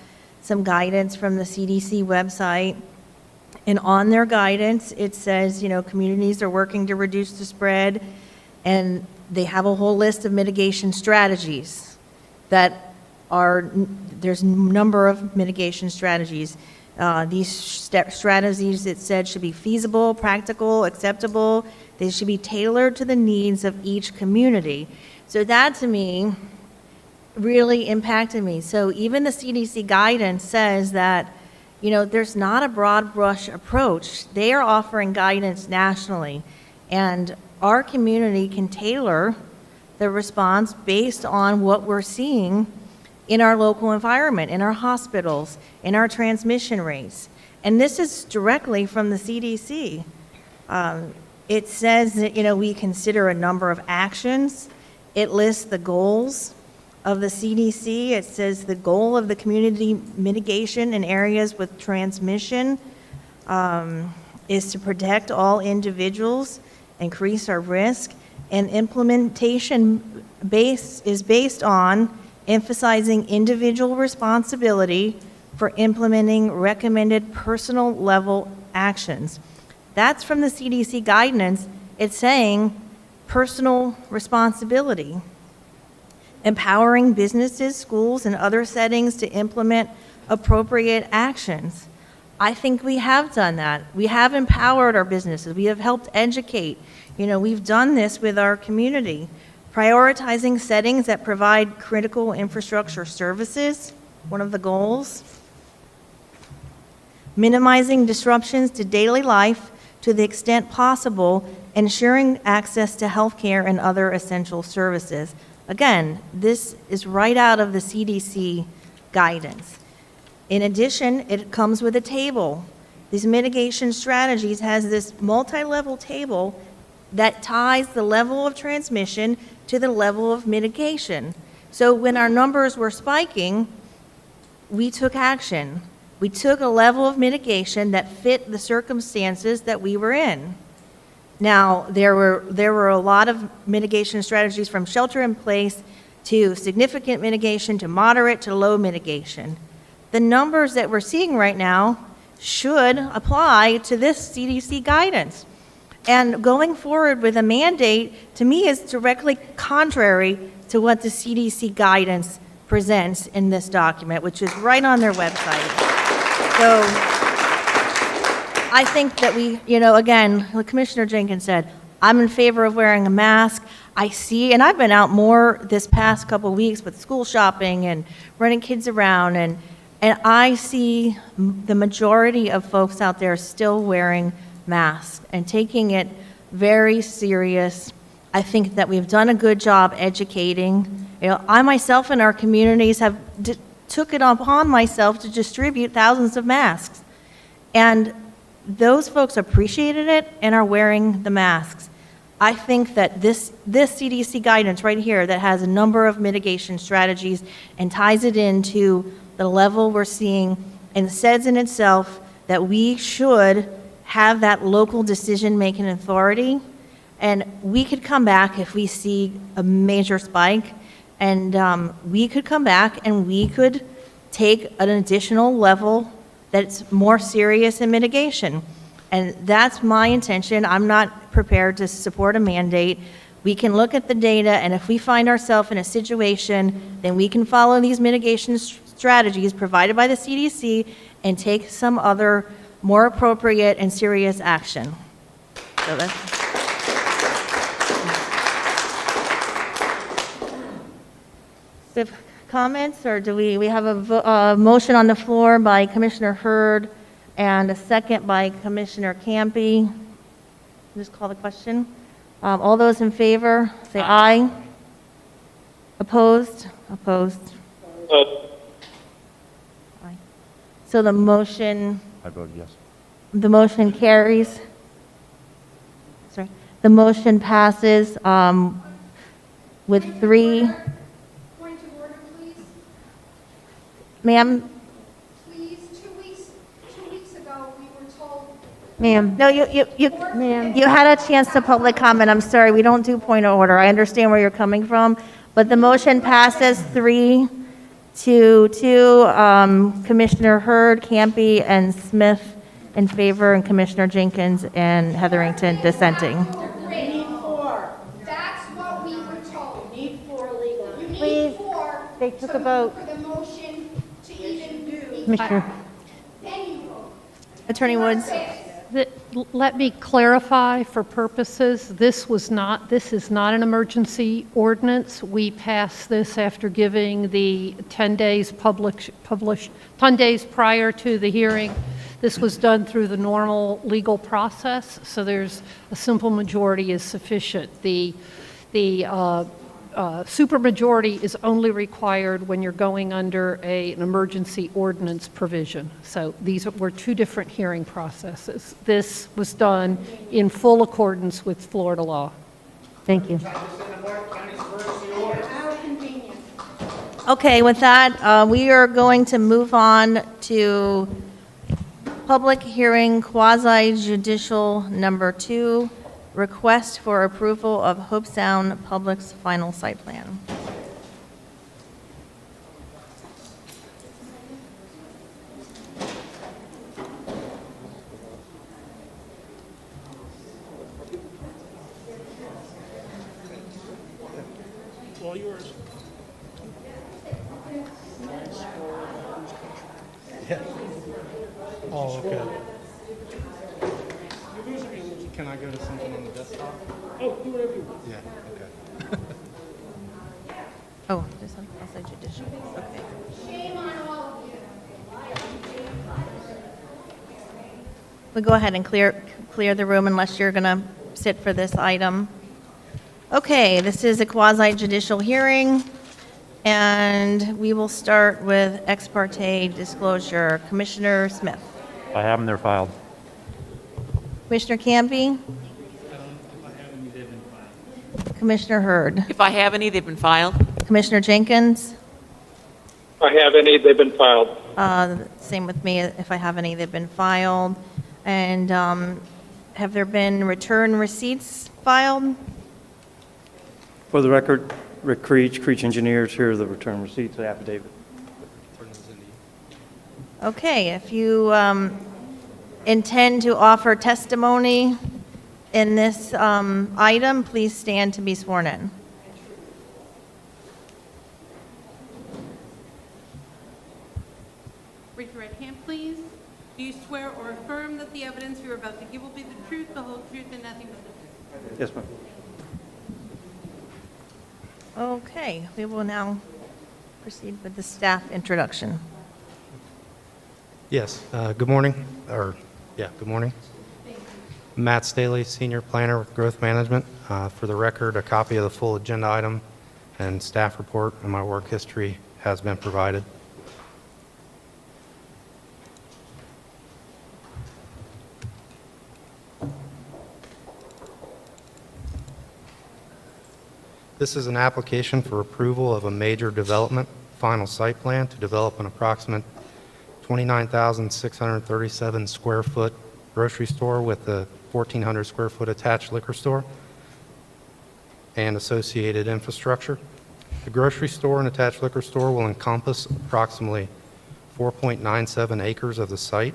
some guidance from the CDC website. And on their guidance, it says, communities are working to reduce the spread, and they have a whole list of mitigation strategies there's a number of mitigation strategies. These strategies, it said, should be feasible, practical, acceptable. They should be tailored to the needs of each community. So that, to me, really impacted me. So even the CDC guidance says that, there's not a broad brush approach. They are offering guidance nationally, and our community can tailor the response based on what we're seeing in our local environment, in our hospitals, in our transmission rates. And this is directly from the CDC. It says that, we consider a number of actions. It lists the goals of the CDC. It says the goal of the community mitigation in areas with transmission is to protect all individuals, increase our risk, and implementation is based on emphasizing individual responsibility for implementing recommended personal level actions. That's from the CDC guidance. It's saying personal responsibility. Empowering businesses, schools, and other settings to implement appropriate actions. I think we have done that. We have empowered our businesses. We have helped educate. We've done this with our community. Prioritizing settings that provide critical infrastructure services, one of the goals. Minimizing disruptions to daily life to the extent possible, ensuring access to healthcare and other essential services. Again, this is right out of the CDC guidance. In addition, it comes with a table. These mitigation strategies has this multi-level table that ties the level of transmission to the level of mitigation. So when our numbers were spiking, we took action. We took a level of mitigation that fit the circumstances that we were in. Now, there were a lot of mitigation strategies, from shelter in place to significant mitigation to moderate to low mitigation. The numbers that we're seeing right now should apply to this CDC guidance. And going forward with a mandate, to me, is directly contrary to what the CDC guidance presents in this document, which is right on their website. So I think that we, again, like Commissioner Jenkins said, I'm in favor of wearing a mask. I see, and I've been out more this past couple of weeks with school shopping and running kids around, and I see the majority of folks out there still wearing masks and taking it very serious. I think that we've done a good job educating. I myself and our communities have took it upon myself to distribute thousands of masks. And those folks appreciated it and are wearing the masks. I think that this CDC guidance right here that has a number of mitigation strategies and ties it into the level we're seeing and says in itself that we should have that local decision-making authority. And we could come back if we see a major spike, and we could come back and we could take an additional level that's more serious in mitigation. And that's my intention. I'm not prepared to support a mandate. We can look at the data, and if we find ourselves in a situation, then we can follow these mitigation strategies provided by the CDC and take some other more appropriate and serious action. So that's... We have comments, or do we have a motion on the floor by Commissioner Hurd and a second by Commissioner Campy? Just call the question. All those in favor, say aye. Opposed? Opposed. Aye. So the motion... I vote yes. The motion carries. Sorry. The motion passes with 3... Ma'am? Please, 2 weeks ago, we were told... Ma'am, no, you had a chance to public comment. I'm sorry, we don't do point of order. I understand where you're coming from, but the motion passes 3-2. Commissioner Hurd, Campy, and Smith in favor, and Commissioner Jenkins and Hetherington dissenting. Need 4. That's what we were told. You need 4 legally. You need Please, 4. they took a vote. For the motion to even be Commissioner. Then you vote. Attorney Woods. Let me clarify for purposes, this is not an emergency ordinance. We passed this after giving the 10 days 10 days prior to the hearing. This was done through the normal legal process, so there's a simple majority is sufficient. The supermajority is only required when you're going under an emergency ordinance provision. So these were two different hearing processes. This was done in full accordance with Florida law. Thank you. Okay, with that, we are going to move on to public hearing quasi-judicial number 2, request for approval of Hobe Sound Publix final site plan. All yours. Yeah. Oh, okay. Can I go to something on the desktop? Oh, do whatever you want. Yeah, okay. Oh, there's something else judicial. Okay. Shame on all of you. We'll go ahead and clear the room unless you're going to sit for this item. Okay, this is a quasi-judicial hearing, and we will start with ex parte disclosure. Commissioner Smith. If I have them, they're filed. Commissioner Campy. Commissioner Hurd. If I have any, they've been filed. Commissioner Jenkins. If I have any, they've been filed. Same with me. If I have any, they've been filed. And have there been return receipts filed? For the record, Rick Creech Engineers, here are the return receipts, the affidavit. Okay, if you intend to offer testimony in this item, please stand to be sworn in. Raise your right hand, please. Do you swear or affirm that the evidence you're about to give will be the truth, the whole truth, and nothing but the truth? Yes, ma'am. Okay, we will now proceed with the staff introduction. Yes, good morning, good morning. Matt Staley, Senior Planner with Growth Management. For the record, a copy of the full agenda item and staff report and my work history has been provided. This is an application for approval of a major development final site plan to develop an approximate 29,637 square foot grocery store with a 1,400 square foot attached liquor store and associated infrastructure. The grocery store and attached liquor store will encompass approximately 4.97 acres of the site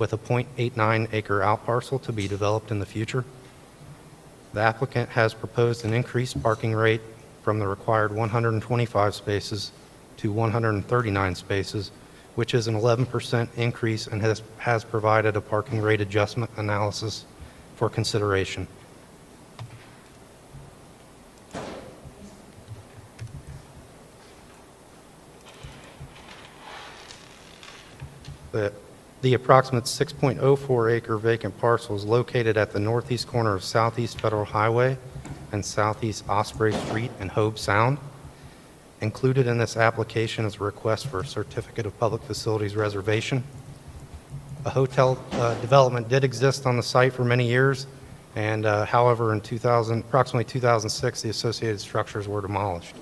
with a 0.89 acre outparcel to be developed in the future. The applicant has proposed an increased parking rate from the required 125 spaces to 139 spaces, which is an 11% increase, and has provided a parking rate adjustment analysis for consideration. The approximate 6.04 acre vacant parcel is located at the northeast corner of Southeast Federal Highway and Southeast Osprey Street in Hobe Sound. Included in this application is a request for a certificate of public facilities reservation. A hotel development did exist on the site for many years, and however, in approximately 2006, the associated structures were demolished.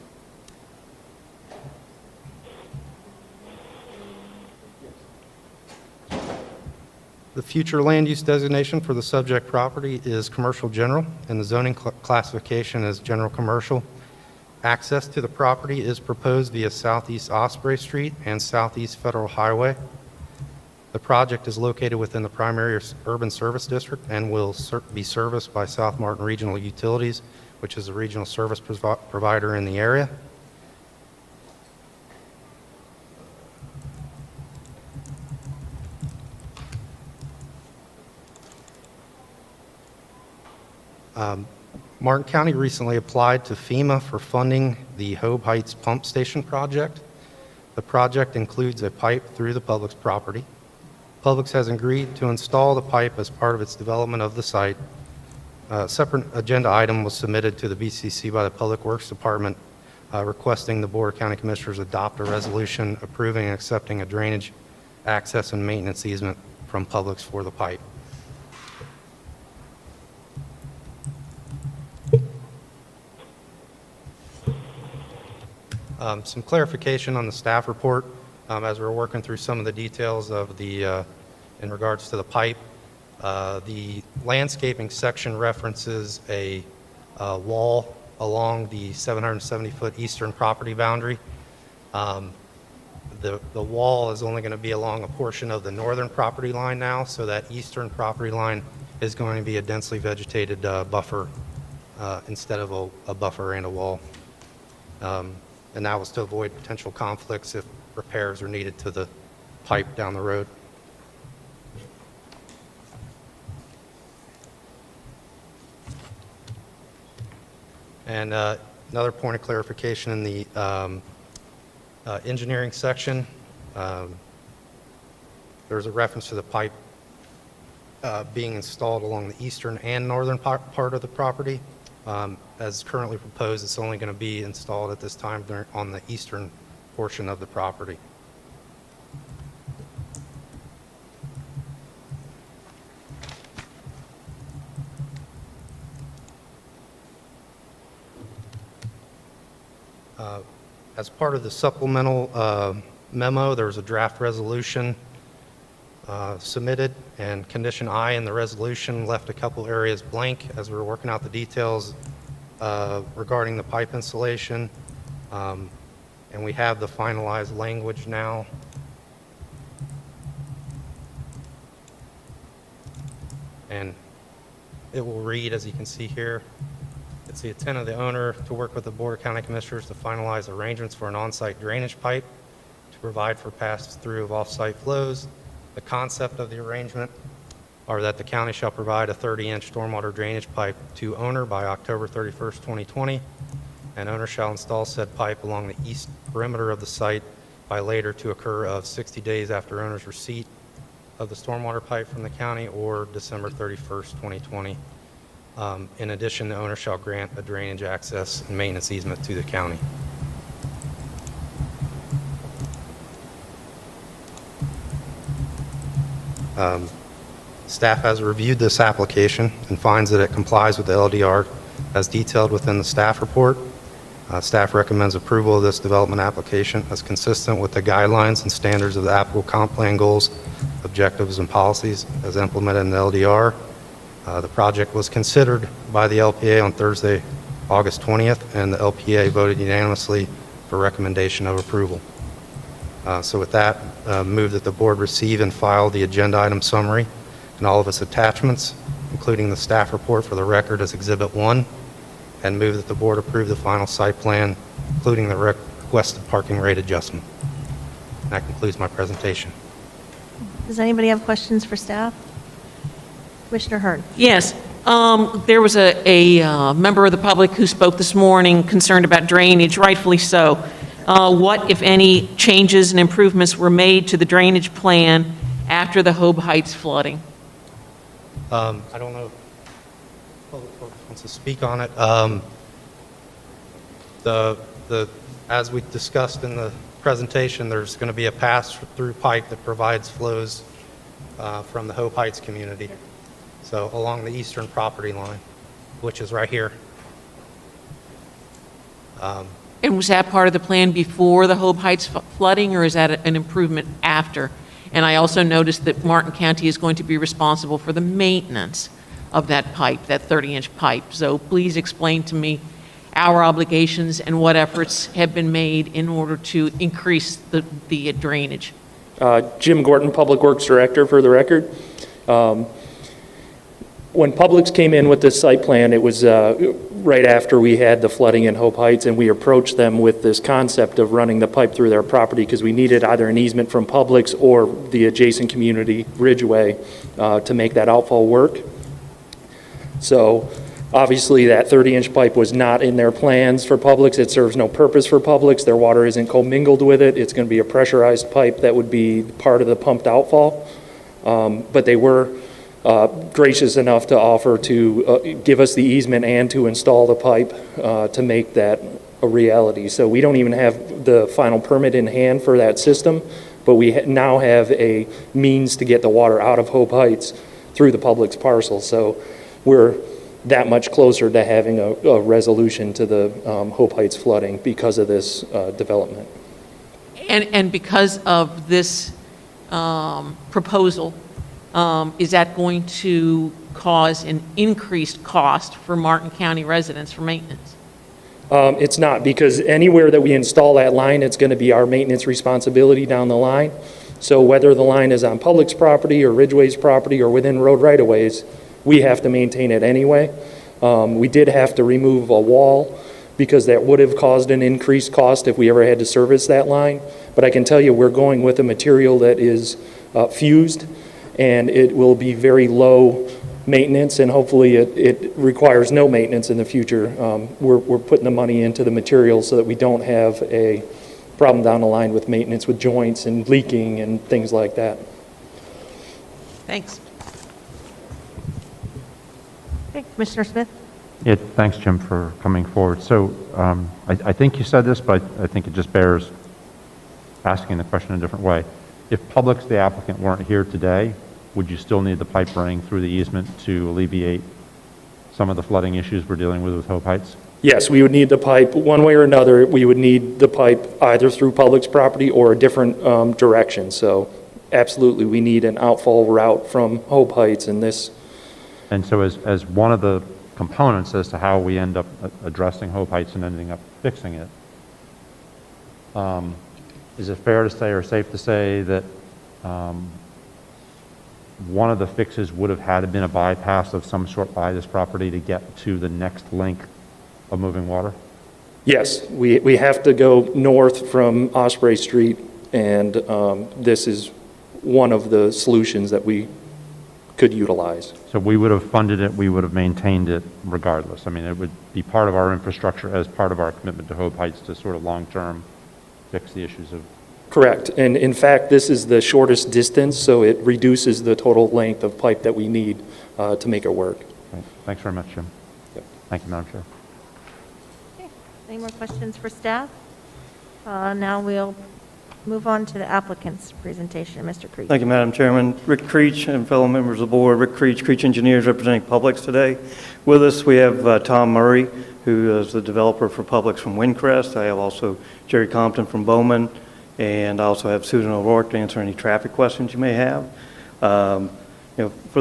The future land use designation for the subject property is commercial general, and the zoning classification is general commercial. Access to the property is proposed via Southeast Osprey Street and Southeast Federal Highway. The project is located within the primary urban service district and will be serviced by South Martin Regional Utilities, which is a regional service provider in the area. Martin County recently applied to FEMA for funding the Hobe Heights Pump Station project. The project includes a pipe through the Publix property. Publix has agreed to install the pipe as part of its development of the site. A separate agenda item was submitted to the BCC by the Public Works Department requesting the Board of County Commissioners adopt a resolution approving and accepting a drainage access and maintenance easement from Publix for the pipe. Some clarification on the staff report as we're working through some of the details of the, in regards to the pipe. The landscaping section references a wall along the 770-foot eastern property boundary. The wall is only going to be along a portion of the northern property line now, so that eastern property line is going to be a densely vegetated buffer instead of a buffer and a wall. And that was to avoid potential conflicts if repairs are needed to the pipe down the road. And another point of clarification in the engineering section, there's a reference to the pipe being installed along the eastern and northern part of the property. As currently proposed, it's only going to be installed at this time on the eastern portion of the property. As part of the supplemental memo, there was a draft resolution submitted, and condition I in the resolution left a couple areas blank as we were working out the details regarding the pipe installation. And we have the finalized language now. And it will read, as you can see here, it's the intent of the owner to work with the Board of County Commissioners to finalize arrangements for an on-site drainage pipe to provide for pass-through of off-site flows. The concept of the arrangement are that the county shall provide a 30-inch stormwater drainage pipe to owner by October 31st, 2020, and owner shall install said pipe along the east perimeter of the site by later to occur of 60 days after owner's receipt of the stormwater pipe from the county or December 31st, 2020. In addition, the owner shall grant a drainage access and maintenance easement to the county. Staff has reviewed this application and finds that it complies with the LDR as detailed within the staff report. Staff recommends approval of this development application as consistent with the guidelines and standards of the applicable comp plan goals, objectives, and policies as implemented in the LDR. The project was considered by the LPA on Thursday, August 20th, and the LPA voted unanimously for recommendation of approval. So with that, move that the board receive and file the agenda item summary and all of its attachments, including the staff report for the record as Exhibit 1, and move that the board approve the final site plan, including the requested parking rate adjustment. That concludes my presentation. Does anybody have questions for staff? Commissioner Hearn. Yes. There was a member of the public who spoke this morning concerned about drainage, rightfully so. What, if any, changes and improvements were made to the drainage plan after the Hobe Heights flooding? I don't know if Public Works wants to speak on it. As we discussed in the presentation, there's going to be a pass-through pipe that provides flows from the Hobe Heights community. So along the eastern property line, which is right here. And was that part of the plan before the Hobe Heights flooding, or is that an improvement after? And I also noticed that Martin County is going to be responsible for the maintenance of that pipe, that 30-inch pipe. So please explain to me our obligations and what efforts have been made in order to increase the drainage. Jim Gorton, Public Works Director, for the record. When Publix came in with this site plan, it was right after we had the flooding in Hobe Heights, and we approached them with this concept of running the pipe through their property because we needed either an easement from Publix or the adjacent community, Ridgeway, to make that outfall work. So Obviously, that 30-inch pipe was not in their plans for Publix. It serves no purpose for Publix. Their water isn't commingled with it. It's going to be a pressurized pipe that would be part of the pumped outfall. But they were gracious enough to offer to give us the easement and to install the pipe to make that a reality. So we don't even have the final permit in hand for that system, but we now have a means to get the water out of Hope Heights through the Publix parcel. So we're that much closer to having a resolution to the Hope Heights flooding because of this development. And because of this proposal, is that going to cause an increased cost for Martin County residents for maintenance? It's not, because anywhere that we install that line, it's going to be our maintenance responsibility down the line. So whether the line is on Publix property or Ridgeway's property or within road right-of-ways, we have to maintain it anyway. We did have to remove a wall because that would have caused an increased cost if we ever had to service that line. But I can tell you we're going with a material that is fused, and it will be very low maintenance, and hopefully it requires no maintenance in the future. We're putting the money into the material so that we don't have a problem down the line with maintenance with joints and leaking and things like that. Thanks. Okay, Commissioner Smith? Yeah, thanks, Jim, for coming forward. So I think you said this, but I think it just bears asking the question in a different way. If Publix, the applicant, weren't here today, would you still need the pipe running through the easement to alleviate some of the flooding issues we're dealing with Hope Heights? Yes, we would need the pipe, one way or another. We would need the pipe either through Publix property or a different direction. So absolutely, we need an outfall route from Hope Heights in this. And so as one of the components as to how we end up addressing Hope Heights and ending up fixing it, is it fair to say or safe to say that one of the fixes would have had to been a bypass of some sort by this property to get to the next link of moving water? Yes, we have to go north from Osprey Street, and this is one of the solutions that we could utilize. So we would have funded it, we would have maintained it regardless. I mean, it would be part of our infrastructure as part of our commitment to Hope Heights to sort of long-term fix the issues of... Correct. And in fact, this is the shortest distance, so it reduces the total length of pipe that we need to make it work. Okay. Thanks very much, Jim. Yep. Thank you, Madam Chair. Okay, any more questions for staff? Now we'll move on to the applicant's presentation. Mr. Creech. Thank you, Madam Chairman. Rick Creech and fellow members of the board. Rick Creech, Creech Engineers, representing Publix today. With us, we have Tom Murray, who is the developer for Publix from Windcrest. I have also Jerry Compton from Bowman, and I also have Susan O'Rourke to answer any traffic questions you may have. For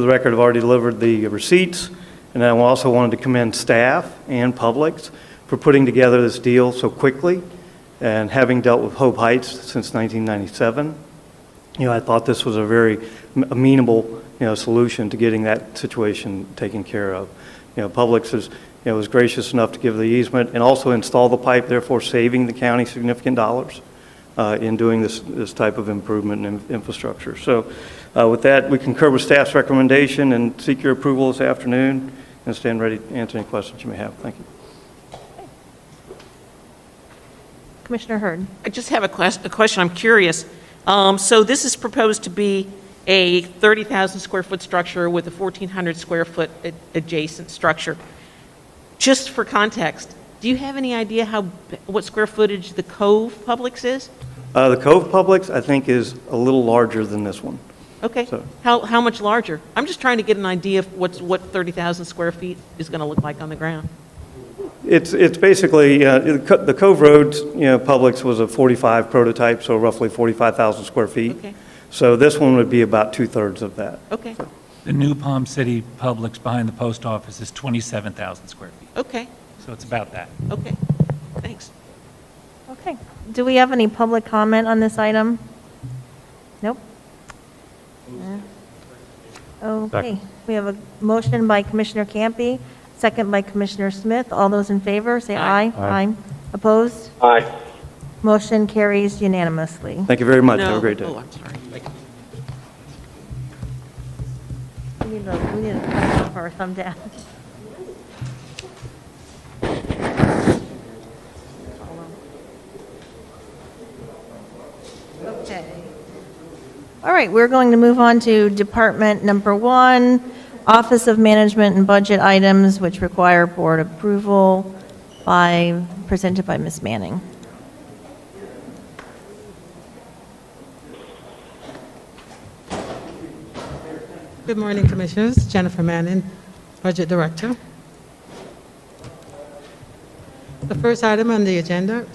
the record, I've already delivered the receipts, and I also wanted to commend staff and Publix for putting together this deal so quickly. And having dealt with Hope Heights since 1997, I thought this was a very amenable, solution to getting that situation taken care of. Publix is, was gracious enough to give the easement and also install the pipe, therefore saving the county significant dollars in doing this type of improvement in infrastructure. So with that, we concur with staff's recommendation and seek your approval this afternoon and stand ready to answer any questions you may have. Thank you. Commissioner Hurd. I just have a question. I'm curious. So this is proposed to be a 30,000 square foot structure with a 1,400 square foot adjacent structure. Just for context, do you have any idea what square footage the Cove Publix is? The Cove Publix, I think, is a little larger than this one. Okay. So, how much larger? I'm just trying to get an idea of what 30,000 square feet is going to look like on the ground. It's basically, the Cove Road, Publix was a 45 prototype, so roughly 45,000 square feet. Okay. So this one would be about 2/3 of that. Okay. The new Palm City Publix behind the post office is 27,000 square feet. Okay. So it's about that. Okay. Thanks. Okay. Do we have any public comment on this item? Nope. Okay. We have a motion by Commissioner Campy, second by Commissioner Smith. All those in favor, say aye. Aye. Opposed? Aye. Motion carries unanimously. Thank you very much. No. Have a great day. Oh, I'm sorry. We need to cut off our thumb down. Okay. All right, we're going to move on to Department Number 1, Office of Management and Budget items, which require board approval, presented by Ms. Manning. Good morning, Commissioners. Jennifer Manning, Budget Director. The first item on the agenda.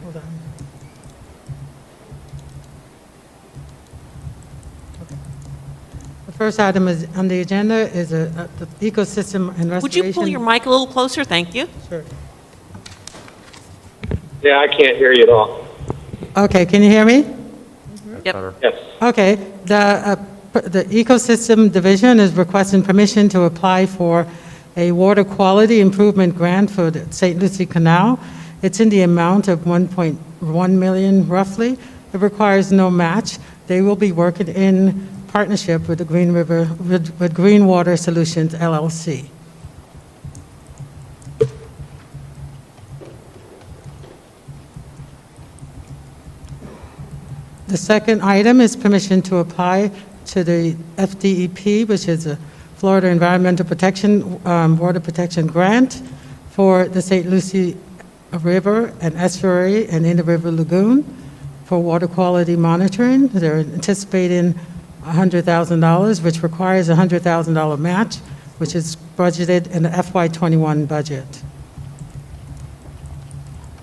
Hold on. Okay. The first item is on the agenda is the ecosystem and restoration. Would you pull your mic a little closer? Thank you. Sure. Yeah, I can't hear you at all. Okay, can you hear me? Yep. Yes. Okay, the Ecosystem Division is requesting permission to apply for a water quality improvement grant for the St. Lucie Canal. It's in the amount of $1.1 million roughly. It requires no match. They will be working in partnership with the with Green Water Solutions LLC. The second item is permission to apply to the FDEP, which is a Florida Environmental Protection, Water Protection Grant for the St. Lucie River and Estuary and in the River Lagoon for water quality monitoring. They're anticipating $100,000, which requires a $100,000 match, which is budgeted in the FY21 budget.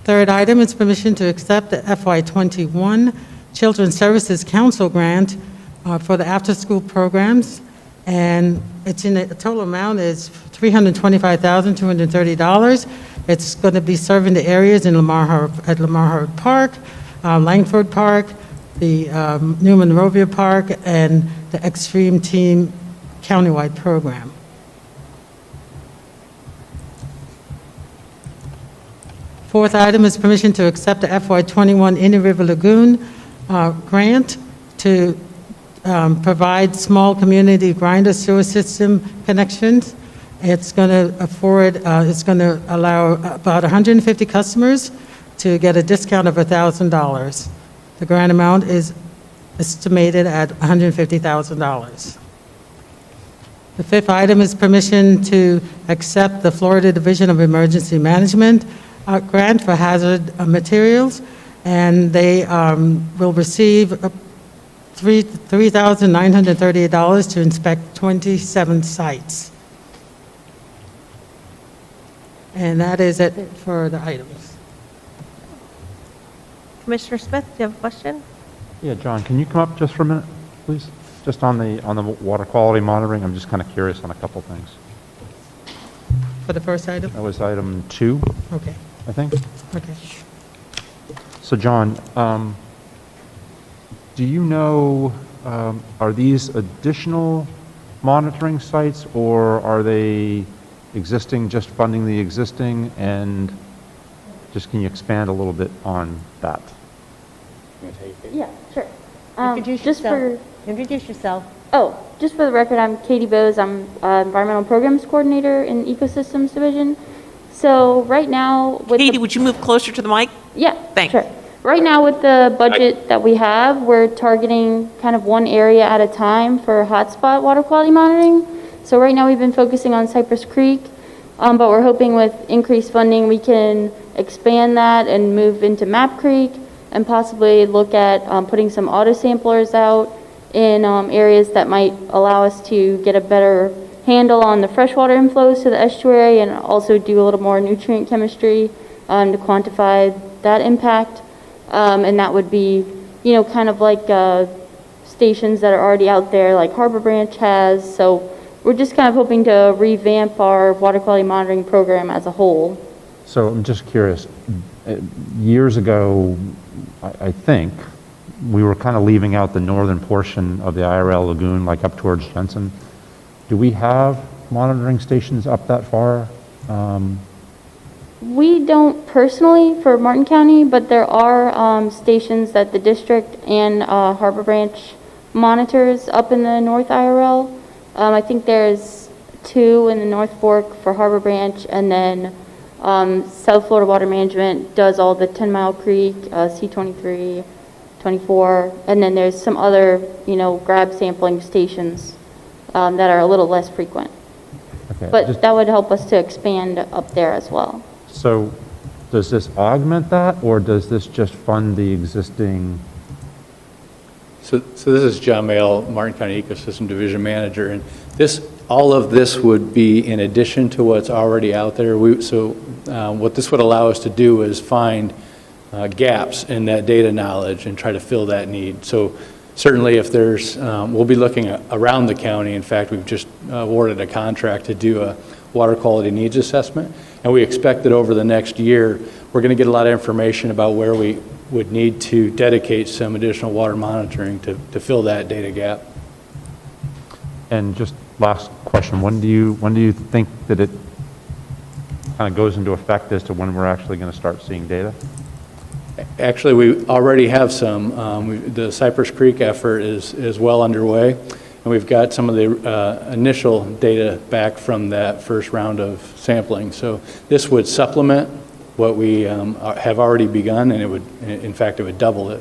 Third item is permission to accept the FY21 Children's Services Council grant for the after-school programs, and it's in the total amount is $325,230. It's going to be serving the areas in Lamar Harbor Park, Langford Park, the New Monrovia Park, and the Extreme Team countywide program. Fourth item is permission to accept the FY21 Indian River Lagoon grant to provide small community grinder sewer system connections. It's going to it's going to allow about 150 customers to get a discount of $1,000. The grant amount is estimated at $150,000. The fifth item is permission to accept the Florida Division of Emergency Management grant for hazard materials, and they will receive $3,938 to inspect 27 sites. And that is it for the items. Commissioner Smith, do you have a question? Yeah, John, can you come up just for a minute, please? Just on the water quality monitoring, I'm just kind of curious on a couple things. For the first item? That was item 2, Okay. I think. Okay. So, John, do you know, are these additional monitoring sites, or are they existing, just funding the existing, and just can you expand a little bit on that? Yeah, sure. Introduce yourself. Oh, just for the record, I'm Katie Bose. I'm Environmental Programs Coordinator in Ecosystems Division. So right now, with Katie, would you move closer to the mic? Yeah, Thanks. sure. Right now, with the budget that we have, we're targeting kind of one area at a time for hotspot water quality monitoring. So right now, we've been focusing on Cypress Creek, but we're hoping with increased funding, we can expand that and move into Map Creek and possibly look at putting some auto samplers out in areas that might allow us to get a better handle on the freshwater inflows to the estuary, and also do a little more nutrient chemistry to quantify that impact. And that would be, you know, kind of like stations that are already out there, like Harbor Branch has. So we're just kind of hoping to revamp our water quality monitoring program as a whole. So I'm just curious, years ago, I think, we were kind of leaving out the northern portion of the IRL Lagoon, like up towards Jensen. Do we have monitoring stations up that far? We don't personally for Martin County, but there are stations that the district and Harbor Branch monitors up in the North IRL. I think there's 2 in the North Fork for Harbor Branch, and then South Florida Water Management does all the 10 Mile Creek, C23, 24, and then there's some other, grab sampling stations that are a little less frequent. Okay, But that would help us to expand up there as well. So does this augment that, or does this just fund the existing? So this is John Mayle, Martin County Ecosystem Division Manager, and all of this would be in addition to what's already out there. What this would allow us to do is find gaps in that data knowledge and try to fill that need. So certainly if we'll be looking around the county. In fact, we've just awarded a contract to do a water quality needs assessment, and we expect that over the next year, we're going to get a lot of information about where we would need to dedicate some additional water monitoring to fill that data gap. And just last question, when do you think that it kind of goes into effect as to when we're actually going to start seeing data? Actually, we already have some. The Cypress Creek effort is well underway, and we've got some of the initial data back from that first round of sampling. So this would supplement what we have already begun, and in fact, it would double it.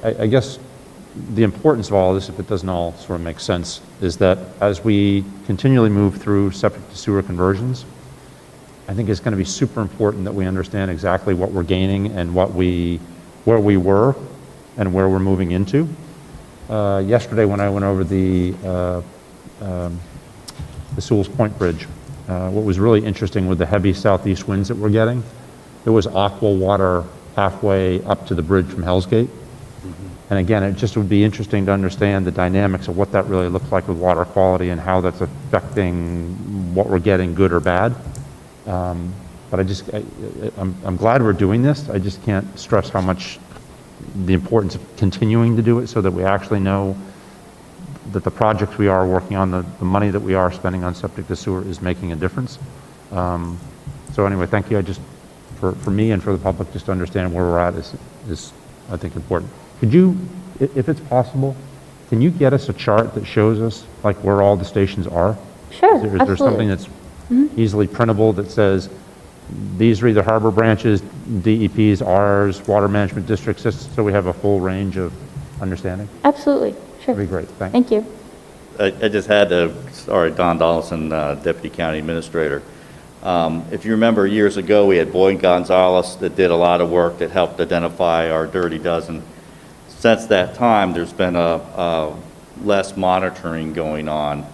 I guess the importance of all this, if it doesn't all sort of make sense, is that as we continually move through septic to sewer conversions, I think it's going to be super important that we understand exactly what we're gaining and where we were and where we're moving into. Yesterday when I went over the Sewell's Point Bridge, what was really interesting with the heavy southeast winds that we're getting, there was aqua water halfway up to the bridge from Hell's Gate. And again, it just would be interesting to understand the dynamics of what that really looks like with water quality and how that's affecting what we're getting, good or bad. But I'm glad we're doing this. I just can't stress how much the importance of continuing to do it so that we actually know that the projects we are working on, the money that we are spending on septic to sewer is making a difference. So anyway, thank you. For me and for the public, just to understand where we're at is I think important. Could you, if it's possible, can you get us a chart that shows us like where all the stations are? Sure, Is there something that's easily printable that says these are either harbor branches, DEPs, ours, water management districts, just so we have a full range of understanding? Absolutely, sure. That'd be great, thanks. Thank you. I just had Don Donaldson, Deputy County Administrator. If you remember years ago, we had Boyd Gonzalez that did a lot of work that helped identify our dirty dozen. Since that time, there's been less monitoring going on,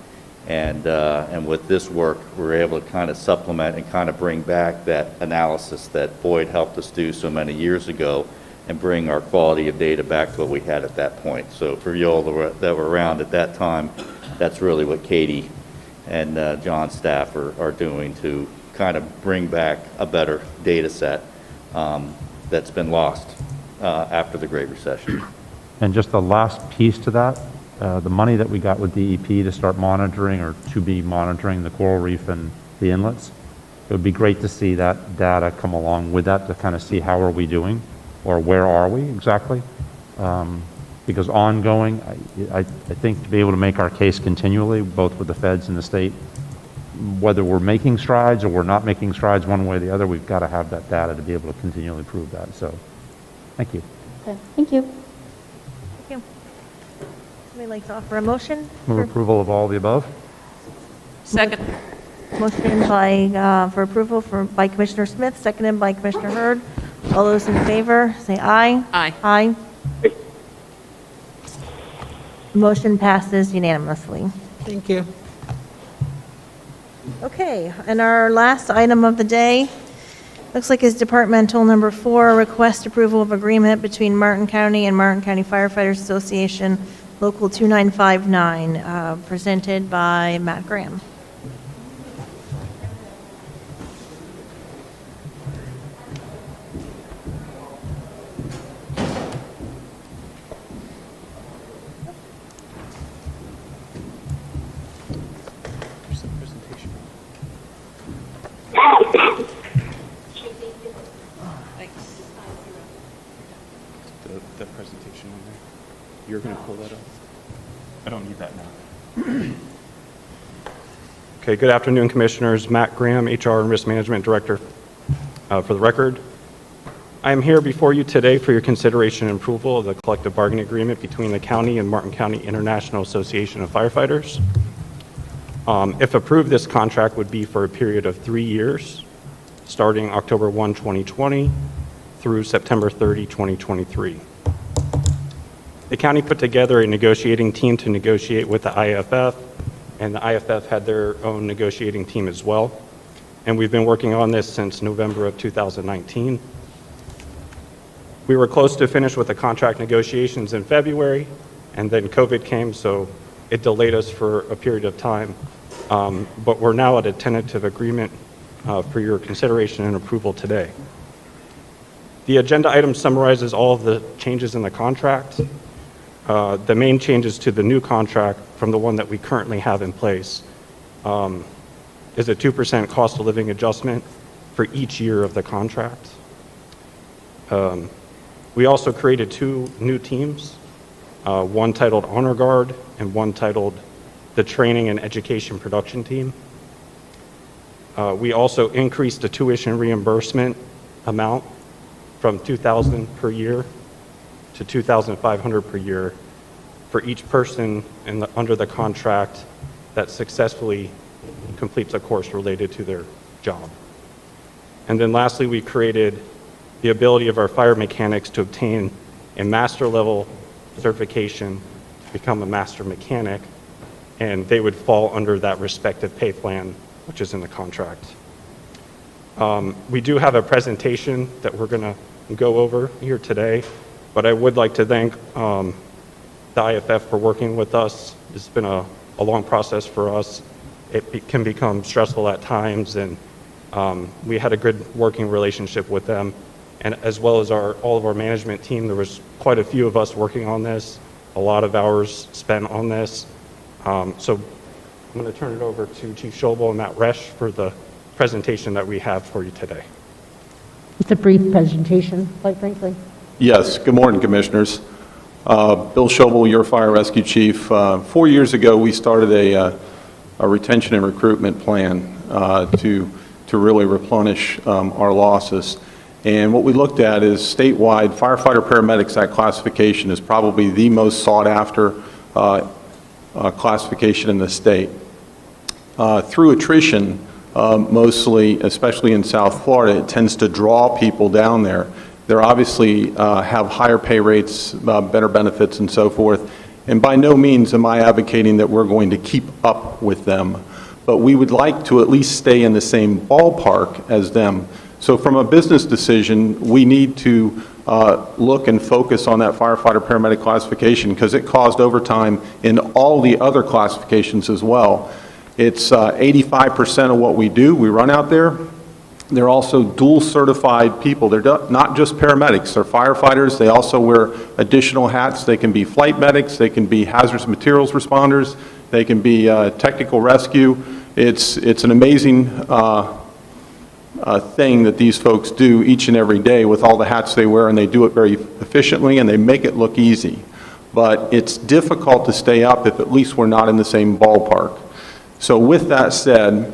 and with this work, we're able to kind of supplement and kind of bring back that analysis that Boyd helped us do so many years ago, and bring our quality of data back to what we had at that point. So for you all that were around at that time, that's really what Katie and John's staff are doing to kind of bring back a better data set that's been lost after the Great Recession. And just the last piece to that, the money that we got with DEP to start monitoring or to be monitoring the coral reef and the inlets, it would be great to see that data come along with that to kind of see how are we doing or where are we exactly. Because ongoing, I think to be able to make our case continually, both with the feds and the state, whether we're making strides or we're not making strides one way or the other, we've got to have that data to be able to continually prove that. So, thank you. Okay, thank you. Thank you. Somebody like to offer a motion? Move approval of all the above? Second. Motion by, for approval by Commissioner Smith, seconded by Commissioner Hurd. All those in favor, say aye. Aye. Aye. Motion passes unanimously. Thank you. Okay, and our last item of the day, looks like is departmental number 4, request approval of agreement between Martin County and Martin County Firefighters Association, Local 2959, presented by Matt Graham. The presentation on there. You're going to pull that up? I don't need that now. Okay, good afternoon, Commissioners. Matt Graham, HR and Risk Management Director. For the record, I am here before you today for your consideration and approval of the collective bargaining agreement between the county and Martin County International Association of Firefighters. If approved, this contract would be for a period of 3 years, starting October 1, 2020 through September 30, 2023. The county put together a negotiating team to negotiate with the IFF, and the IFF had their own negotiating team as well. And we've been working on this since November of 2019. We were close to finish with the contract negotiations in February, and then COVID came, so it delayed us for a period of time. But we're now at a tentative agreement for your consideration and approval today. The agenda item summarizes all of the changes in the contract. The main changes to the new contract from the one that we currently have in place is a 2% cost of living adjustment for each year of the contract. We also created 2 new teams, one titled Honor Guard and one titled the Training and Education Production Team. We also increased the tuition reimbursement amount from $2,000 per year to $2,500 per year for each person under the contract that successfully completes a course related to their job. And then lastly, we created the ability of our fire mechanics to obtain a master level certification to become a master mechanic, and they would fall under that respective pay plan, which is in the contract. We do have a presentation that we're going to go over here today, but I would like to thank the IFF for working with us. It's been a long process for us. It can become stressful at times, and we had a good working relationship with them, and as well as all of our management team. There was quite a few of us working on this, a lot of hours spent on this. So I'm going to turn it over to Chief Schobel and Matt Resch for the presentation that we have for you today. It's a brief presentation, quite frankly. Yes, good morning, Commissioners. Bill Schobel, your Fire Rescue Chief. 4 years ago, we started a retention and recruitment plan to really replenish our losses. And what we looked at is statewide, firefighter paramedics, that classification is probably the most sought after classification in the state. Through attrition, mostly, especially in South Florida, it tends to draw people down there. They obviously have higher pay rates, better benefits, and so forth. And by no means am I advocating that we're going to keep up with them, but we would like to at least stay in the same ballpark as them. So from a business decision, we need to look and focus on that firefighter paramedic classification because it caused overtime in all the other classifications as well. It's 85% of what we do. We run out there. They're also dual certified people. They're not just paramedics. They're firefighters. They also wear additional hats. They can be flight medics. They can be hazardous materials responders. They can be technical rescue. It's an amazing thing that these folks do each and every day with all the hats they wear, and they do it very efficiently and they make it look easy. But it's difficult to stay up if at least we're not in the same ballpark. So with that said,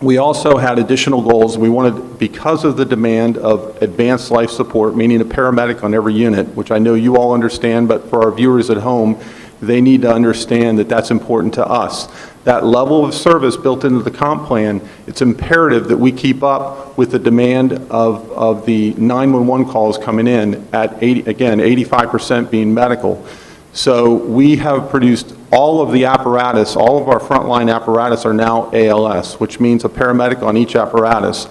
we also had additional goals. We wanted, because of the demand of advanced life support, meaning a paramedic on every unit, which I know you all understand, but for our viewers at home, they need to understand that that's important to us. That level of service built into the comp plan, it's imperative that we keep up with the demand of the 911 calls coming in at 85% being medical. So we have produced all of the apparatus, all of our frontline apparatus are now ALS, which means a paramedic on each apparatus.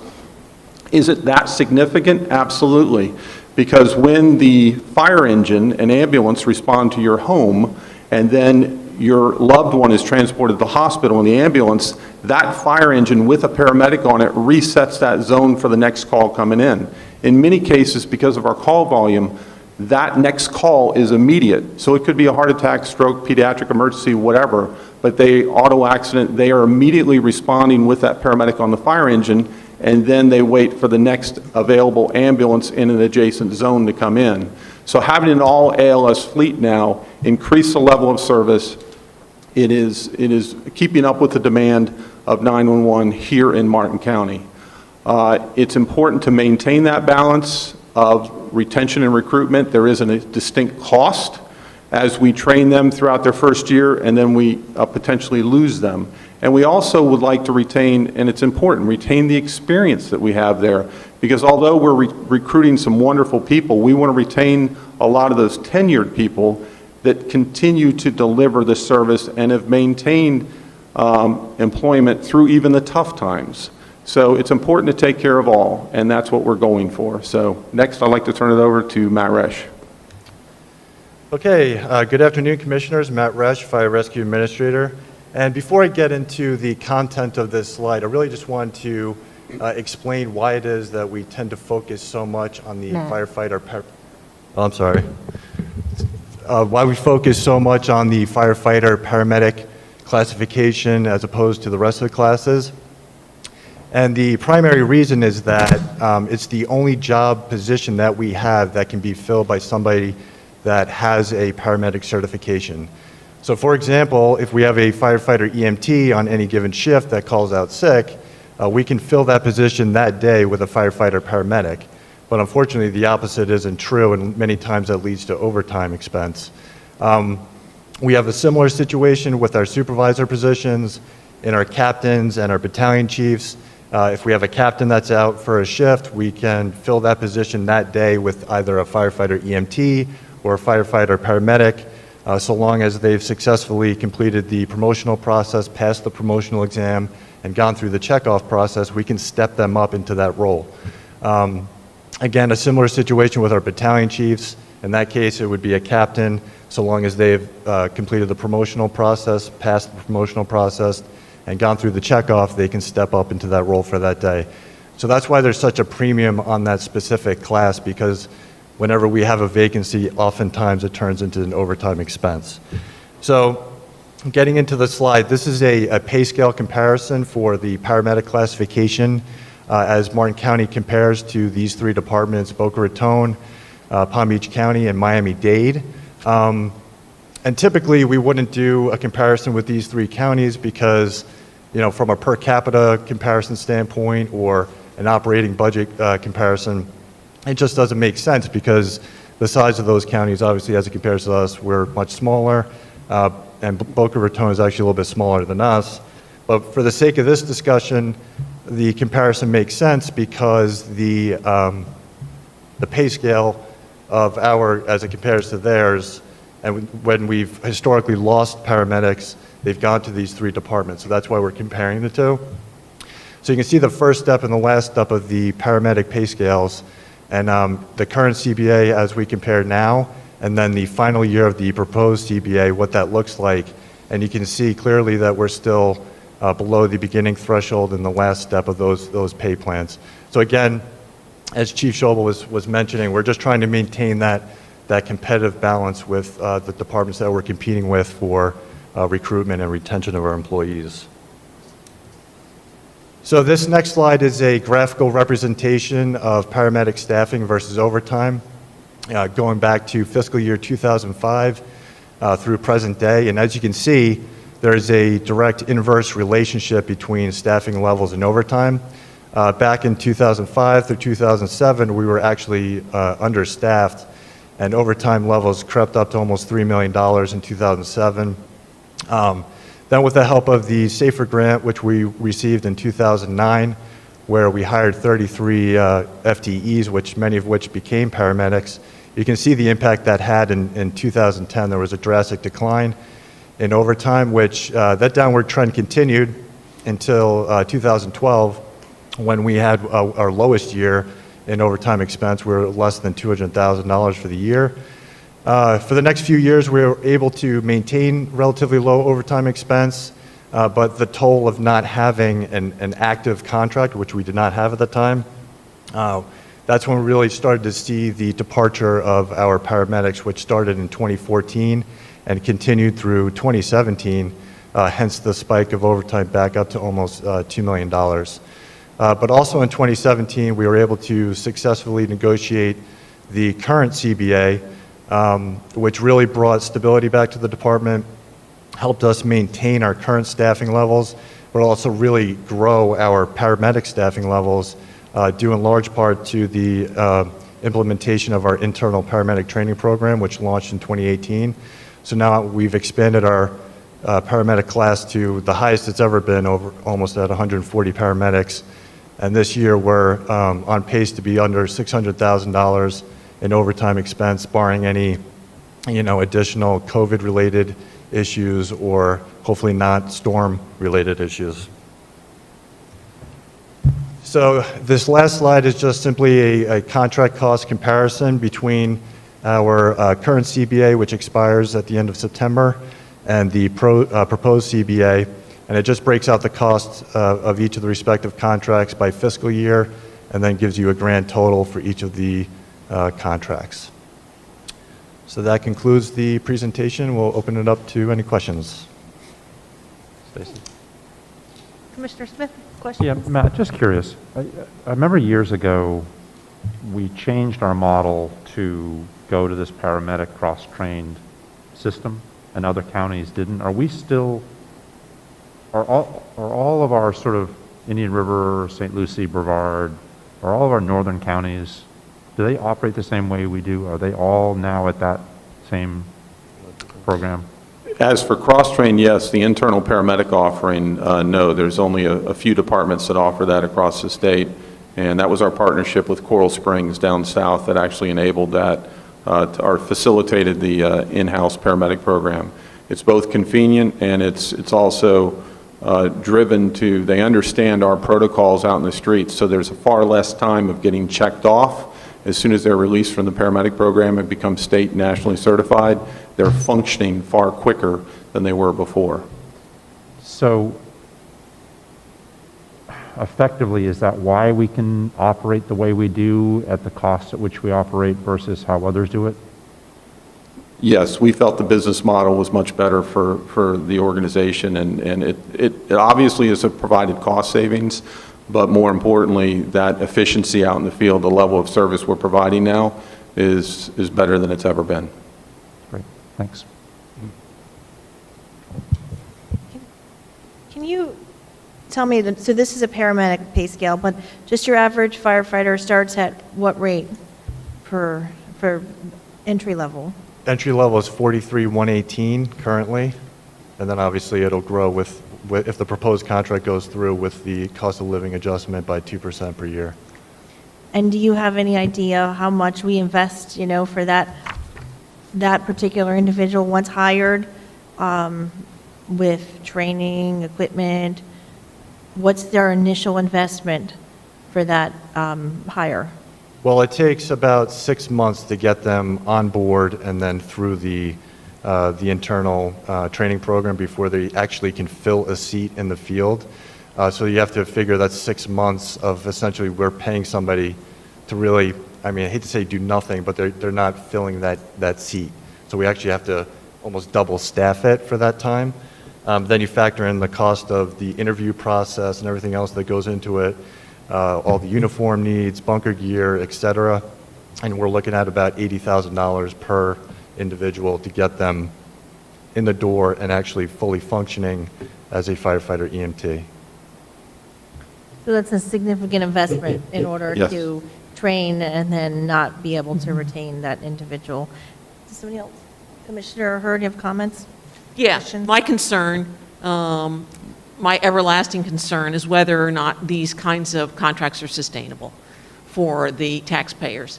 Is it that significant? Absolutely. Because when the fire engine and ambulance respond to your home, and then your loved one is transported to the hospital in the ambulance, that fire engine with a paramedic on it resets that zone for the next call coming in. In many cases, because of our call volume, that next call is immediate. So it could be a heart attack, stroke, pediatric emergency, whatever, but auto accident, they are immediately responding with that paramedic on the fire engine, and then they wait for the next available ambulance in an adjacent zone to come in. So having an all ALS fleet now increased the level of service. It is keeping up with the demand of 911 here in Martin County. It's important to maintain that balance of retention and recruitment. There is a distinct cost as we train them throughout their first year, and then we potentially lose them. And we also would like to retain, and it's important, retain the experience that we have there, because although we're recruiting some wonderful people, we want to retain a lot of those tenured people that continue to deliver the service and have maintained employment through even the tough times. So it's important to take care of all, and that's what we're going for. So next, I'd like to turn it over to Matt Resch. Okay, good afternoon, Commissioners. Matt Resch, Fire Rescue Administrator. And before I get into the content of this slide, I really just want to explain why it is that we tend to focus so much on the firefighter. Why we focus so much on the firefighter paramedic classification as opposed to the rest of the classes. And the primary reason is that it's the only job position that we have that can be filled by somebody that has a paramedic certification. So for example, if we have a firefighter EMT on any given shift that calls out sick, we can fill that position that day with a firefighter paramedic. But unfortunately, the opposite isn't true, and many times that leads to overtime expense. We have a similar situation with our supervisor positions, in our captains and our battalion chiefs. If we have a captain that's out for a shift, we can fill that position that day with either a firefighter EMT or a firefighter paramedic, so long as they've successfully completed the promotional process, passed the promotional exam, and gone through the checkoff process, we can step them up into that role. Again, a similar situation with our battalion chiefs. In that case, it would be a captain, so long as they've completed the promotional process, passed the promotional process, and gone through the checkoff, they can step up into that role for that day. So that's why there's such a premium on that specific class, because whenever we have a vacancy, oftentimes it turns into an overtime expense. So getting into the slide, this is a pay scale comparison for the paramedic classification as Martin County compares to these three departments, Boca Raton, Palm Beach County, and Miami-Dade. And typically, we wouldn't do a comparison with these three counties because, you know, from a per capita comparison standpoint or an operating budget comparison, it just doesn't make sense because the size of those counties, obviously, as it compares to us, we're much smaller, and Boca Raton is actually a little bit smaller than us. But for the sake of this discussion, the comparison makes sense because the pay scale of as it compares to theirs, and when we've historically lost paramedics, they've gone to these three departments. So that's why we're comparing the two. So you can see the first step and the last step of the paramedic pay scales, and the current CBA as we compare now, and then the final year of the proposed CBA, what that looks like. And you can see clearly that we're still below the beginning threshold in the last step of those pay plans. So again, as Chief Schobel was mentioning, we're just trying to maintain that competitive balance with the departments that we're competing with for recruitment and retention of our employees. So this next slide is a graphical representation of paramedic staffing versus overtime, going back to fiscal year 2005 through present day. And as you can see, there is a direct inverse relationship between staffing levels and overtime. Back in 2005 through 2007, we were actually understaffed, and overtime levels crept up to almost $3 million in 2007. Then with the help of the SAFER grant, which we received in 2009, where we hired 33 FTEs, many of which became paramedics, you can see the impact that had in 2010. There was a drastic decline in overtime, which that downward trend continued until 2012, when we had our lowest year in overtime expense. We were less than $200,000 for the year. For the next few years, we were able to maintain relatively low overtime expense, but the toll of not having an active contract, which we did not have at the time, that's when we really started to see the departure of our paramedics, which started in 2014 and continued through 2017, hence the spike of overtime back up to almost $2 million. But also in 2017, we were able to successfully negotiate the current CBA, which really brought stability back to the department, helped us maintain our current staffing levels, but but also really grow our paramedic staffing levels, due in large part to the implementation of our internal paramedic training program, which launched in 2018. So now we've expanded our paramedic class to the highest it's ever been, over almost at 140 paramedics. And this year we're on pace to be under $600,000 in overtime expense, barring any, additional COVID-related issues or hopefully not storm-related issues. So this last slide is just simply a contract cost comparison between our current CBA, which expires at the end of September, and the proposed CBA. And it just breaks out the costs of each of the respective contracts by fiscal year, and then gives you a grand total for each of the contracts. So that concludes the presentation. We'll open it up to any questions. Stacy? Commissioner Smith, question? Yeah, Matt, just curious. I remember years ago, we changed our model to go to this paramedic cross-trained system, and other counties didn't. Are we still, are all of our sort of Indian River, St. Lucie, Brevard, are all of our northern counties, do they operate the same way we do? Are they all now at that same program? As for cross-train, yes. The internal paramedic offering, no. There's only a few departments that offer that across the state, and that was our partnership with Coral Springs down south that actually enabled that, or facilitated the in-house paramedic program. It's both convenient and it's also driven to, they understand our protocols out in the streets, so there's far less time of getting checked off. As soon as they're released from the paramedic program and become state and nationally certified, they're functioning far quicker than they were before. So effectively, is that why we can operate the way we do at the cost at which we operate versus how others do it? Yes, we felt the business model was much better for the organization, and it obviously has provided cost savings, but more importantly, that efficiency out in the field, the level of service we're providing now is better than it's ever been. Great, thanks. Can you tell me, so this is a paramedic pay scale, but just your average firefighter starts at what rate for entry level? Entry level is $43,118 currently, and then obviously it'll grow with if the proposed contract goes through with the cost of living adjustment by 2% per year. And do you have any idea how much we invest, for that particular individual once hired, with training, equipment? What's their initial investment for that hire? Well, it takes about 6 months to get them on board and then through the internal training program before they actually can fill a seat in the field. So you have to figure that's 6 months of essentially we're paying somebody to really, I hate to say do nothing, but they're not filling that seat. So we actually have to almost double staff it for that time. Then you factor in the cost of the interview process and everything else that goes into it, all the uniform needs, bunker gear, et cetera. And we're looking at about $80,000 per individual to get them in the door and actually fully functioning as a firefighter EMT. So that's a significant investment in order Yes. to train and then not be able to retain that individual. Does somebody else? Commissioner Hurd, you have comments? Yeah, my concern, my everlasting concern is whether or not these kinds of contracts are sustainable for the taxpayers,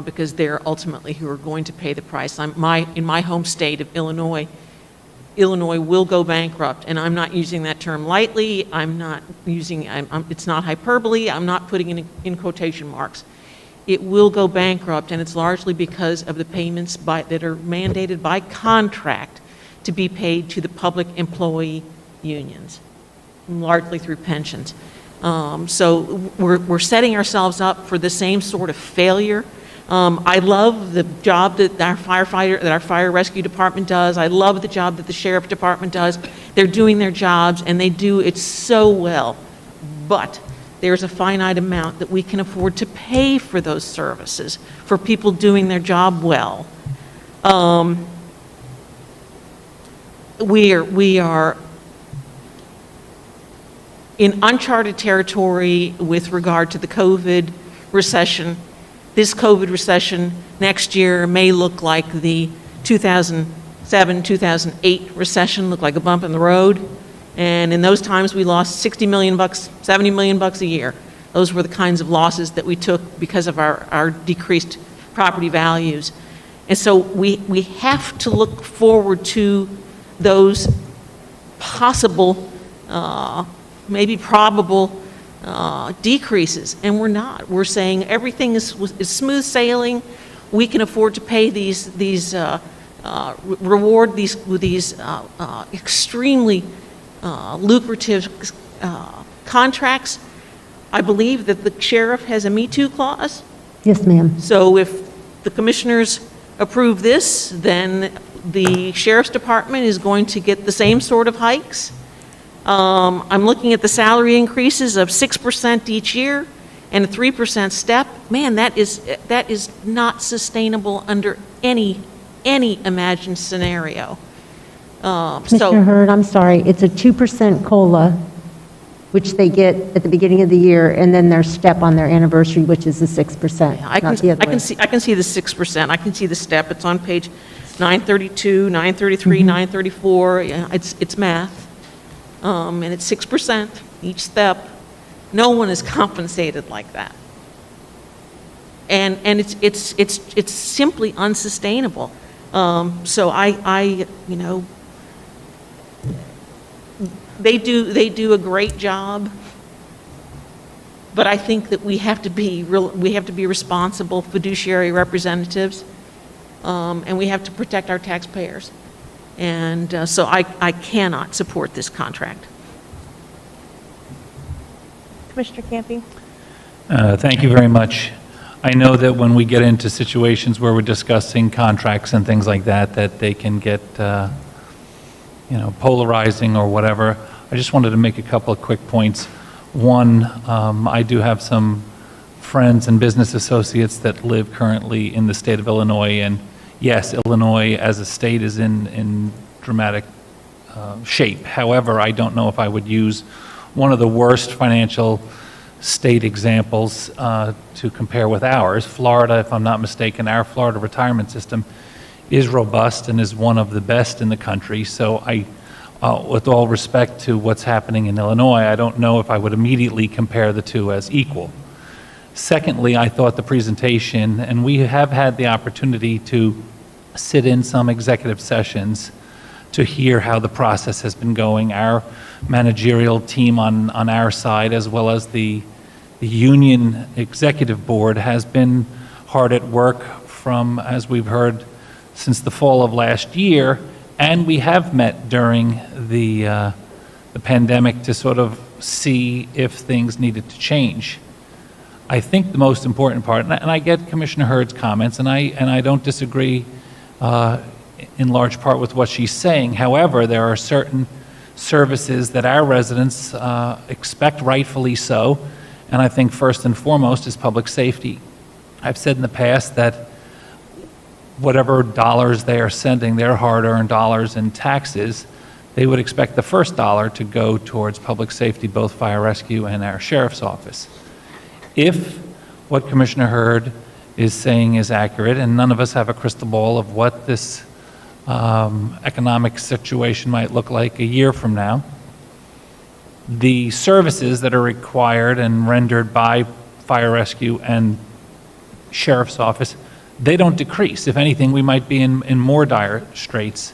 because they're ultimately who are going to pay the price. In my home state of Illinois will go bankrupt, and I'm not using that term lightly. I'm not using, it's not hyperbole. I'm not putting it in quotation marks. It will go bankrupt, and it's largely because of the payments that are mandated by contract to be paid to the public employee unions, largely through pensions. So we're setting ourselves up for the same sort of failure. I love the job that our fire rescue department does. I love the job that the sheriff department does. They're doing their jobs, and they do it so well. But there's a finite amount that we can afford to pay for those services, for people doing their job well. We are in uncharted territory with regard to the COVID recession. This COVID recession next year may look like the 2007, 2008 recession, look like a bump in the road. And in those times, we lost $60 million, $70 million a year. Those were the kinds of losses that we took because of our decreased property values. And so we have to look forward to those possible, maybe probable decreases, and we're not. We're saying everything is smooth sailing. We can afford to pay these extremely lucrative contracts. I believe that the sheriff has a Me Too clause. Yes, ma'am. So if the commissioners approve this, then the sheriff's department is going to get the same sort of hikes. I'm looking at the salary increases of 6% each year and a 3% step. Man, that is not sustainable under any imagined scenario. Commissioner Hurd, I'm sorry, it's a 2% COLA, which they get at the beginning of the year, and then their step on their anniversary, which is the 6%. I can see the 6%. I can see the step. It's on page 932, 933, 934. Yeah, it's math. And it's 6% each step. No one is compensated like that. And it's simply unsustainable. So I they do a great job, but I think that we have to be responsible fiduciary representatives, and we have to protect our taxpayers. And so I cannot support this contract. Commissioner Camping? Thank you very much. I know that when we get into situations where we're discussing contracts and things like that, that they can get, polarizing or whatever. I just wanted to make a couple of quick points. One, I do have some friends and business associates that live currently in the state of Illinois, and yes, Illinois as a state is in dramatic shape. However, I don't know if I would use one of the worst financial state examples to compare with ours. Florida, if I'm not mistaken, our Florida retirement system is robust and is one of the best in the country. So with all respect to what's happening in Illinois, I don't know if I would immediately compare the two as equal. Secondly, I thought the presentation, and we have had the opportunity to sit in some executive sessions to hear how the process has been going. Our managerial team on our side, as well as the union executive board, has been hard at work from, as we've heard, since the fall of last year, and we have met during the pandemic to sort of see if things needed to change. I think the most important part, and I get Commissioner Hurd's comments, and I don't disagree in large part with what she's saying. However, there are certain services that our residents expect, rightfully so, and I think first and foremost is public safety. I've said in the past that whatever dollars they are sending, their hard-earned dollars in taxes, they would expect the first dollar to go towards public safety, both fire rescue and our sheriff's office. If what Commissioner Hurd is saying is accurate, and none of us have a crystal ball of what this economic situation might look like a year from now, the services that are required and rendered by fire rescue and sheriff's office, they don't decrease. If anything, we might be in more dire straits.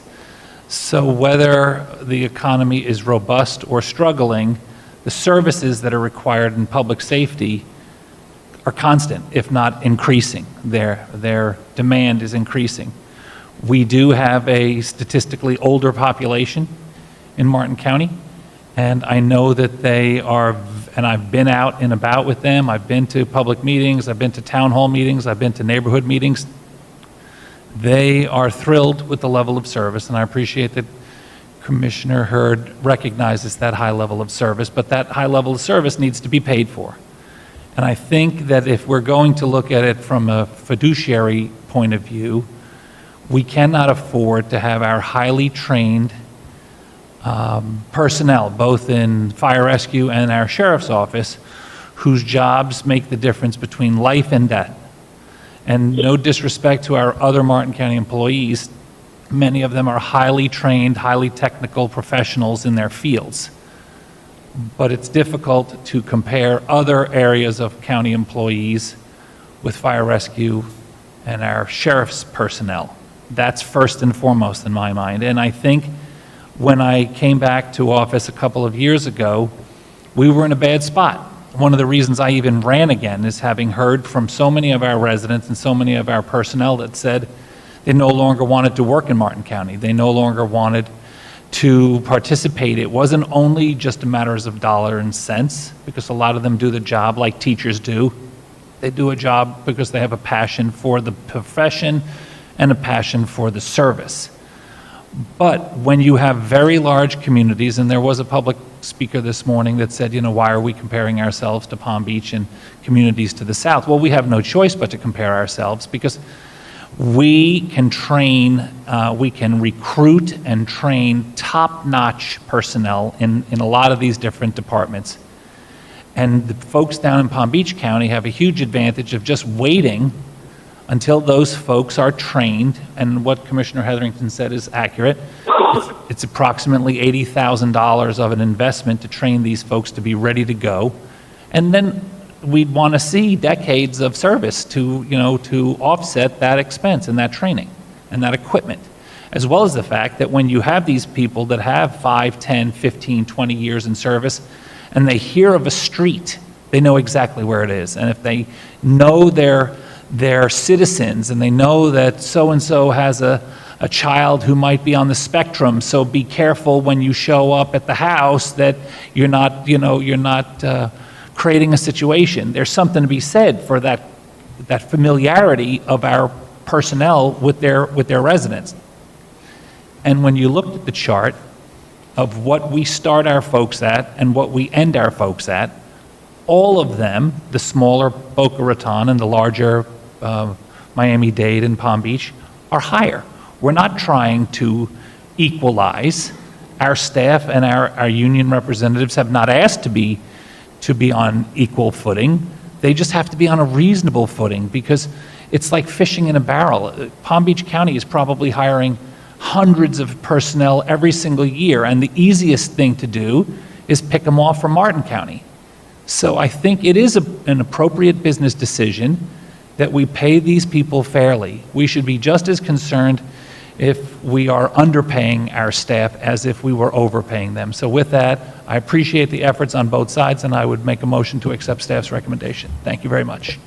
So whether the economy is robust or struggling, the services that are required in public safety are constant, if not increasing. Their demand is increasing. We do have a statistically older population in Martin County, and I know that they are, and I've been out and about with them. I've been to public meetings, I've been to town hall meetings, I've been to neighborhood meetings. They are thrilled with the level of service, and I appreciate that Commissioner Hurd recognizes that high level of service, but that high level of service needs to be paid for. And I think that if we're going to look at it from a fiduciary point of view, we cannot afford to have our highly trained personnel, both in fire rescue and our sheriff's office, whose jobs make the difference between life and death. And no disrespect to our other Martin County employees, many of them are highly trained, highly technical professionals in their fields. But it's difficult to compare other areas of county employees with fire rescue and our sheriff's personnel. That's first and foremost in my mind. And I think when I came back to office a couple of years ago, we were in a bad spot. One of the reasons I even ran again is having heard from so many of our residents and so many of our personnel that said they no longer wanted to work in Martin County. They no longer wanted to participate. It wasn't only just a matter of dollar and cents, because a lot of them do the job like teachers do. They do a job because they have a passion for the profession and a passion for the service. But when you have very large communities, and there was a public speaker this morning that said, you know, why are we comparing ourselves to Palm Beach and communities to the south? Well, we have no choice but to compare ourselves, because we can train, we can recruit and train top-notch personnel in a lot of these different departments. And the folks down in Palm Beach County have a huge advantage of just waiting until those folks are trained, and what Commissioner Hetherington said is accurate. It's approximately $80,000 of an investment to train these folks to be ready to go. And then we'd want to see decades of service to, you know, to offset that expense and that training and that equipment, as well as the fact that when you have these people that have 5, 10, 15, 20 years in service, and they hear of a street, they know exactly where it is. And if they know their citizens, and they know that so-and-so has a child who might be on the spectrum, so be careful when you show up at the house that you're not, you know, you're not creating a situation. There's something to be said for that familiarity of our personnel with their residents. And when you looked at the chart of what we start our folks at and what we end our folks at, all of them, the smaller Boca Raton and the larger Miami-Dade and Palm Beach, are higher. We're not trying to equalize. Our staff and our union representatives have not asked to be on equal footing. They just have to be on a reasonable footing, because it's like fishing in a barrel. Palm Beach County is probably hiring hundreds of personnel every single year, and the easiest thing to do is pick them off from Martin County. So I think it is an appropriate business decision that we pay these people fairly. We should be just as concerned if we are underpaying our staff as if we were overpaying them. So with that, I appreciate the efforts on both sides, and I would make a motion to accept staff's recommendation. Thank you very much.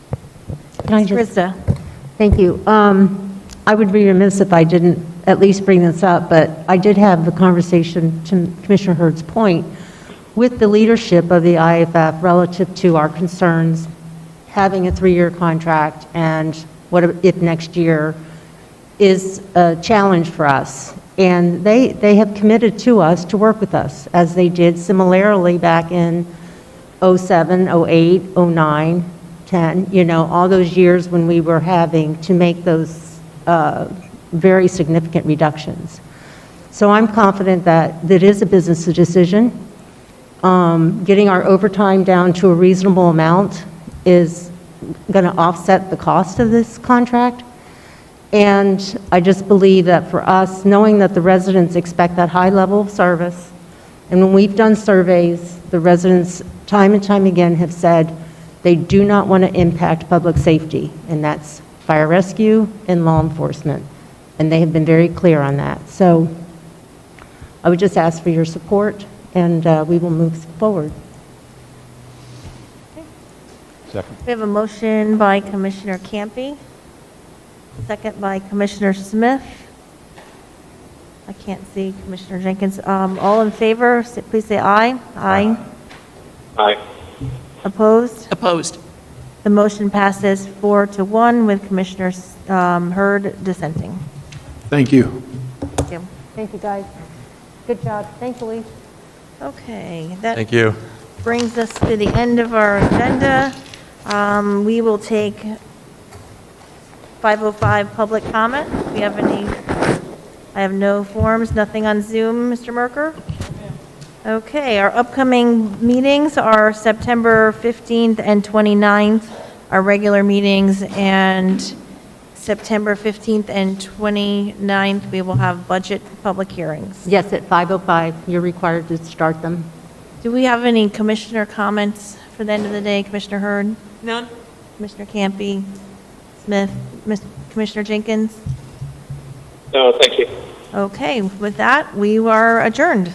Can I just, Krista. thank you. I would be remiss if I didn't at least bring this up, but I did have the conversation, to Commissioner Hurd's point, with the leadership of the IFF relative to our concerns, having a 3-year contract, and what if next year is a challenge for us. And they have committed to us to work with us, as they did similarly back in 07, 08, 09, 10, you know, all those years when we were having to make those very significant reductions. So I'm confident that it is a business decision. Getting our overtime down to a reasonable amount is going to offset the cost of this contract. And I just believe that for us, knowing that the residents expect that high level of service, and when we've done surveys, the residents time and time again have said they do not want to impact public safety, and that's fire rescue and law enforcement. And they have been very clear on that. So I would just ask for your support, and we will move forward. Second. We have a motion by Commissioner Campy, second by Commissioner Smith. I can't see Commissioner Jenkins. All in favor, please say aye. Aye. Aye. Opposed? Opposed. The motion passes 4-1 with Commissioner Hurd dissenting. Thank you. Thank you. Thank you, guys. Good job. Thanks, Elise. Okay, that Thank you. brings us to the end of our agenda. We will take 5:05 public comment. Do we have any? I have no forms, nothing on Zoom, Mr. Merker? Okay, our upcoming meetings are September 15th and 29th, our regular meetings, and September 15th and 29th, we will have budget public hearings. Yes, at 5:05, you're required to start them. Do we have any commissioner comments for the end of the day? Commissioner Hurd? None? Commissioner Campy? Smith? Commissioner Jenkins? No, thank you. Okay, with that, we are adjourned.